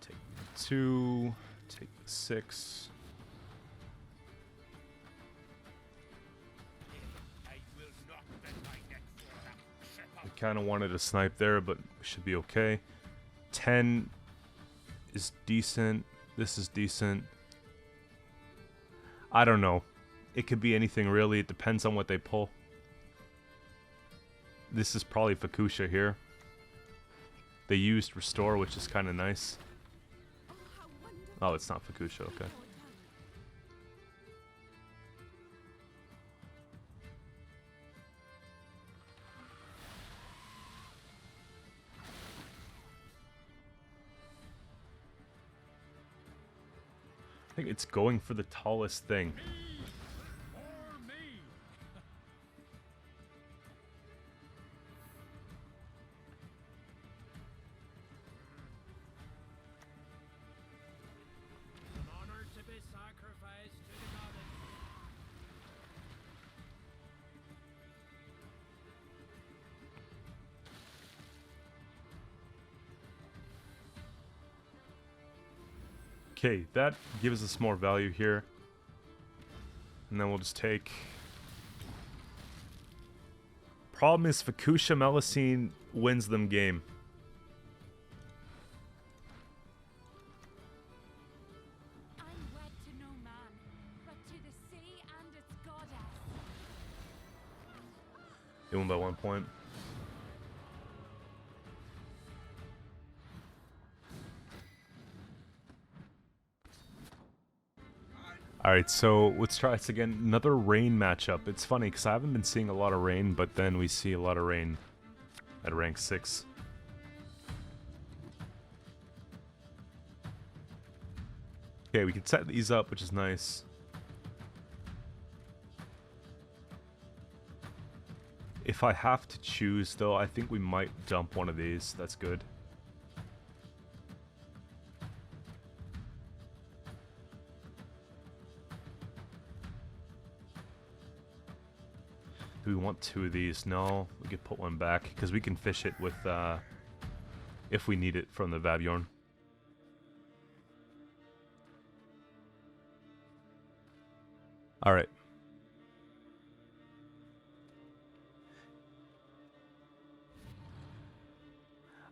Take the 2. Take the 6. I kind of wanted to snipe there, but we should be okay. 10 is decent. This is decent. I don't know. It could be anything, really. It depends on what they pull. This is probably Fukusha here. They used Restore, which is kind of nice. Oh, it's not Fukusha, okay. I think it's going for the tallest thing. Okay, that gives us more value here. And then we'll just take... Problem is Fukusha Melusine wins them game. I'm wed to no man, but to the sea and its goddess. They won by 1 point. Alright, so let's try this again. Another rain matchup. It's funny because I haven't been seeing a lot of rain, but then we see a lot of rain at rank 6. Okay, we can set these up, which is nice. If I have to choose, though, I think we might dump one of these. That's good. Do we want 2 of these? No, we could put one back because we can fish it with, if we need it from the Vabjorn. All right.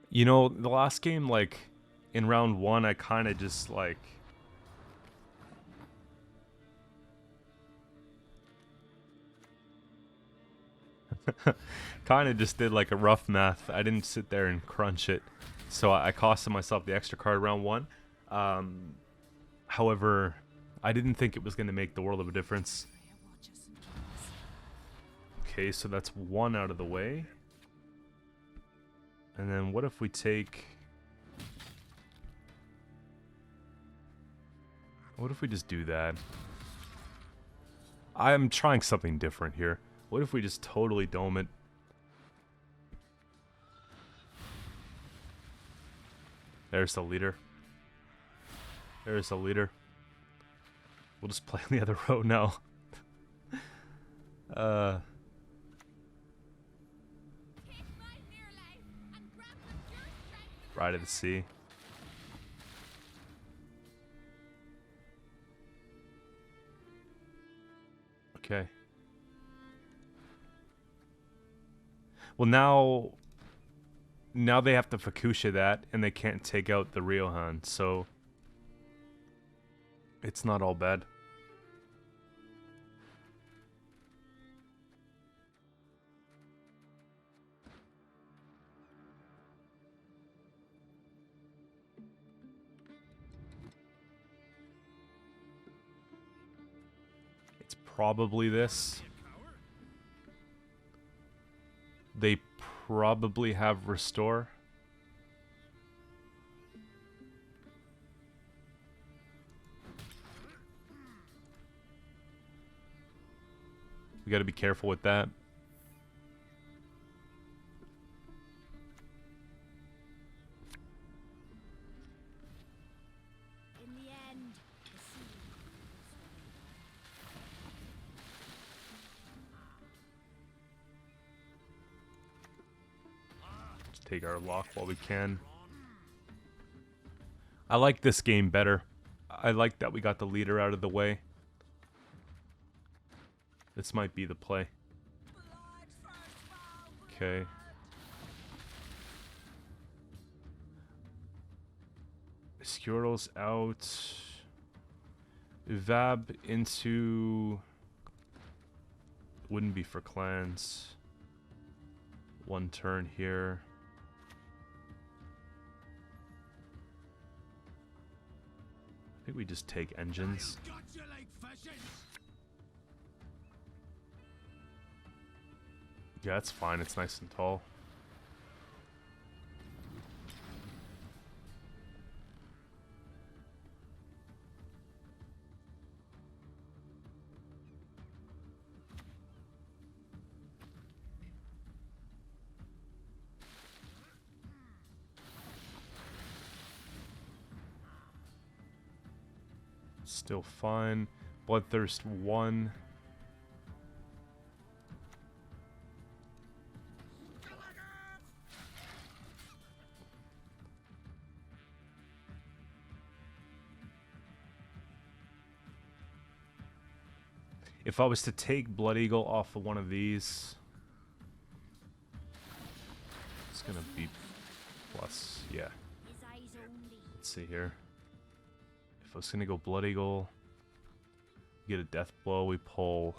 You know, the last game, like, in round 1, I kind of just, like... kind of just did like a rough math. I didn't sit there and crunch it, so I costed myself the extra card round 1. However, I didn't think it was going to make the world of a difference. Okay, so that's 1 out of the way. And then what if we take... What if we just do that? I'm trying something different here. What if we just totally dome it? There's the leader. There's the leader. We'll just play on the other row now. Ride of the Sea. Okay. Well, now they have to Fukusha that, and they can't take out the Ryohan, so it's not all bad. It's probably this. They probably have restore. We got to be careful with that. In the end, the sea. Let's take our lock while we can. I like this game better. I like that we got the leader out of the way. This might be the play. Okay. Squirtle's out. Vab into... Wouldn't be for clans. One turn here. I think we just take engines. Yeah, that's fine. It's nice and tall. Still fine. Bloodthirst 1. If I was to take Blood Eagle off of one of these, it's gonna be plus, yeah. His eyes only. Let's see here. If I was gonna go Blood Eagle, get a death blow, we pull.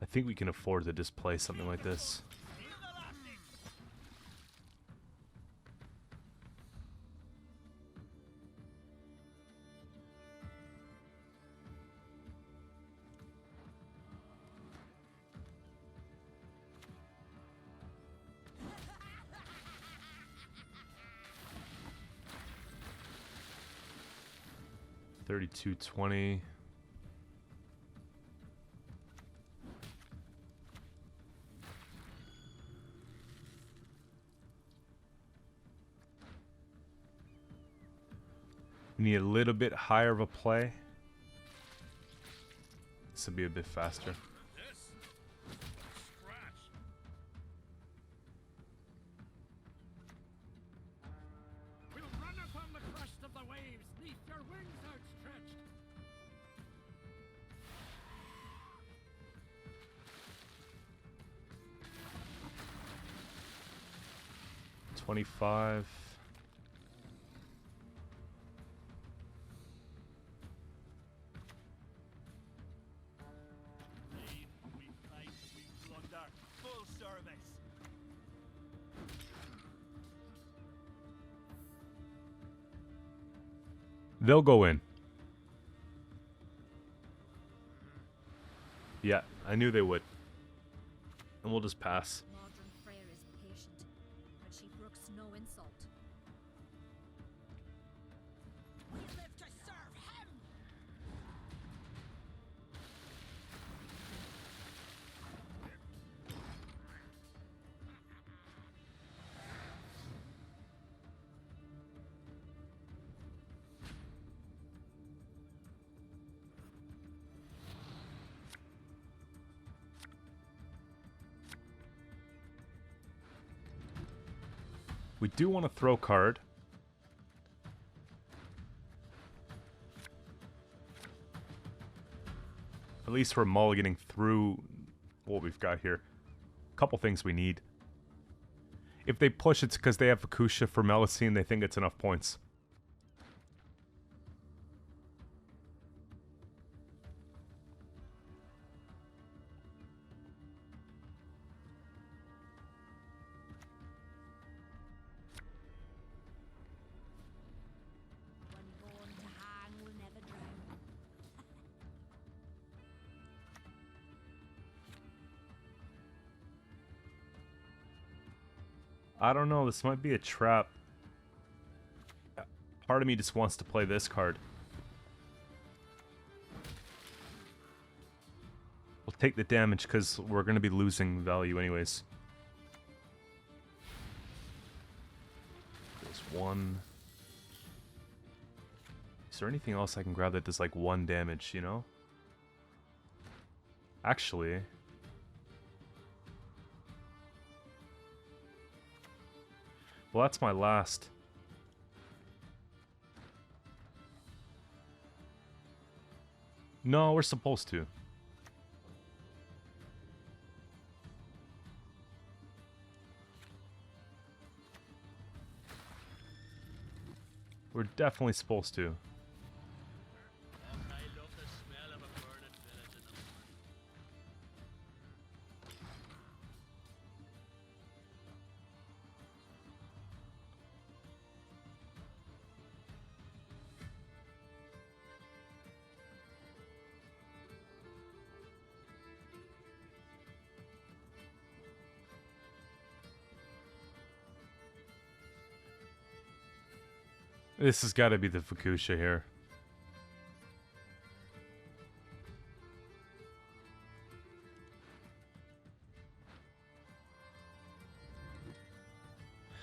I think we can afford to just play something like this. $32.20. We need a little bit higher of a play. This will be a bit faster. We'll run upon the crest of the waves, neath your wings outstretched. 25. Lead, we fight, we plunder, full service. They'll go in. Yeah, I knew they would. And we'll just pass. Modern Freyr is patient, but she brooks no insult. We live to serve him! We do want to throw card. At least we're mulliganing through what we've got here. A couple things we need. If they push, it's because they have Fukusha for Melusine. They think it's enough points. I don't know, this might be a trap. Part of me just wants to play this card. We'll take the damage because we're going to be losing value anyways. There's one. Is there anything else I can grab that does like 1 damage, you know? Actually... Well, that's my last. No, we're supposed to. We're definitely supposed to. I love the smell of a burning village in the morning. This has got to be the Fukusha here.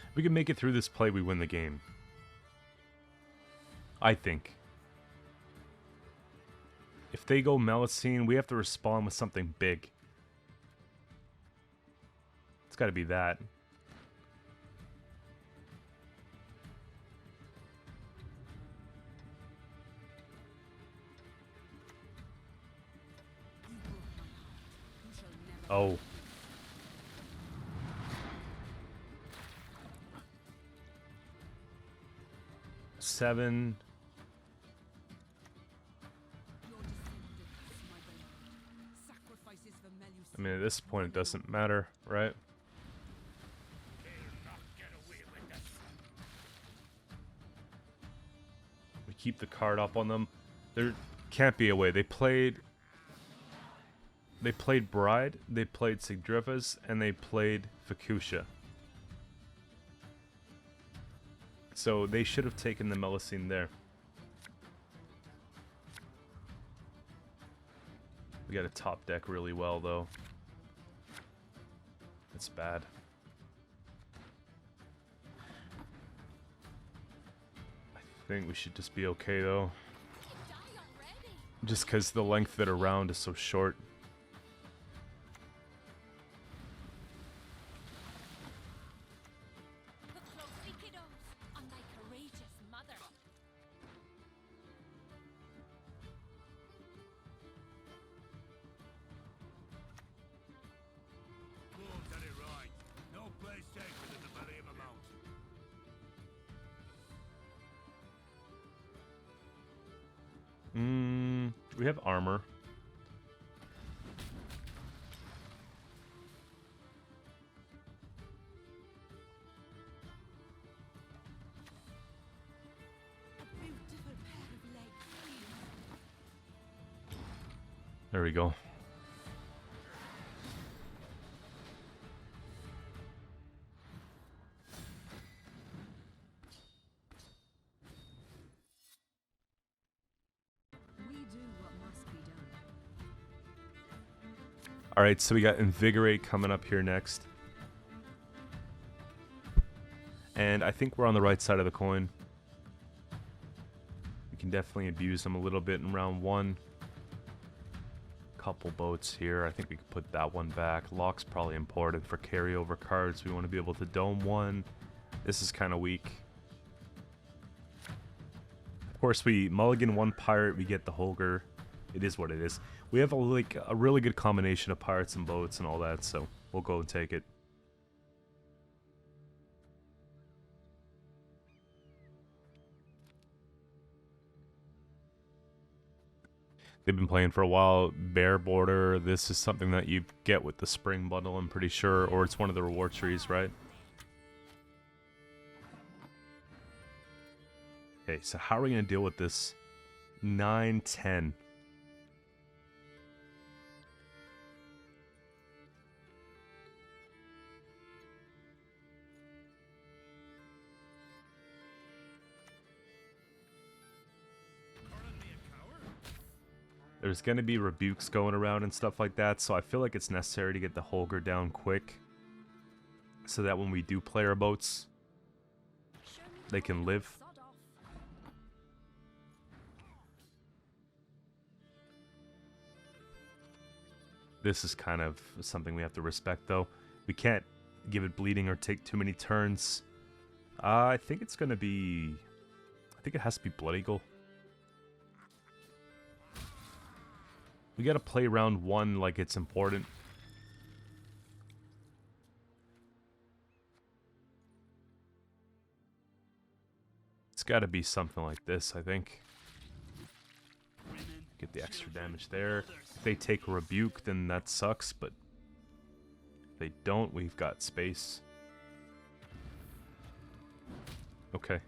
If we can make it through this play, we win the game. I think. If they go Melusine, we have to respond with something big. It's got to be that. Oh. Seven. I mean, at this point, it doesn't matter, right? We keep the card up on them. There can't be a way. They played Bride, they played Sigdriva's, and they played Fukusha. So they should have taken the Melusine there. We got to top deck really well, though. It's bad. I think we should just be okay, though. Just because the length of it around is so short. We have armor. There we go. Alright, so we got Invigorate coming up here next. And I think we're on the right side of the coin. We can definitely abuse them a little bit in round 1. Couple boats here. I think we could put that one back. Lock's probably important for carryover cards. We want to be able to dome one. This is kind of weak. Of course, we mulligan one pirate, we get the Holger. It is what it is. We have a really good combination of pirates and boats and all that, so we'll go and take it. They've been playing for a while. Bear Border. This is something that you get with the spring bundle, I'm pretty sure, or it's one of the reward trees, right? Okay, so how are we going to deal with this? 9-10. There's going to be rebukes going around and stuff like that, so I feel like it's necessary to get the Holger down quick so that when we do play our boats, Show me the they can way, live. sod off. This is kind of something we have to respect, though. We can't give it bleeding or take too many turns. I think it's going to be... I think it has to be Blood Eagle. We got to play round 1 like it's important. It's got to be something like this, I think. Women, Get the extra children, damage there. others. If they take a rebuke, then that sucks, but if they don't, we've got space. Okay.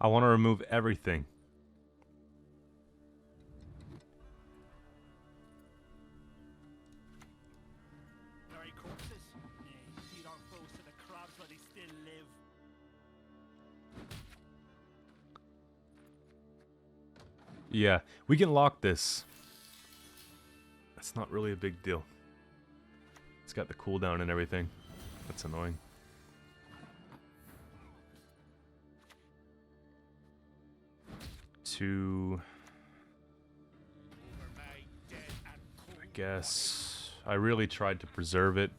I want to remove everything. Very corpses. Nay, feed our foes to the crabs while they still live. Yeah, we can lock this. That's not really a big deal. It's got the cooldown and everything. That's annoying. To... Over my dead and cold I guess... I really tried to preserve it.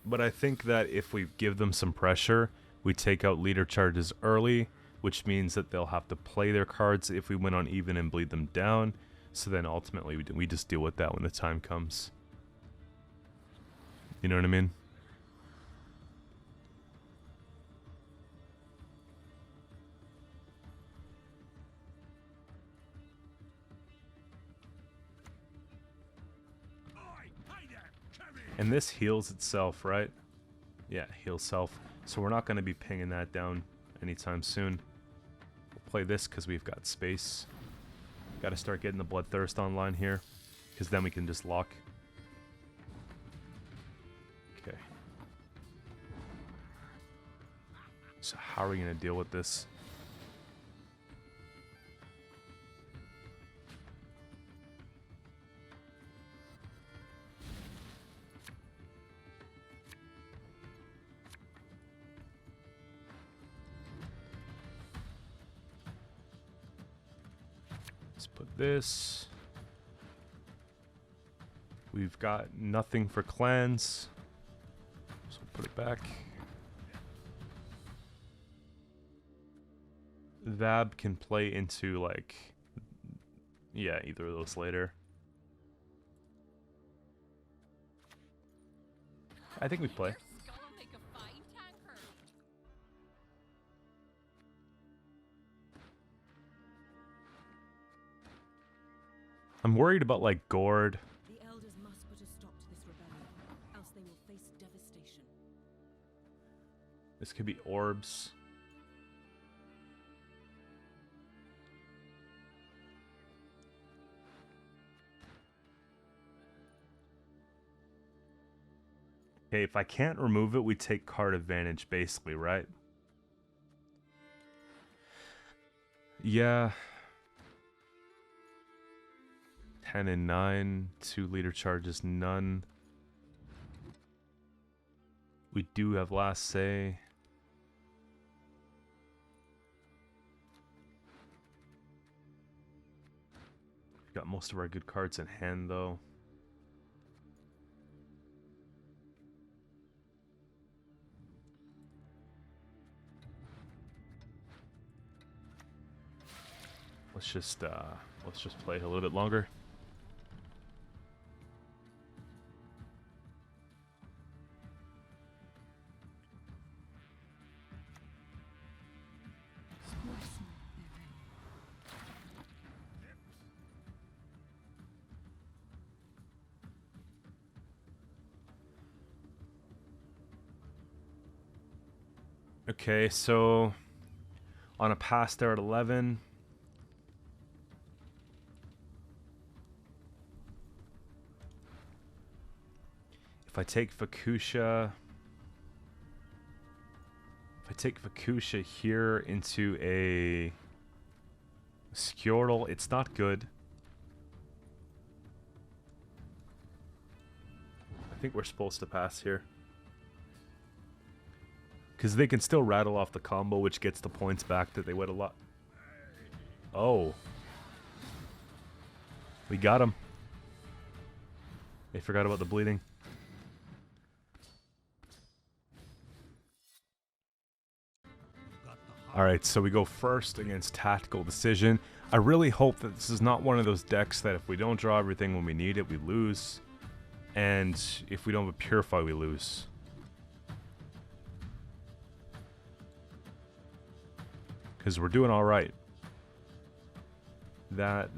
But I think that if we give them some pressure, we take out leader charges early, which means that they'll have to play their cards if we win on even and bleed them down. So then ultimately we just deal with that when the time comes. You know what I mean? And this heals itself, right? Yeah, heal self. So we're not going to be pinging that down anytime soon. We'll play this because we've got space. Got to start getting the Bloodthirst online here, because then we can just lock. Okay. So how are we going to deal with this? Let's put this. We've got nothing for clans, so we'll put it back. Vab can play into, like, yeah, either of those later. I think we play. Your skull'll make a fine tankard. I'm worried about, like, Gord. The elders must put a stop to this rebellion, else they will face devastation. This could be orbs. Okay, if I can't remove it, we take card advantage, basically, right? Yeah. 10 and 9, 2 leader charges, none. We do have last say. We've got most of our good cards in hand, though. Let's just play a little bit longer. Okay, so on a pass there at 11. If I take Fukusha... If I take Fukusha here into a Skjortel, it's not good. I think we're supposed to pass here. Because they can still rattle off the combo, which gets the points back that they would a lot. Oh. We got him. They forgot about the bleeding. Alright, so we go first against Tactical Decision. I really hope that this is not one of those decks that if we don't draw everything when we need it, we lose. And if we don't have a Purify, we lose. Because we're doing alright. That.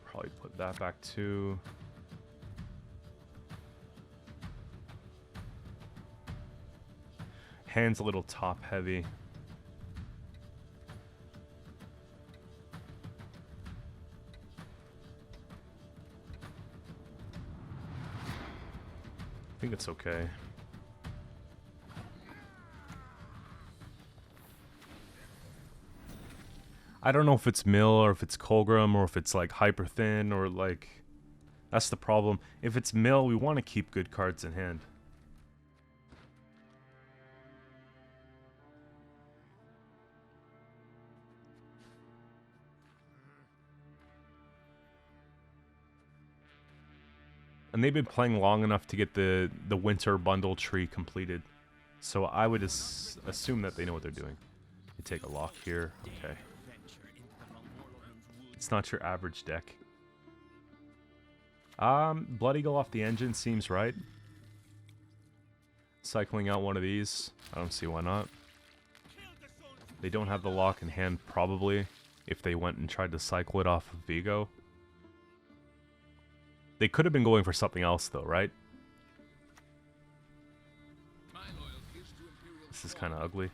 Probably put that back too. Hand's a little top heavy. I think it's okay. I don't know if it's Mill or if it's Colgrim or if it's like hyper thin or like... That's the problem. If it's Mill, we want to keep good cards in hand. And they've been playing long enough to get the winter bundle tree completed. So I would assume that they know what they're doing. You take a lock here. Okay. It's not your average deck. Blood Eagle off the engine seems right. Cycling out one of these. I don't see why not. They don't have the lock in hand probably if they went and tried to cycle it off of Vigo. They could have been going for something else though, right? This is kind of ugly.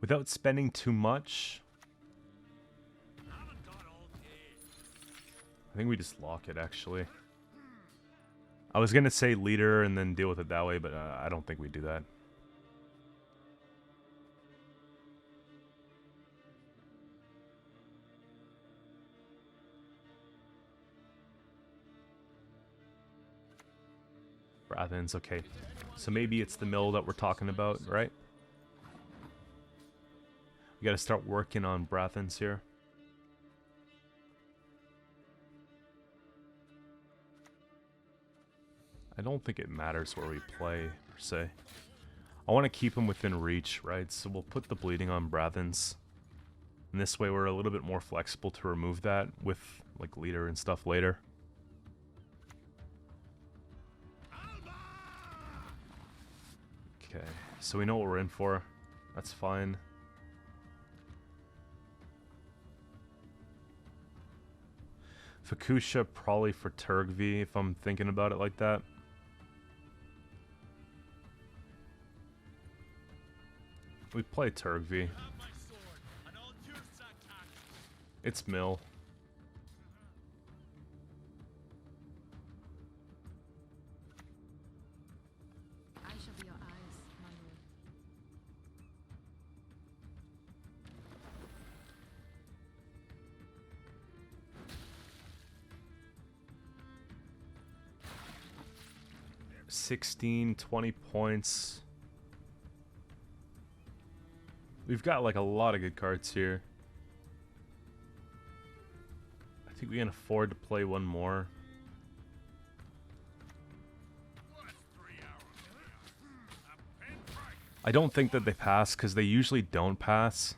Without spending too much, I think we just lock it, actually. I was gonna say leader and then deal with it that way, but I don't think we do that. Brathens, okay. So maybe it's the mill that we're talking about, right? We gotta start working on Brathens here. I don't think it matters where we play, per se. I want to keep him within reach, right? So we'll put the bleeding on Brathens. And this way we're a little bit more flexible to remove that with, like, leader and stuff later. Okay, so we know what we're in for. That's fine. Fukusha probably for Turgvi, if I'm thinking about it like that. We play Turgvi. It's Mill. I shall be your eyes, my lord. $16-20 points. We've got like a lot of good cards here. I think we can afford to play one more. I don't think that they pass, because they usually don't pass.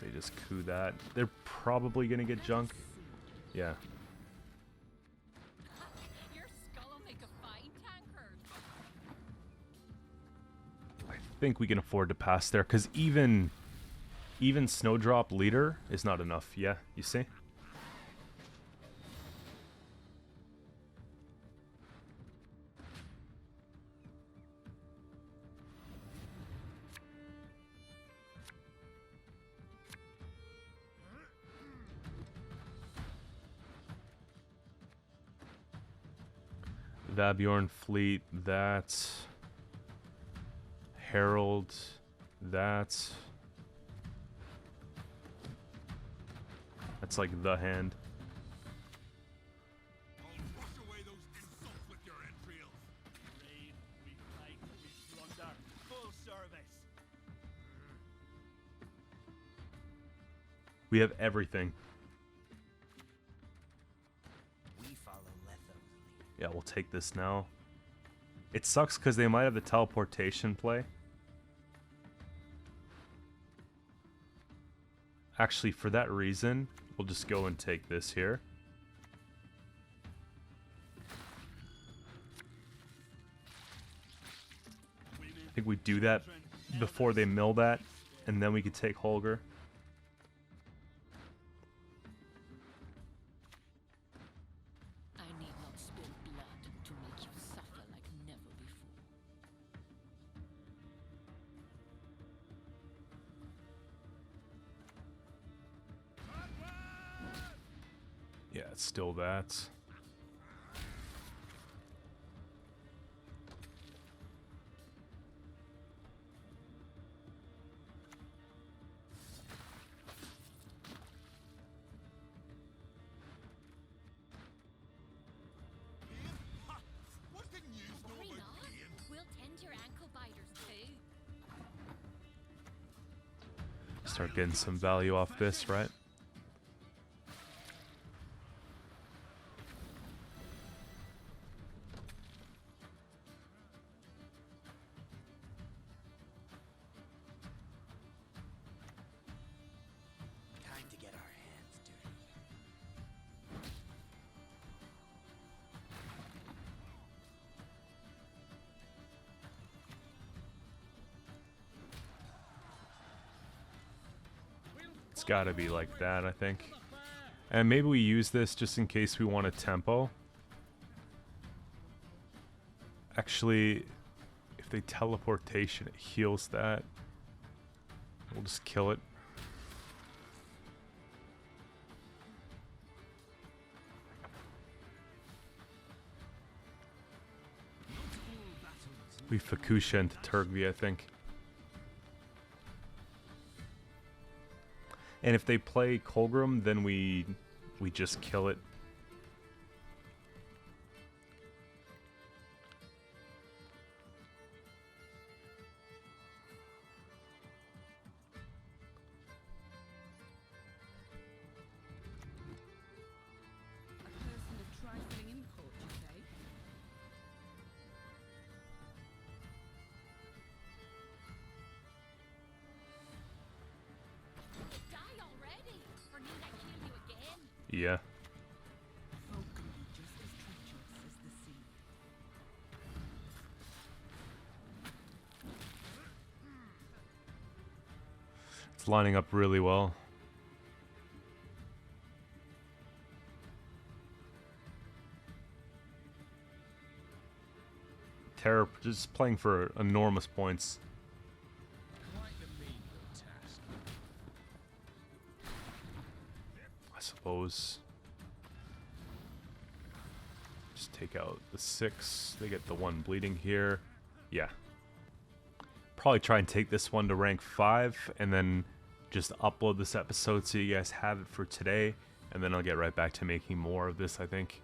They just coup that. They're probably gonna get junk. Yeah. Your skull will make a fine tankard. I think we can afford to pass there, because even Snowdrop leader is not enough. Yeah, you see? Vabjorn fleet, that's Herald, that's like the hand. I'll wash away those insults with your entrails. Raid, we fight, we plunder. Full service. We have everything. We follow Letham's lead. Yeah, we'll take this now. It sucks because they might have the teleportation play. Actually, for that reason, we'll just go and take this here. I think we do that before they mill that, and then we could take Holger. I need not spill blood to make you suffer like never before. Yeah, it's still that. What can you know Worry about not. Ian? We'll tend your ankle biters too. Start getting some value off this, right? Time to get our hands dirty. It's gotta be like that, I think. And maybe we use this just in case we want a tempo. Actually, if they teleportation, it heals that. We'll just kill it. We Qcento Turgby, I think. And if they play Colgrim, then we just kill it. A person of trifling import, you say? Die already, or need I kill you again? Yeah. Folk can be just as treacherous as the sea. It's lining up really well. Terror just playing for enormous points. Quite the menial task. I suppose. Just take out the 6. They get the 1 bleeding here. Yeah. Probably try and take this one to rank 5 and then just upload this episode so you guys have it for today. And then I'll get right back to making more of this, I think.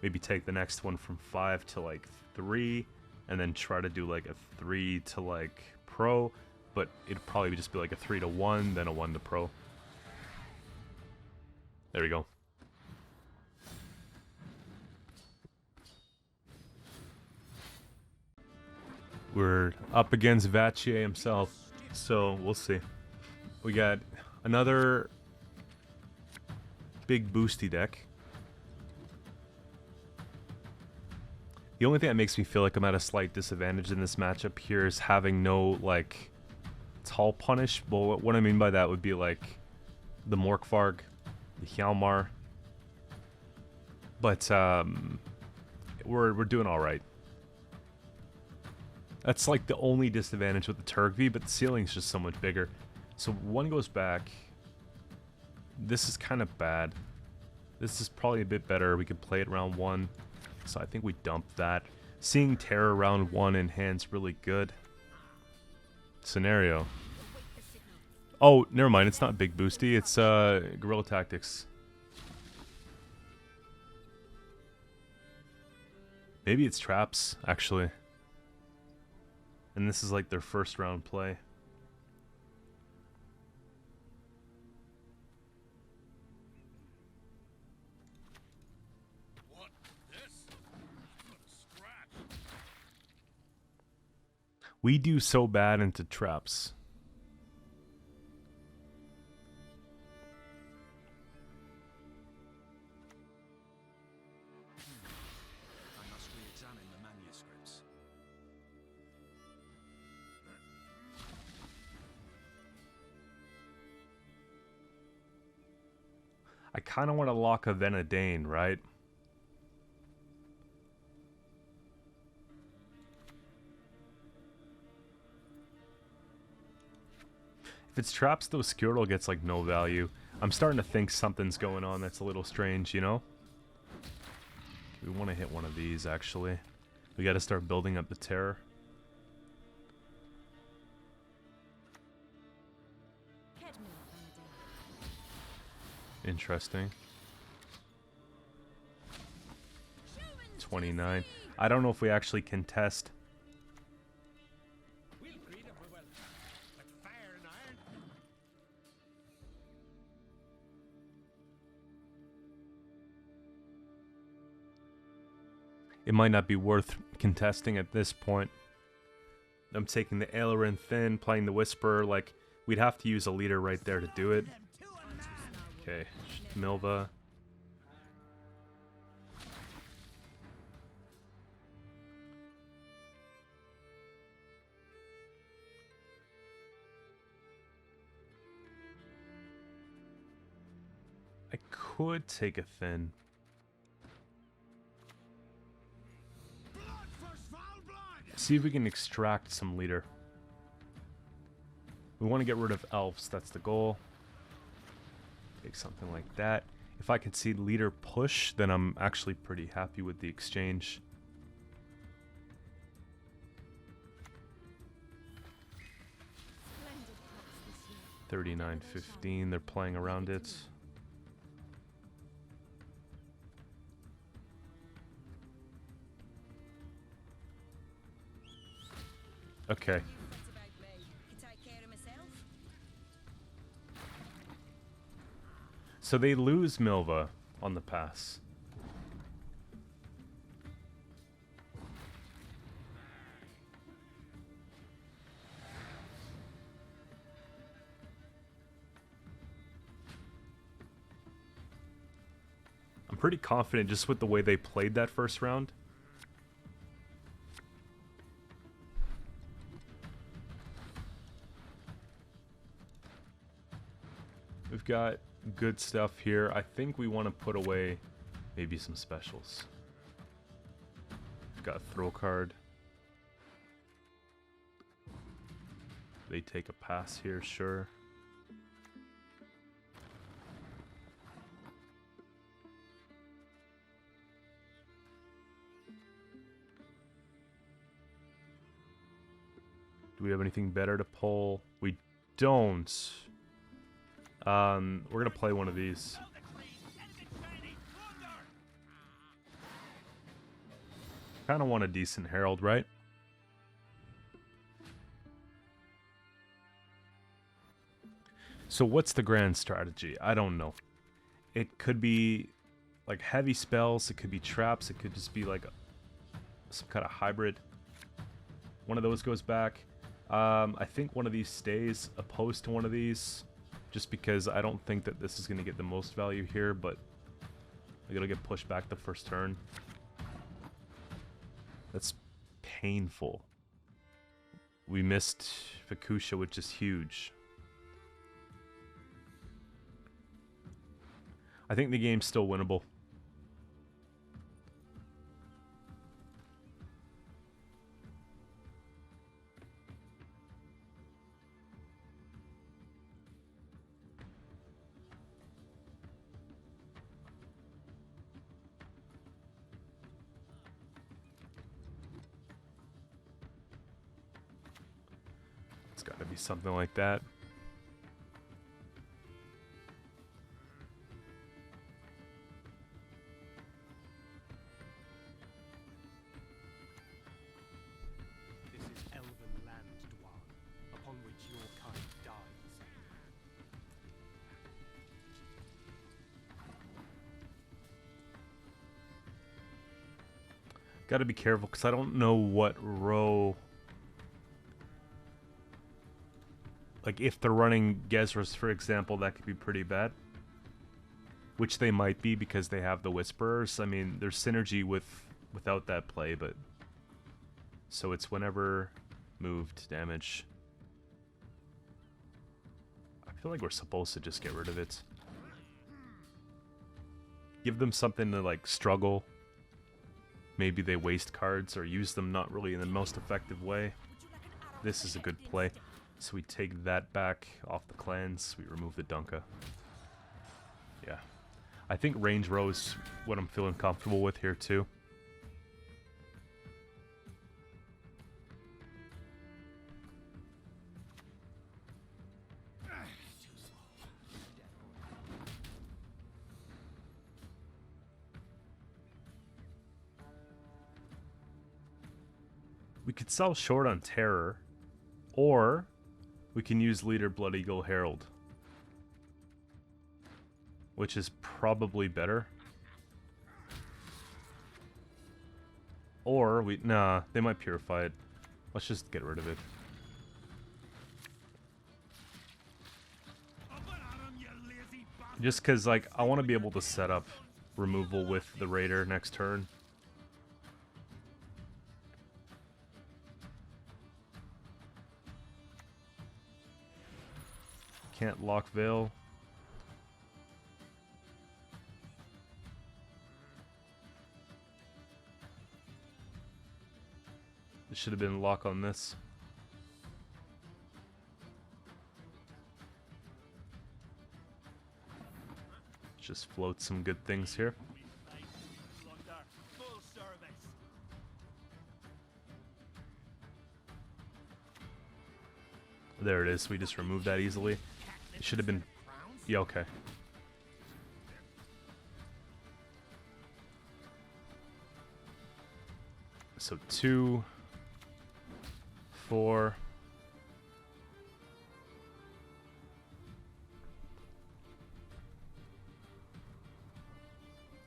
Maybe take the next one from 5 to like 3 and then try to do like a 3 to like pro. But it'd probably just be like a 3 to 1, then a 1 to pro. There we go. We're up against Vachier himself, so we'll see. We got another big boosty deck. The only thing that makes me feel like I'm at a slight disadvantage in this matchup here is having no, like, tall punish. Well, what I mean by that would be, like, the Morkvarg, the Hjalmar. But, we're doing alright. That's, like, the only disadvantage with the Turgvi, but the ceiling's just so much bigger. So one goes back. This is kind of bad. This is probably a bit better. We could play it round 1. So I think we dump that. Seeing Terror round 1 in hand's really good. Scenario. Oh, never mind. It's not Big Boosty. It's Guerrilla Tactics. Maybe it's Traps, actually. And this is like their first round play. We do so bad into traps. I must re-examine the manuscripts. I kind of want to lock a Venadane, right? If it's traps, though, Squirtle gets, like, no value. I'm starting to think something's going on that's a little strange, you know? We want to hit one of these, actually. We got to start building up the terror. Interesting. 29. I don't know if we actually contest. We'll greet him with fire and iron. It might not be worth contesting at this point. I'm taking the Aileron Thin, playing the Whisperer. Like, we'd have to use a leader right there to do it. Okay, Milva. I could take a Thin. See if we can extract some leader. We want to get rid of elves, that's the goal. Take something like that. If I could see leader push, then I'm actually pretty happy with the exchange. $39.15, they're playing around it. Okay. So they lose Milva on the pass. I'm pretty confident just with the way they played that first round. We've got good stuff here. I think we want to put away maybe some specials. We've got a throw card. They take a pass here, sure. Do we have anything better to pull? We don't. We're gonna play one of these. Kind of want a decent Herald, right? So what's the grand strategy? I don't know. It could be like heavy spells, it could be traps, it could just be like some kind of hybrid. One of those goes back. I think one of these stays opposed to one of these, just because I don't think that this is going to get the most value here, but it'll get pushed back the first turn. That's painful. We missed Fukusha, which is huge. I think the game's still winnable. It's got to be something like that. This is elven land, Dwan, upon which your kind dies. Got to be careful because I don't know what row. Like if they're running Gezras, for example, that could be pretty bad. Which they might be because they have the Whisperers. I mean, there's synergy without that play, but so it's whenever moved damage. I feel like we're supposed to just get rid of it. Give them something to like struggle. Maybe they waste cards or use them not really in the most effective way. This is a good play. So we take that back off the clans. We remove the Dunka. Yeah. I think range row is what I'm feeling comfortable with here too. We could sell short on Terror, or we can use Leader Blood Eagle Herald, which is probably better. Or we nah, they might purify it. Let's just get rid of it. Just because, like, I want to be able to set up removal with the Raider next turn. Can't lock Veil. It should have been lock on this. Just float some good things here. Full service. There it is. We just removed that easily. It should have been... Yeah, okay. So 2, 4.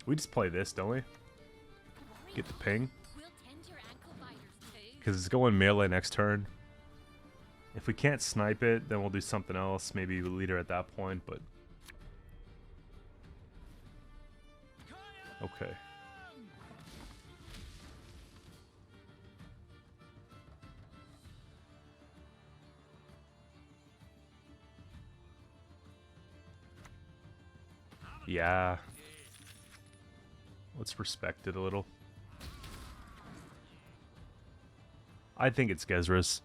We just play this, don't we? Get the ping. We'll tend your ankle biters too. Because it's going melee next turn. If we can't snipe it, then we'll do something else. Maybe leader at that point, but... Okay. Yeah. Let's respect it a little. I think it's Gezras.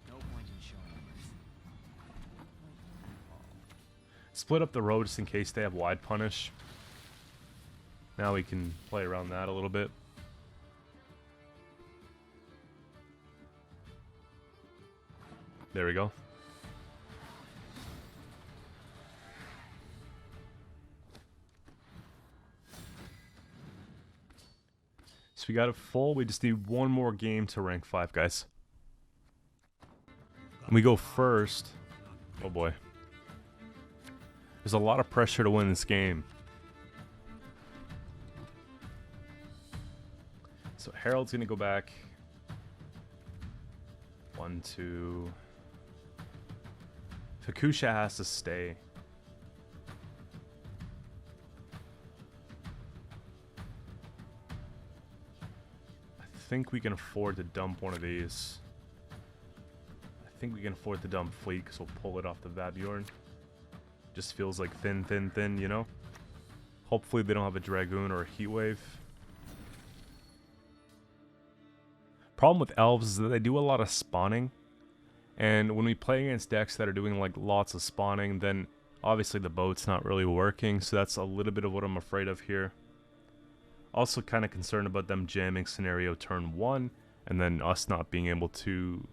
No point in showing. Split up the road just in case they have wide punish. Now we can play around that a little bit. There we go. So we got it full. We just need one more game to rank 5, guys. And we go first. Oh boy. There's a lot of pressure to win this game. So Harold's gonna go back. 1, 2. Fukusha has to stay. I think we can afford to dump one of these. I think we can afford to dump Fleet because we'll pull it off the Vabjorn. Just feels like thin, thin, thin, you know? Hopefully they don't have a Dragoon or a Heatwave. Problem with elves is that they do a lot of spawning. And when we play against decks that are doing like lots of spawning, then obviously the boat's not really working. So that's a little bit of what I'm afraid of here. Also kind of concerned about them jamming scenario turn 1 and then us not being able to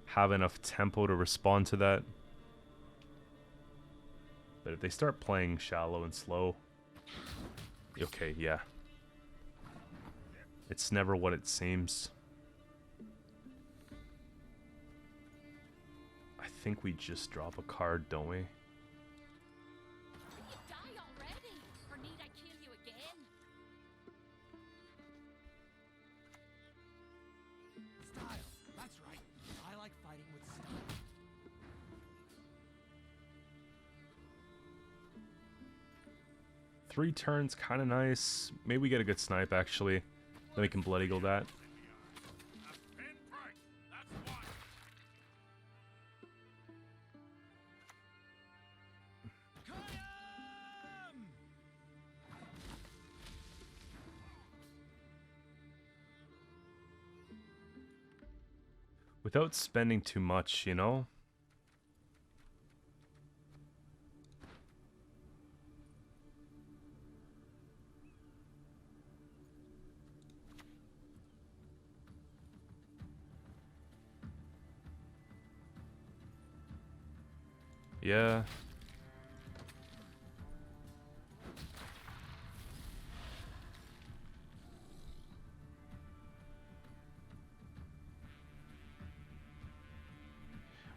have enough tempo to respond to that. But if they start playing shallow and slow, okay, yeah. It's never what it seems. I think we just drop a card, don't we? Will you die already? Or need I kill you again? Style. That's right. I like fighting with style. Three turns, kind of nice. Maybe we get a good snipe, actually. Then we can Blood Eagle that. Without spending too much, you know? Yeah.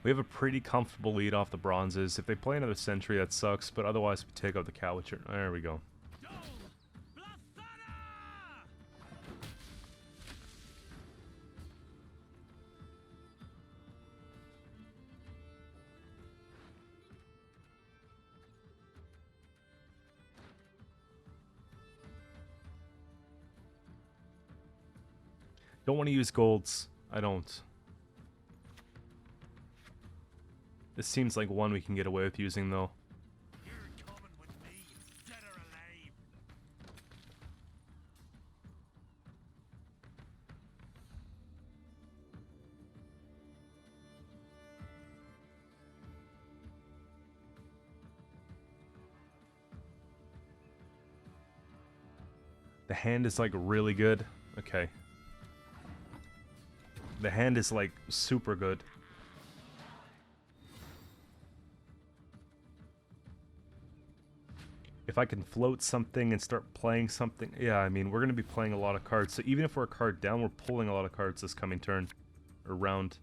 We have a pretty comfortable lead off the bronzes. If they play another sentry, that sucks, but otherwise we take out the Cowitcher. There we go. Don't want to use golds. I don't. This seems like one we can get away with using, though. You're coming with me, dead or alive. The hand is, like, really good. Okay. The hand is, like, super good. If I can float something and start playing something... Yeah, I mean, we're going to be playing a lot of cards. So even if we're a card down, we're pulling a lot of cards this coming turn. Or round.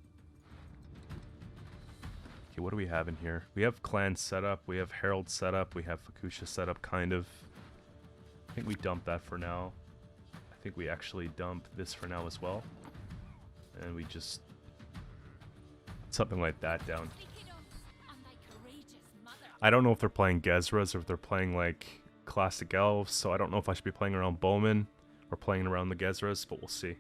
Okay, what do we have in here? We have Clan set up. We have Herald set up. We have Fukusha set up, kind of. I think we dump that for now. I think we actually dump this for now as well. And we just... something like that down. I don't know if they're playing Gezras or if they're playing, like, classic elves, so I don't know if I should be playing around Bowman or playing around the Gezras, but we'll see.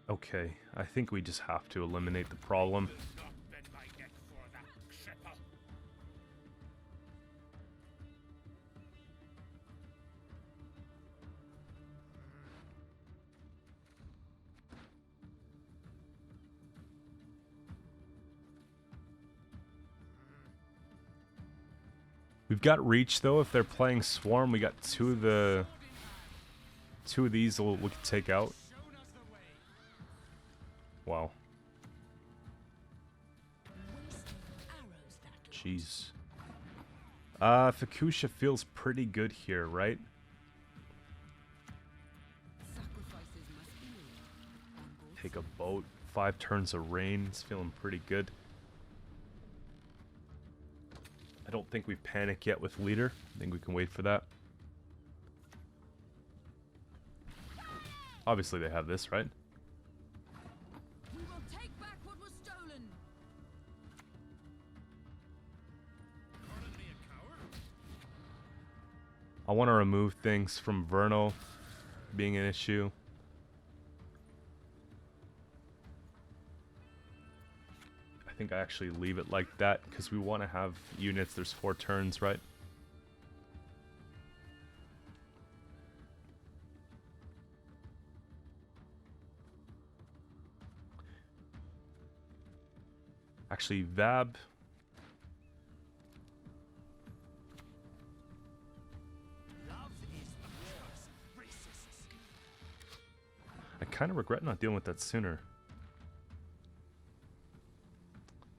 Okay, I think we just have to eliminate the problem. We've got reach though. If they're playing Swarm, we got two of these we can take out. Wow. Jeez. Fukusha feels pretty good here, right? Take a boat 5 turns of rain. It's feeling pretty good. I don't think we panic yet with leader. I think we can wait for that. Obviously they have this, right? We will take back what was stolen. Calling me a coward? I want to remove things from Verno being an issue. I think I actually leave it like that because we want to have units. There's 4 turns, right? Actually, Vab. Love is the curse of racists. I kind of regret not dealing with that sooner.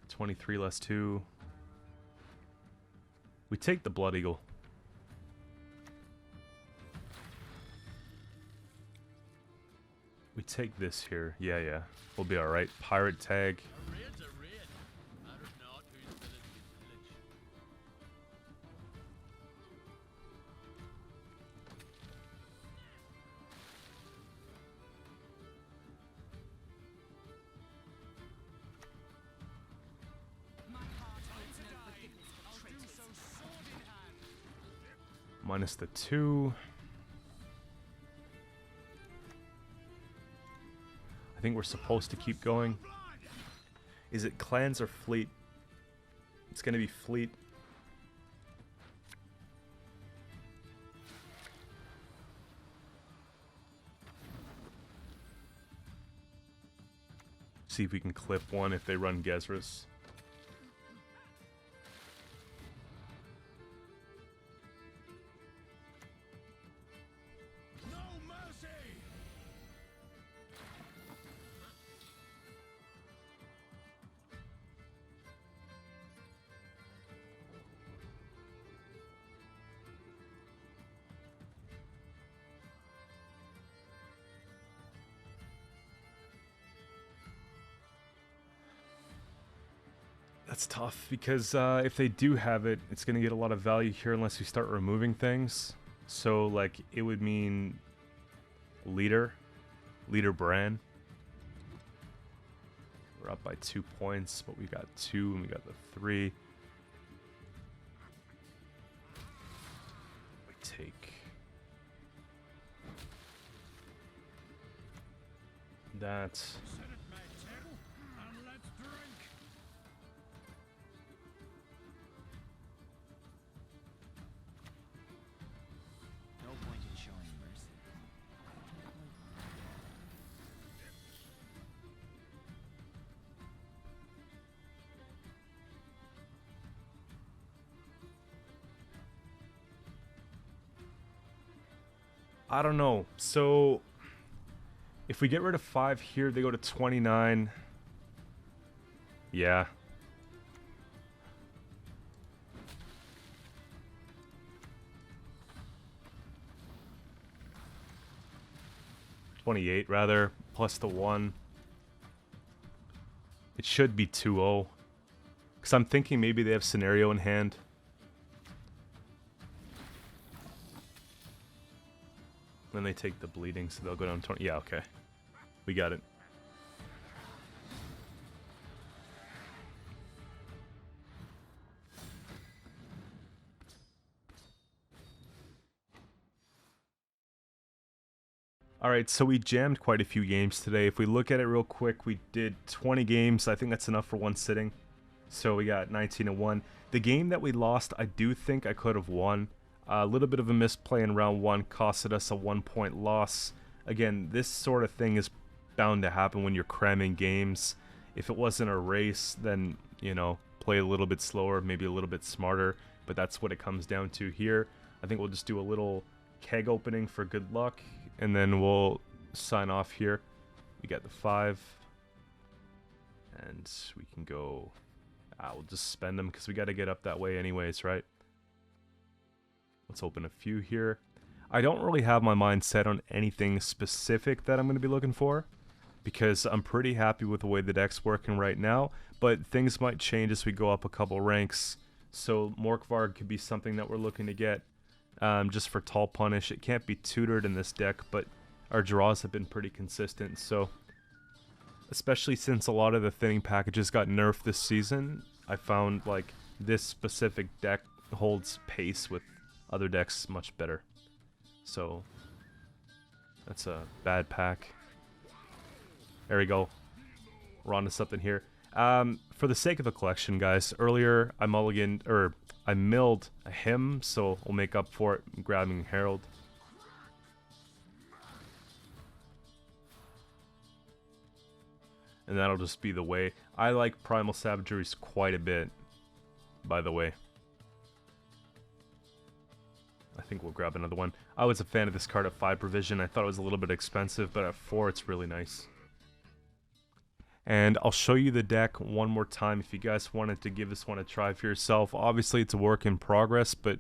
23 less 2. We take the Blood Eagle. We take this here. Yeah. We'll be alright. Pirate tag. A raid's a raid. Matters not whose village is village. My heart holds no forgiveness for traitors. So sword in hand. Minus the 2. I think we're supposed to keep going. Is it clans or fleet? It's gonna be fleet. See if we can clip one if they run Gezras. No mercy. That's tough because if they do have it, it's going to get a lot of value here unless we start removing things. So, like, it would mean leader Bran. We're up by 2 points, but we got 2 and we got the 3. We take that. Sit at my table and let's drink. No point in showing mercy. I don't know. So if we get rid of 5 here, they go to 29. Yeah. $28 rather, plus the 1. It should be 2-0. Because I'm thinking maybe they have scenario in hand. Then they take the bleeding, so they'll go down 20. Yeah, okay. We got it. Alright, so we jammed quite a few games today. If we look at it real quick, we did 20 games. I think that's enough for one sitting. So we got 19-1. The game that we lost, I do think I could have won. A little bit of a misplay in round 1 costed us a 1-point loss. Again, this sort of thing is bound to happen when you're cramming games. If it wasn't a race, then, you know, play a little bit slower, maybe a little bit smarter. But that's what it comes down to here. I think we'll just do a little keg opening for good luck. And then we'll sign off here. We got the 5. And we can go... we'll just spend them because we got to get up that way anyways, right? Let's open a few here. I don't really have my mind set on anything specific that I'm going to be looking for. because I'm pretty happy with the way the deck's working right now, but things might change as we go up a couple ranks. So Morkvarg could be something that we're looking to get just for tall punish. It can't be tutored in this deck, but our draws have been pretty consistent, so especially since a lot of the thinning packages got nerfed this season, I found like this specific deck holds pace with other decks much better. So that's a bad pack. There we go. We're on to something here. For the sake of the collection, guys, earlier I milled a hymn, so we'll make up for it grabbing Herald. And that'll just be the way. I like Primal Savageries quite a bit, by the way. I think we'll grab another one. I was a fan of this card at 5 provision. I thought it was a little bit expensive, but at 4 it's really nice. And I'll show you the deck one more time if you guys wanted to give this one a try for yourself. Obviously it's a work in progress, but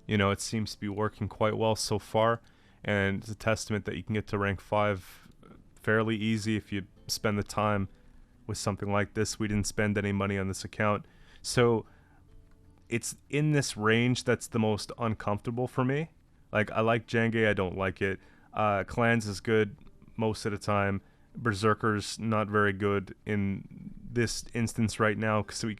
you know, it seems to be working quite well so far. And it's a testament that you can get to rank 5 fairly easy if you spend the time with something like this. We didn't spend any money on this account, so it's in this range that's the most uncomfortable for me. Like, I like Jenge, I don't like it. Clans is good most of the time. Berserker's not very good in this instance right now because they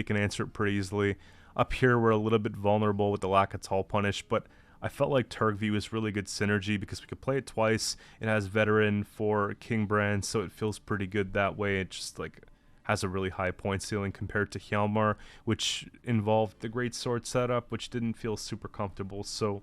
can answer it pretty easily. Up here we're a little bit vulnerable with the lack of tall punish, but I felt like Turgview is really good synergy because we could play it twice. It has veteran for King Brand, so it feels pretty good that way. It just like has a really high point ceiling compared to Hjalmar, which involved the great sword setup, which didn't feel super comfortable. So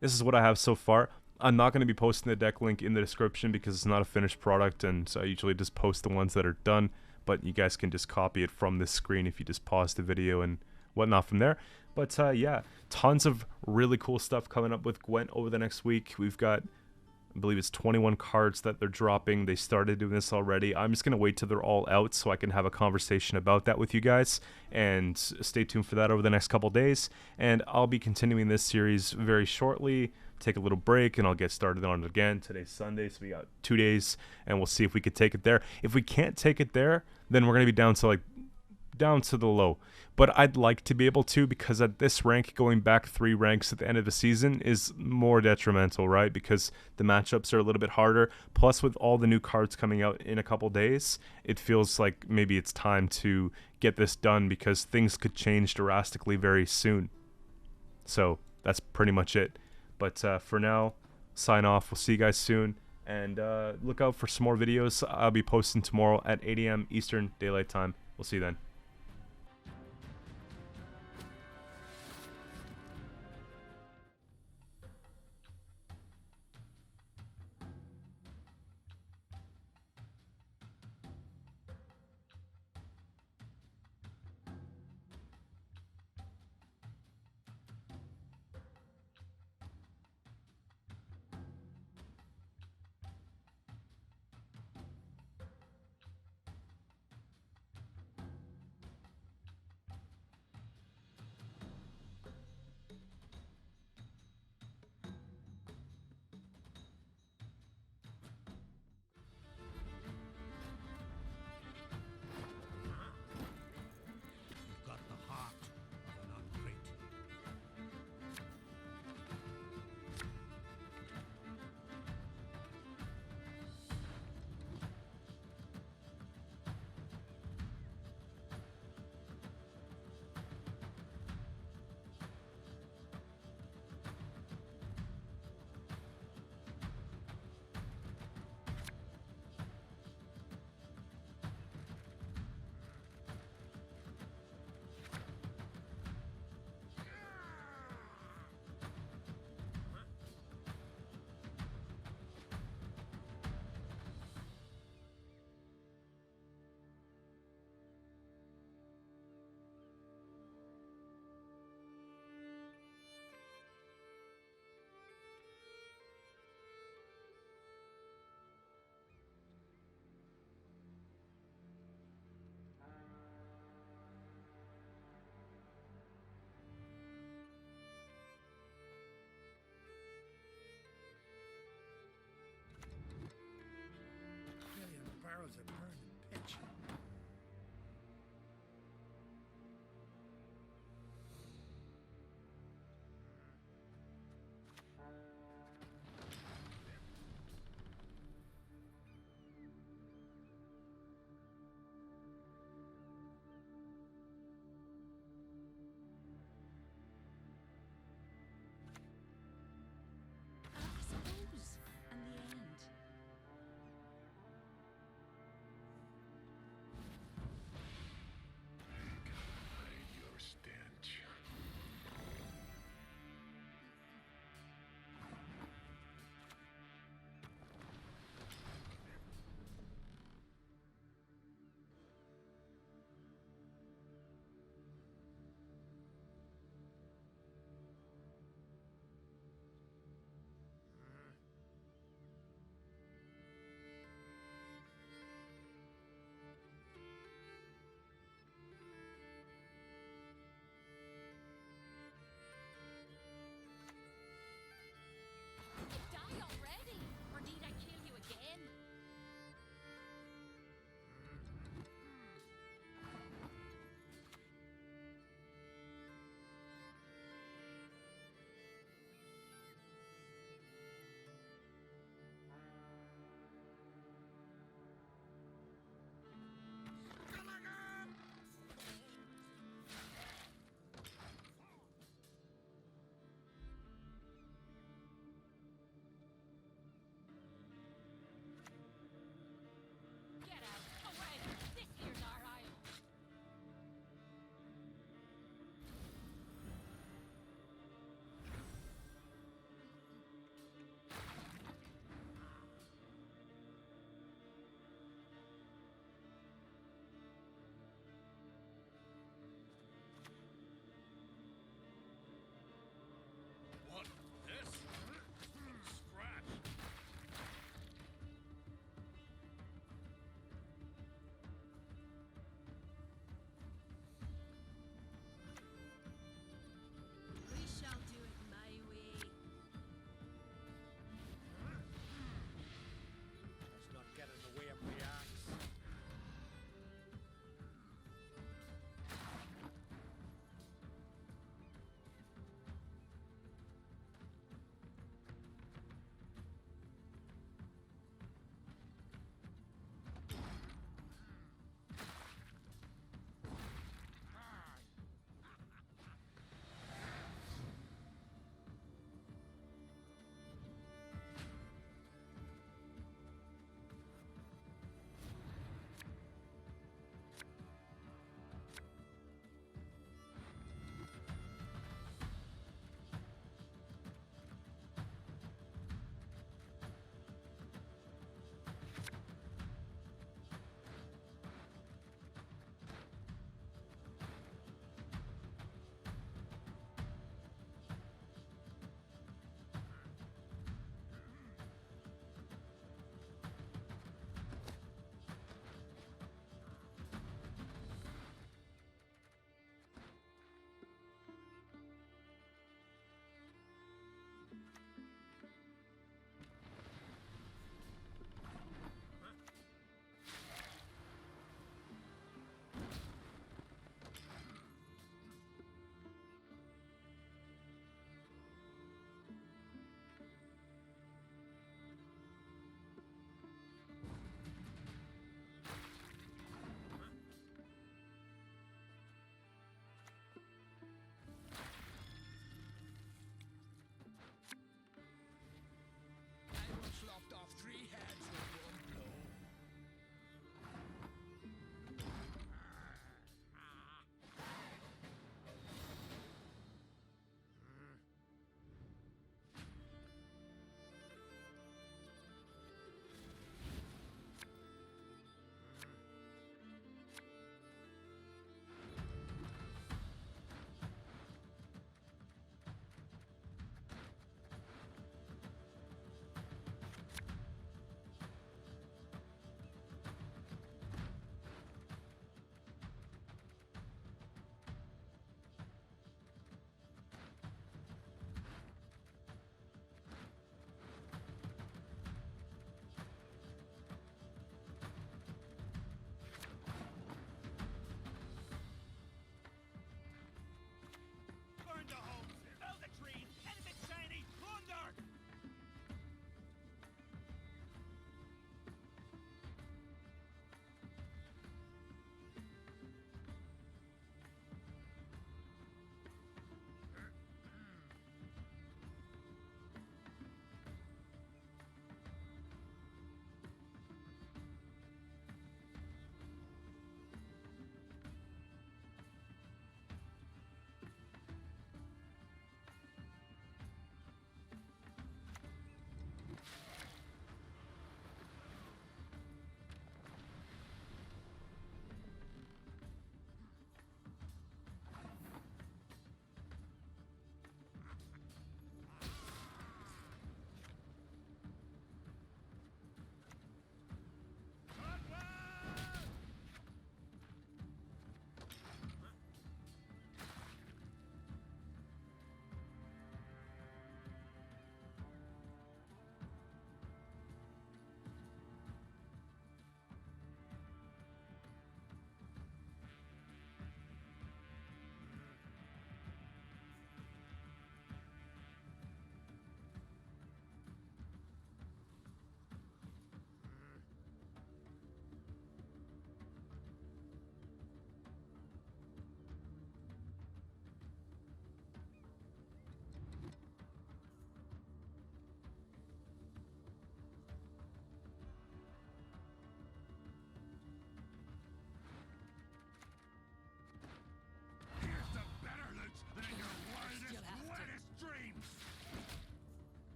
this is what I have so far. I'm not going to be posting the deck link in the description because it's not a finished product, and so I usually just post the ones that are done, but you guys can just copy it from this screen if you just pause the video and whatnot from there. But yeah, tons of really cool stuff coming up with Gwent over the next week. We've got, I believe it's 21 cards that they're dropping. They started doing this already. I'm just going to wait till they're all out so I can have a conversation about that with you guys. And stay tuned for that over the next couple days. And I'll be continuing this series very shortly. Take a little break and I'll get started on it again. Today's Sunday, so we got 2 days. And we'll see if we could take it there. If we can't take it there, then we're going to be down to the low. But I'd like to be able to, because at this rank, going back 3 ranks at the end of the season is more detrimental, right? Because the matchups are a little bit harder. Plus, with all the new cards coming out in a couple days, it feels like maybe it's time to get this done because things could change drastically very soon. So that's pretty much it. But for now, sign off. We'll see you guys soon. And look out for some more videos. I'll be posting tomorrow at 8 a.m. Eastern Daylight Time. We'll see you then. barrels of burning pitch. I suppose. And the end.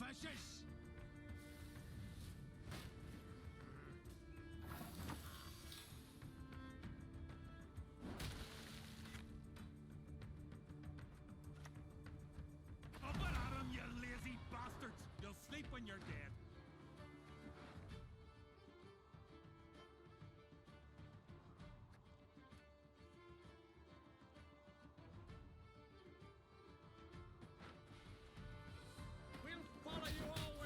fishes! Up and at 'em, you lazy bastards! You'll sleep when you're dead. We'll follow you all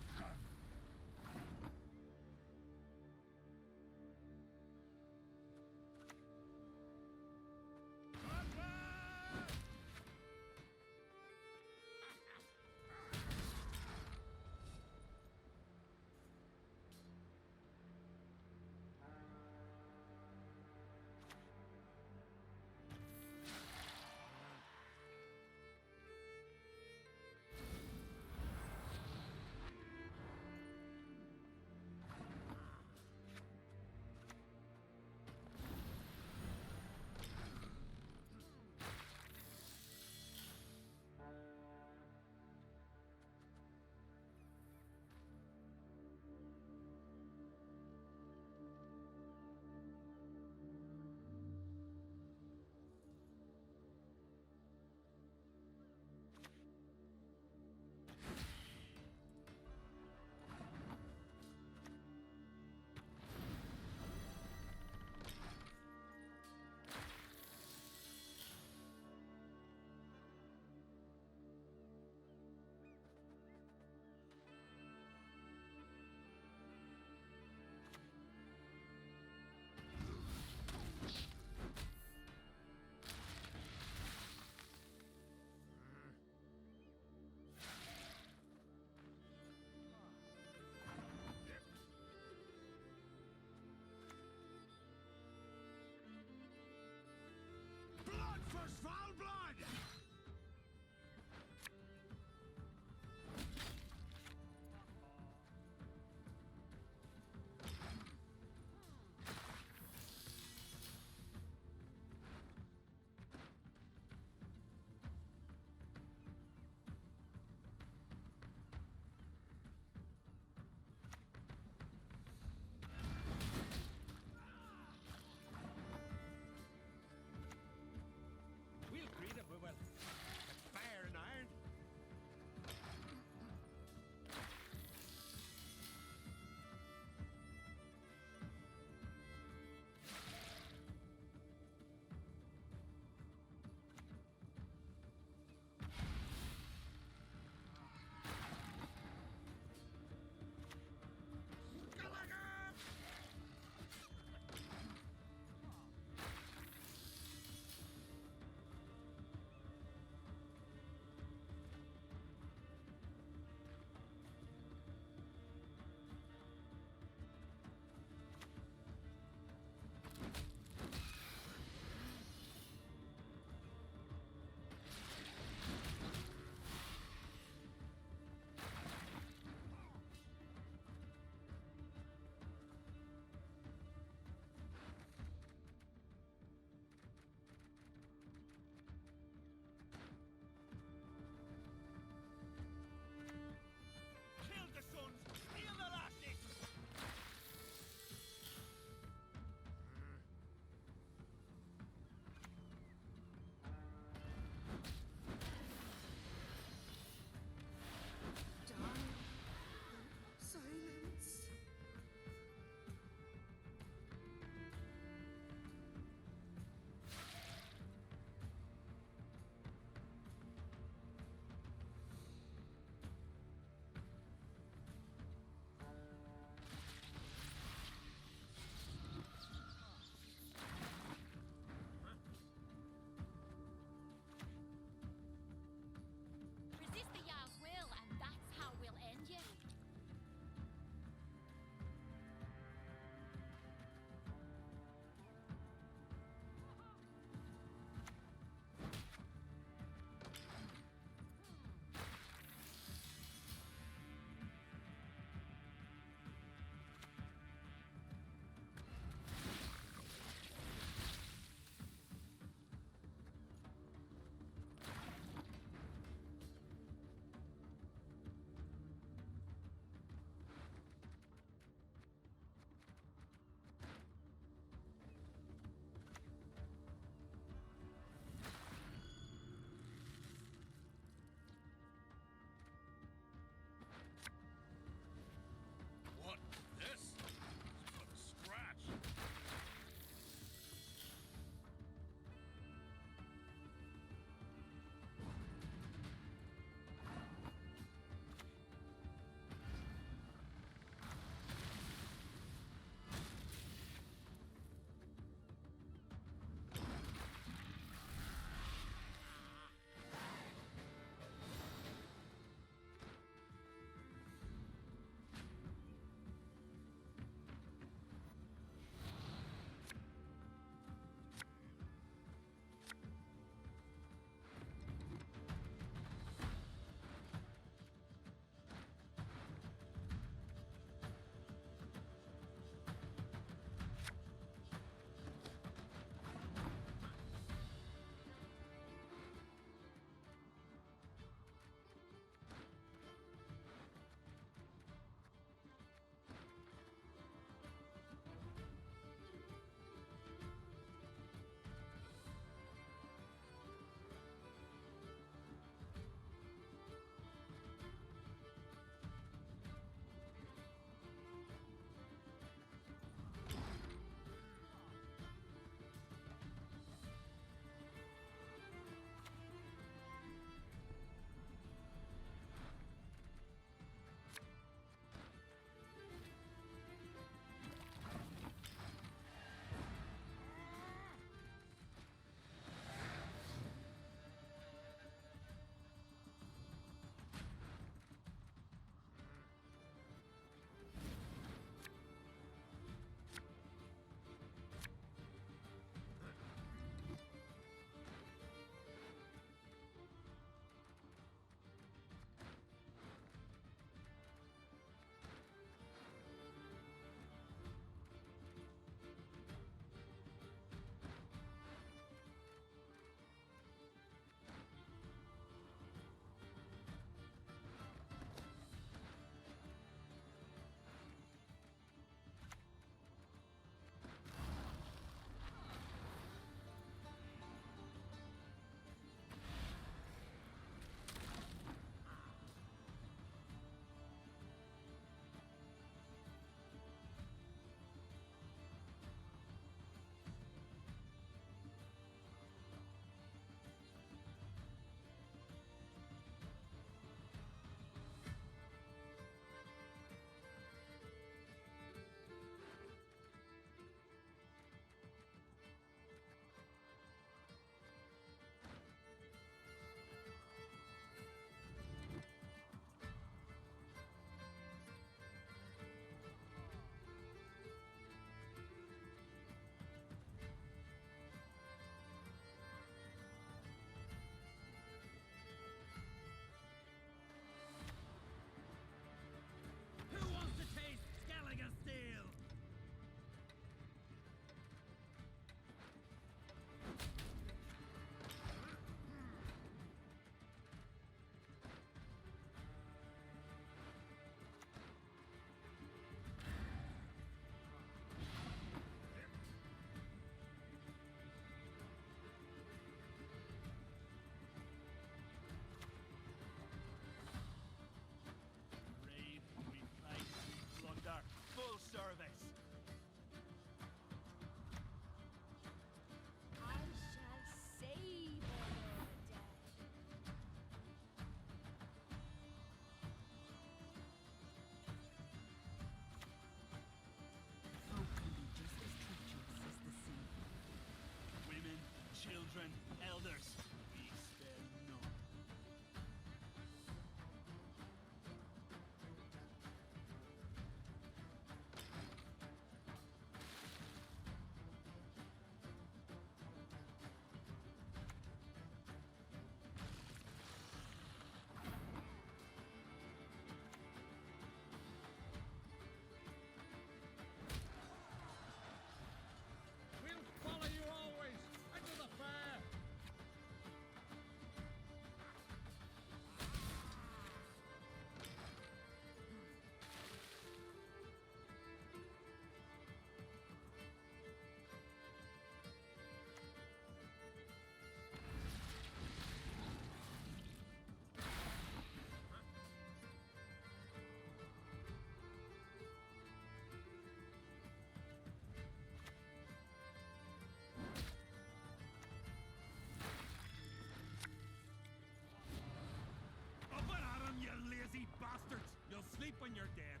when you're dead.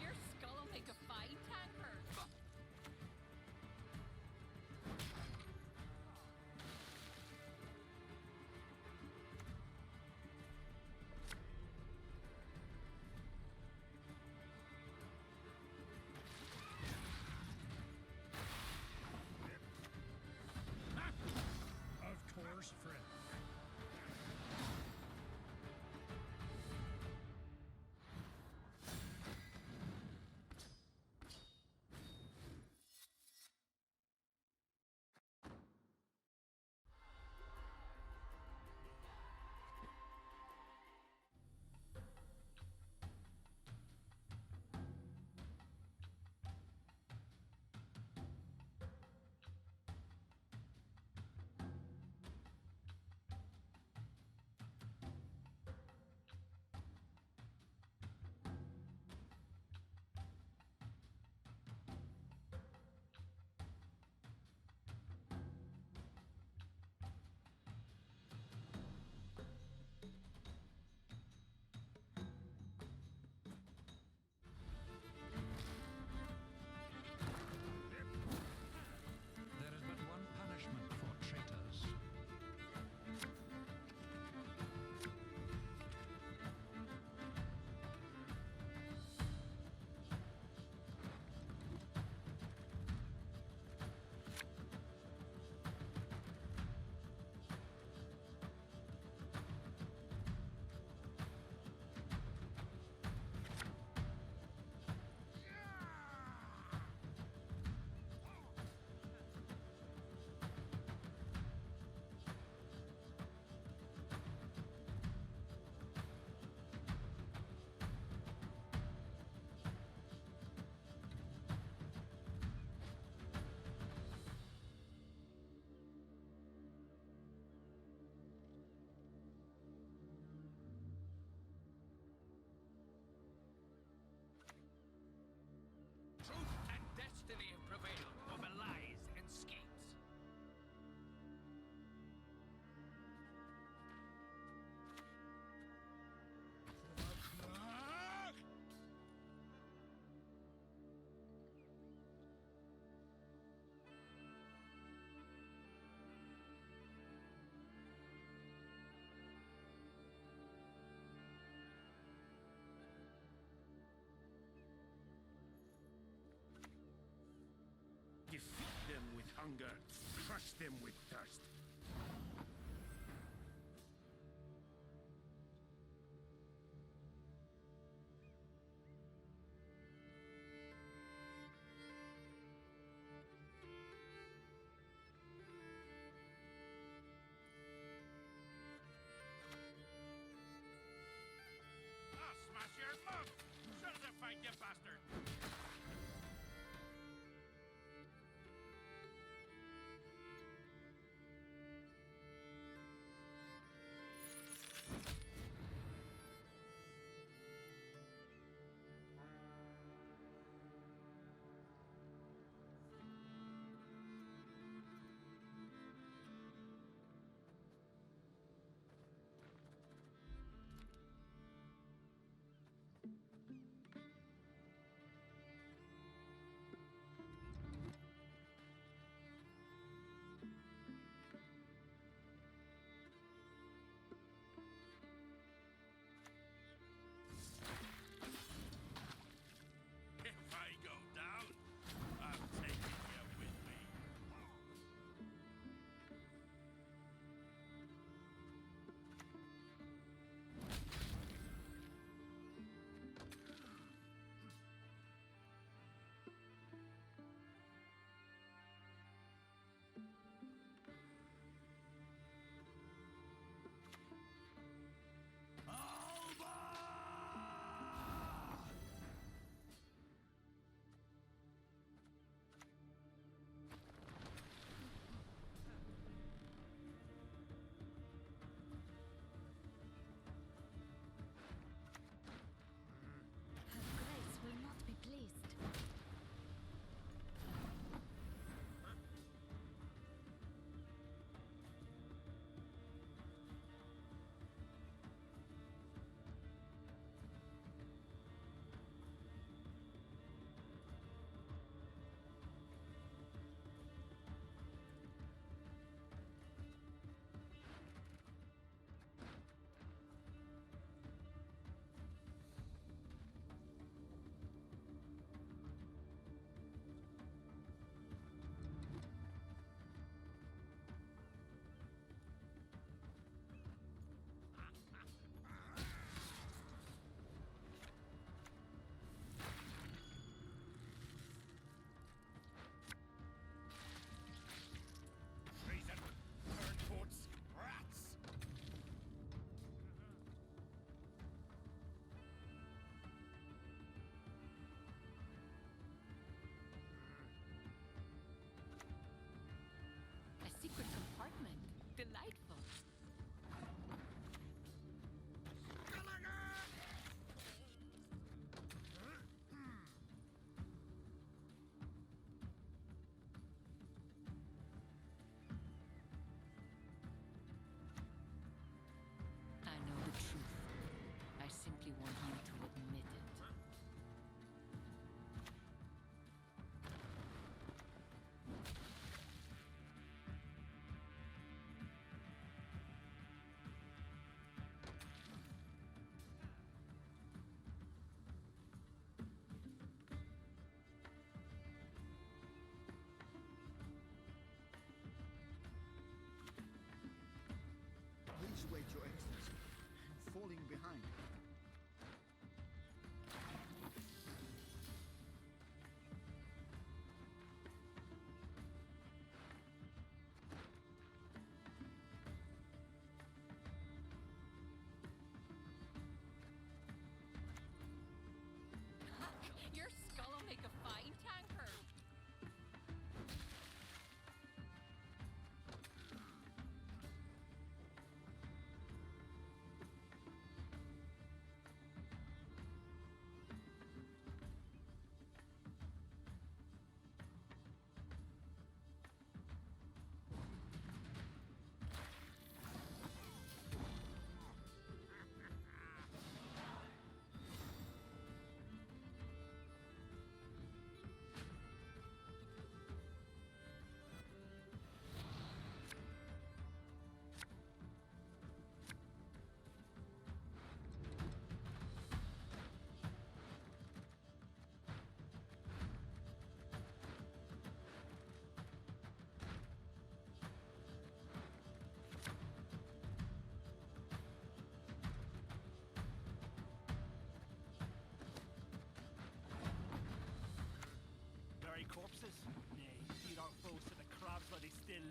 Your skull'll make a fine tanker. Of course, friend. There is but one punishment for traitors. Truth and destiny have prevailed over lies and schemes. Defeat them with hunger, crush them with thirst. I'll smash your mug! Shut the fight, you bastard!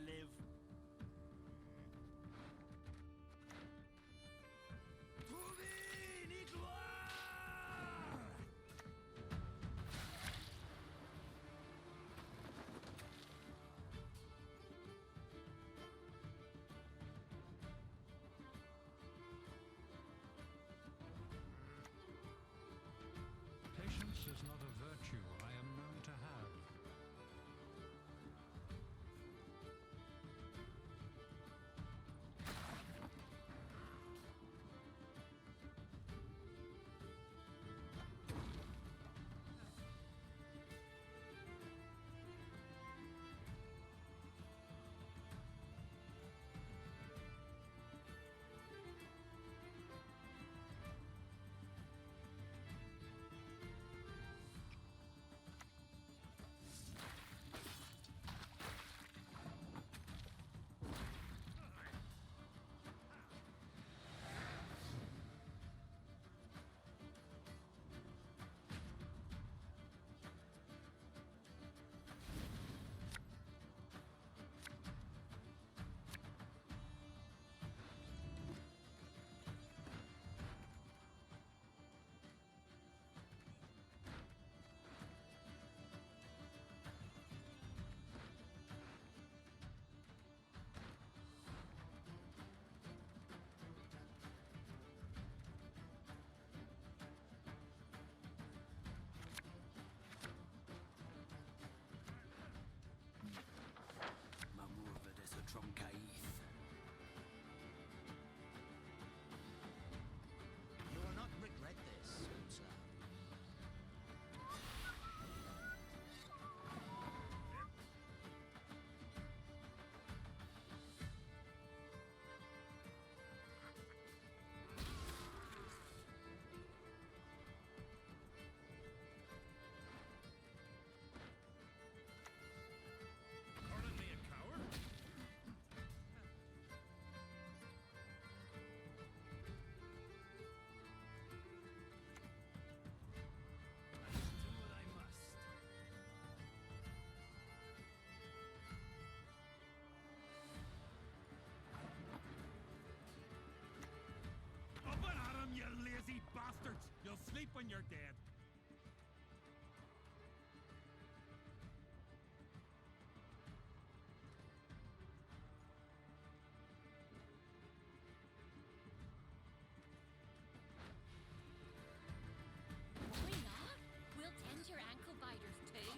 live. Patience is not a virtue I am known to have. You will not regret this, sir. Calling me a coward? I must do what I must. Up and at 'em, you lazy bastards! You'll sleep when you're dead. Why not? We'll tend your ankle biters too.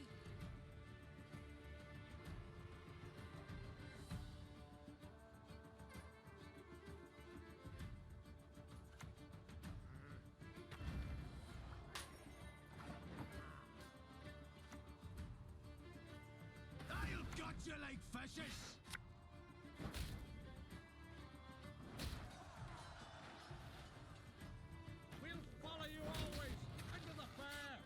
I'll gut you like fishes! We'll follow you always into the fair!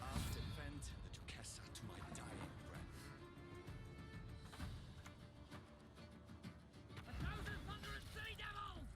I'll defend the Duchessa to my dying breath. A thousand thunderous sea devils!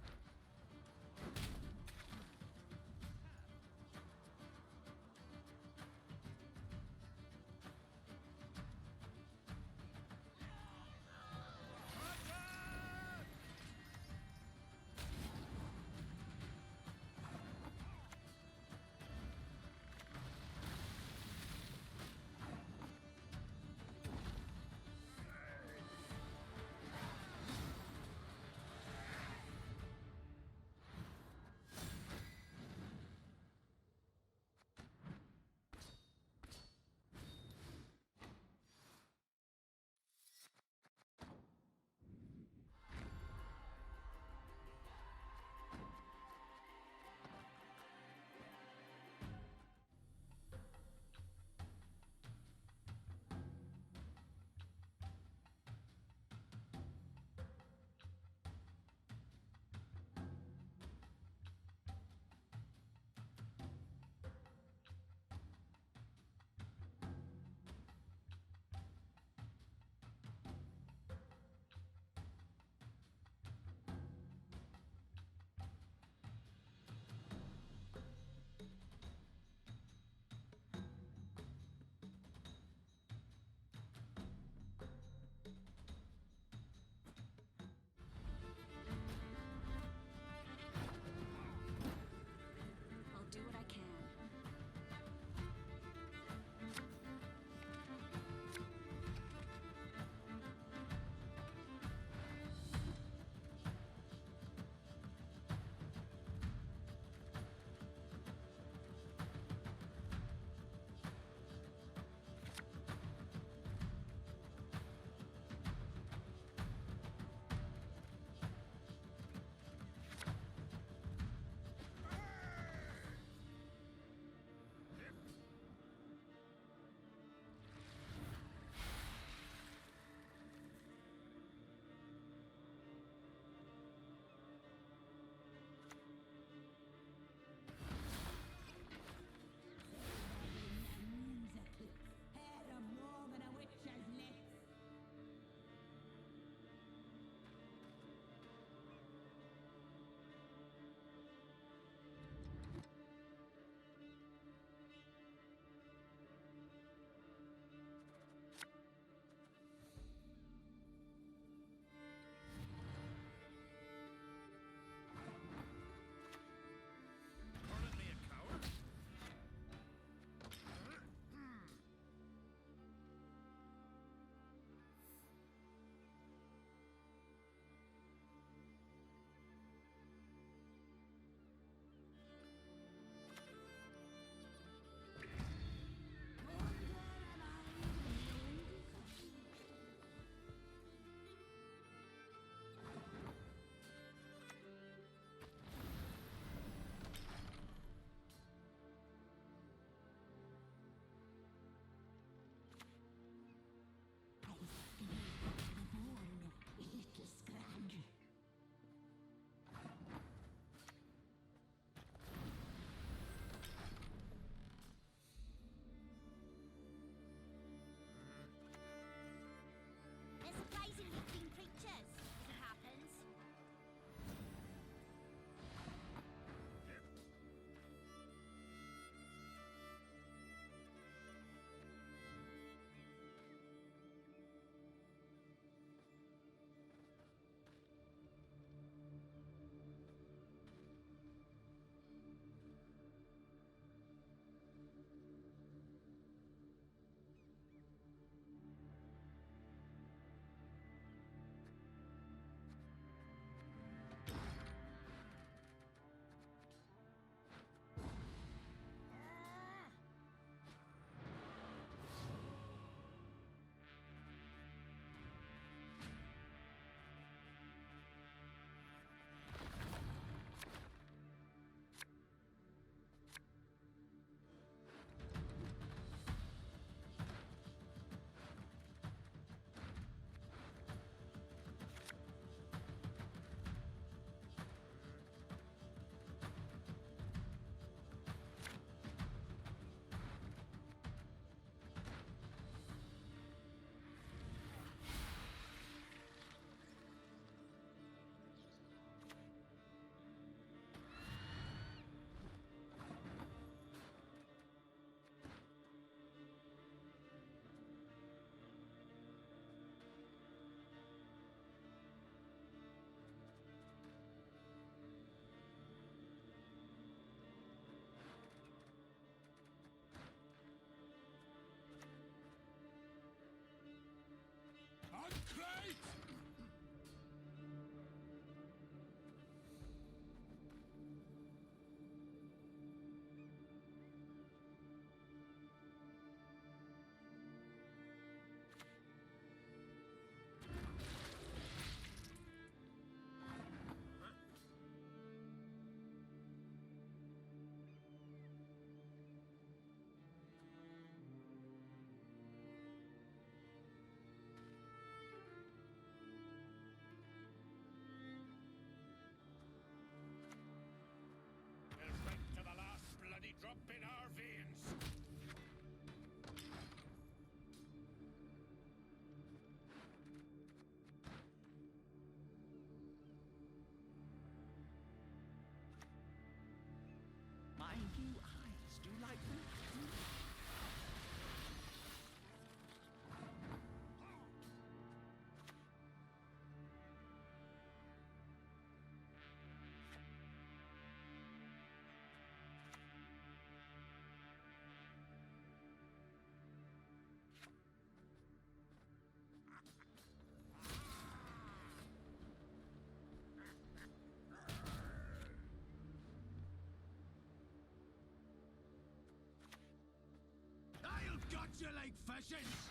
Patience!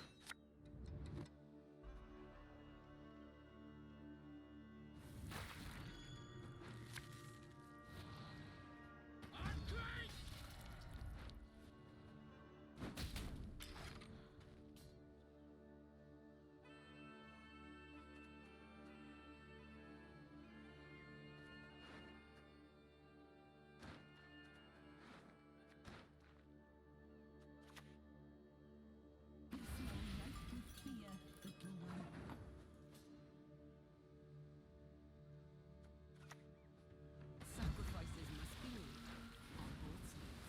Sacrifices must be made on both sides.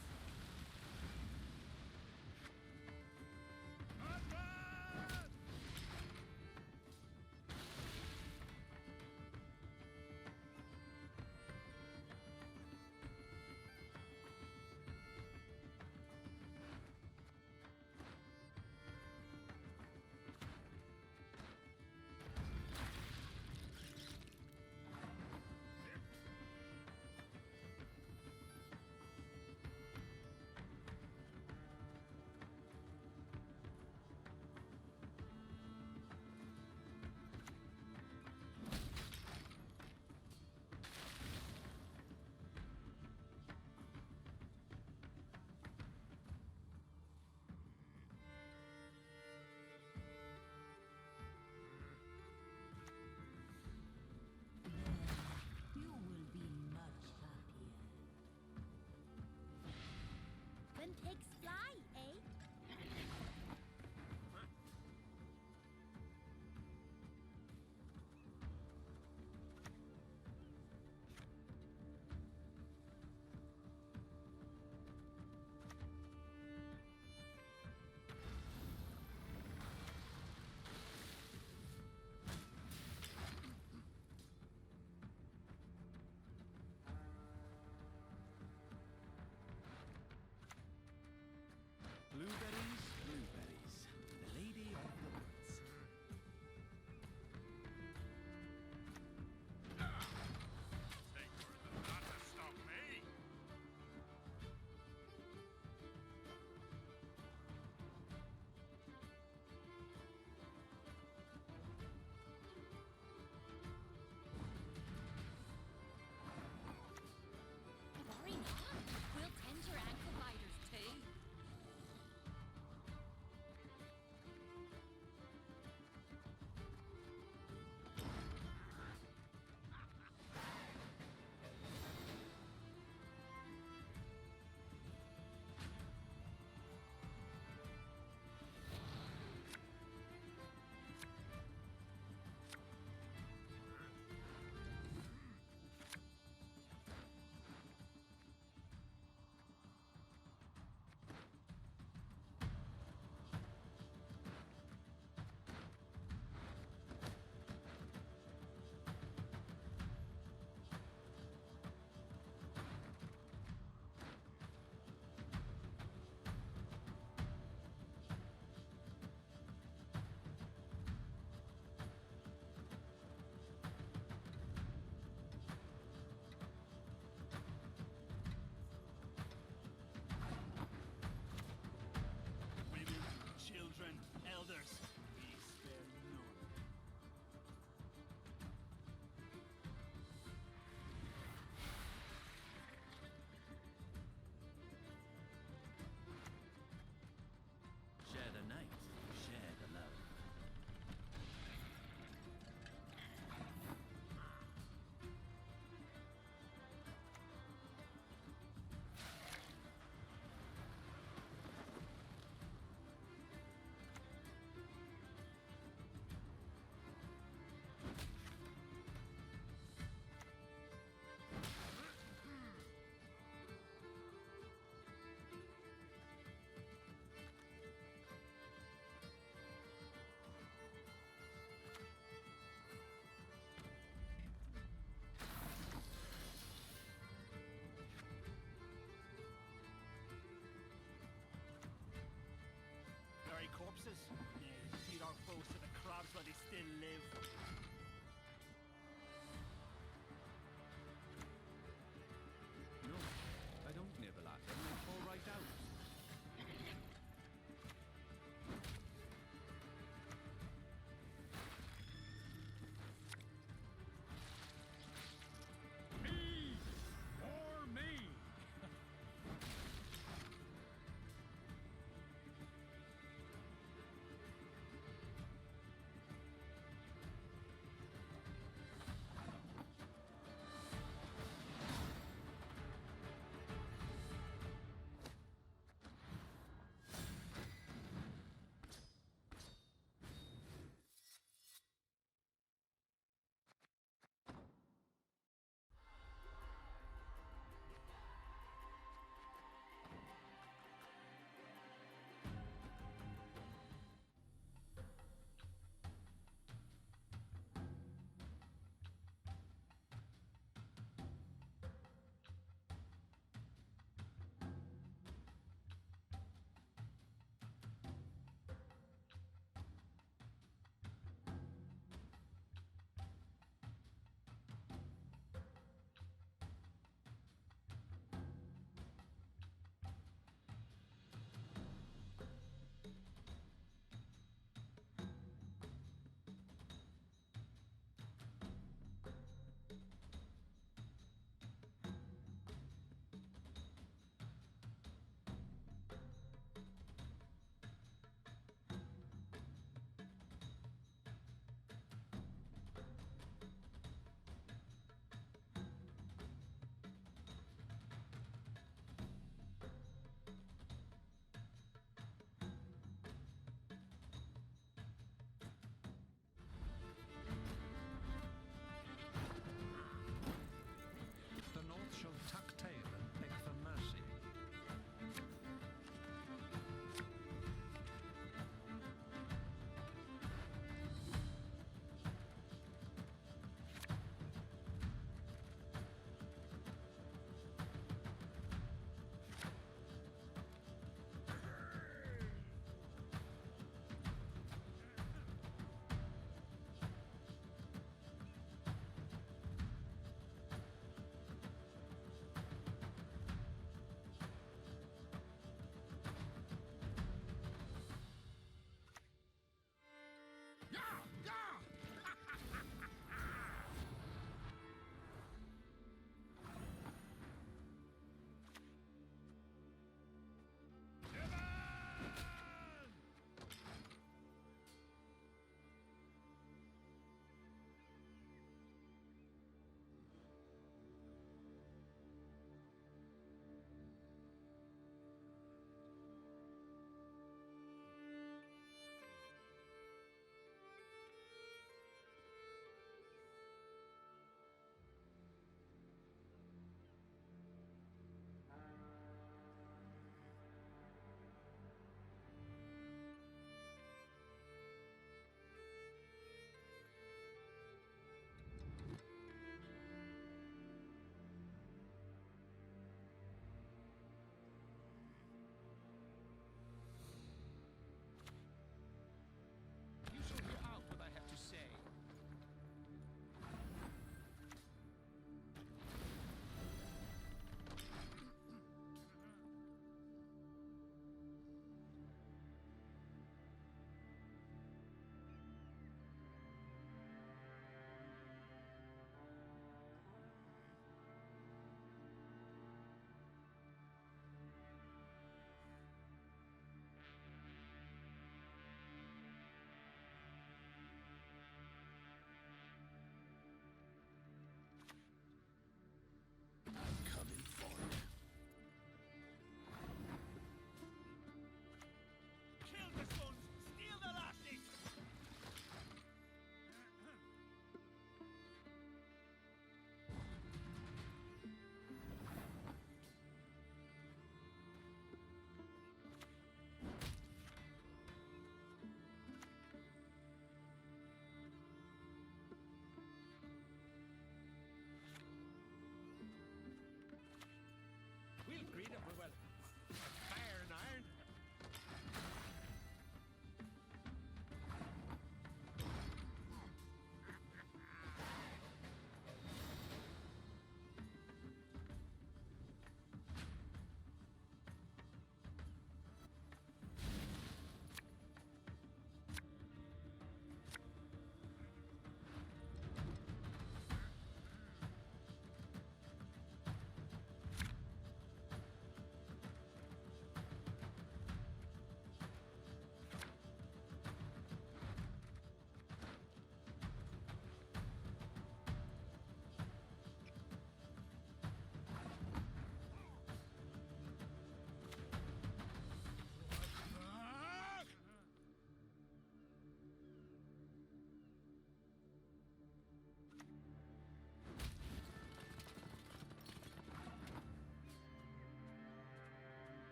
You will be much happier. When pigs fly, eh?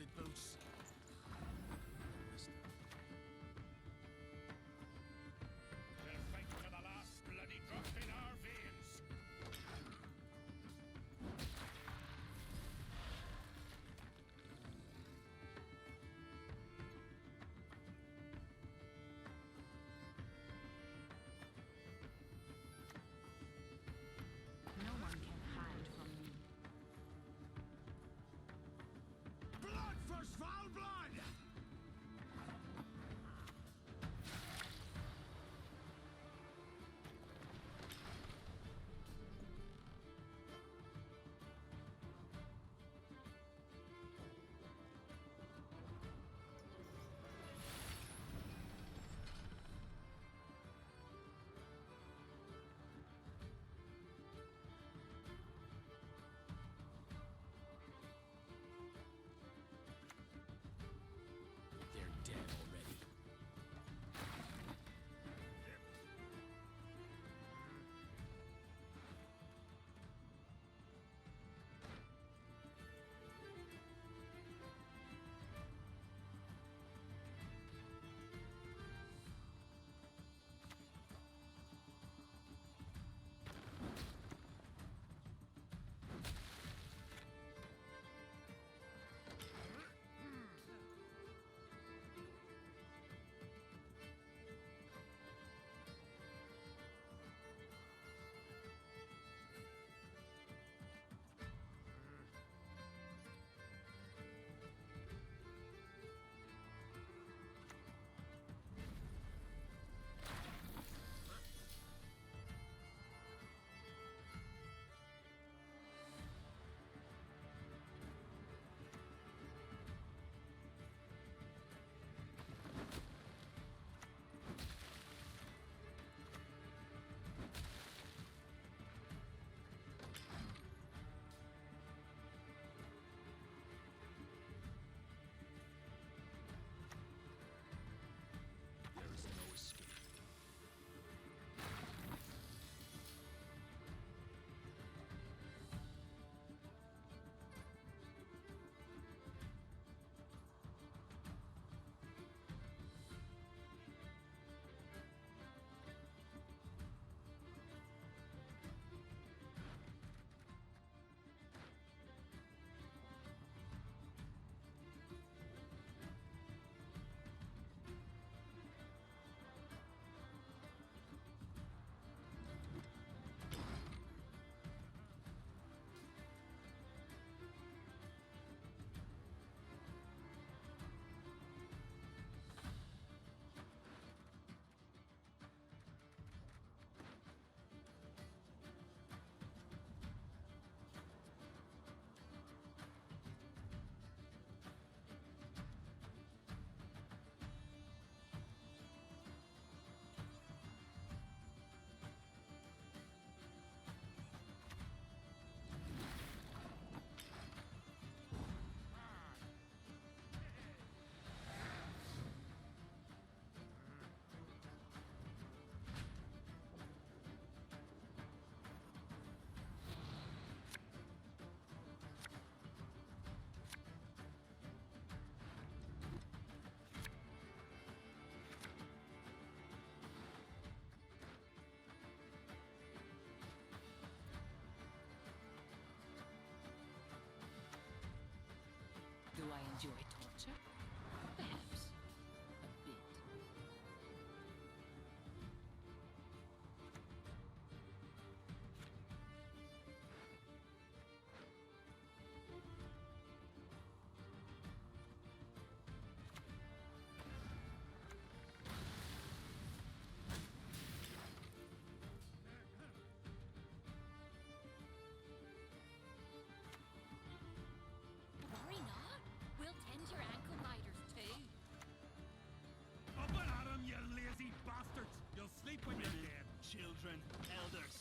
gilded boots. We'll fight to the last bloody drop in our veins. No one can hide from me. Blood for Svalbard! They're dead already. There is no escape. Do I enjoy torture? Perhaps. A bit. Worry not. We'll tend your ankle biters too. Up and at 'em, you lazy bastards! You'll sleep when you're dead. Children, elders,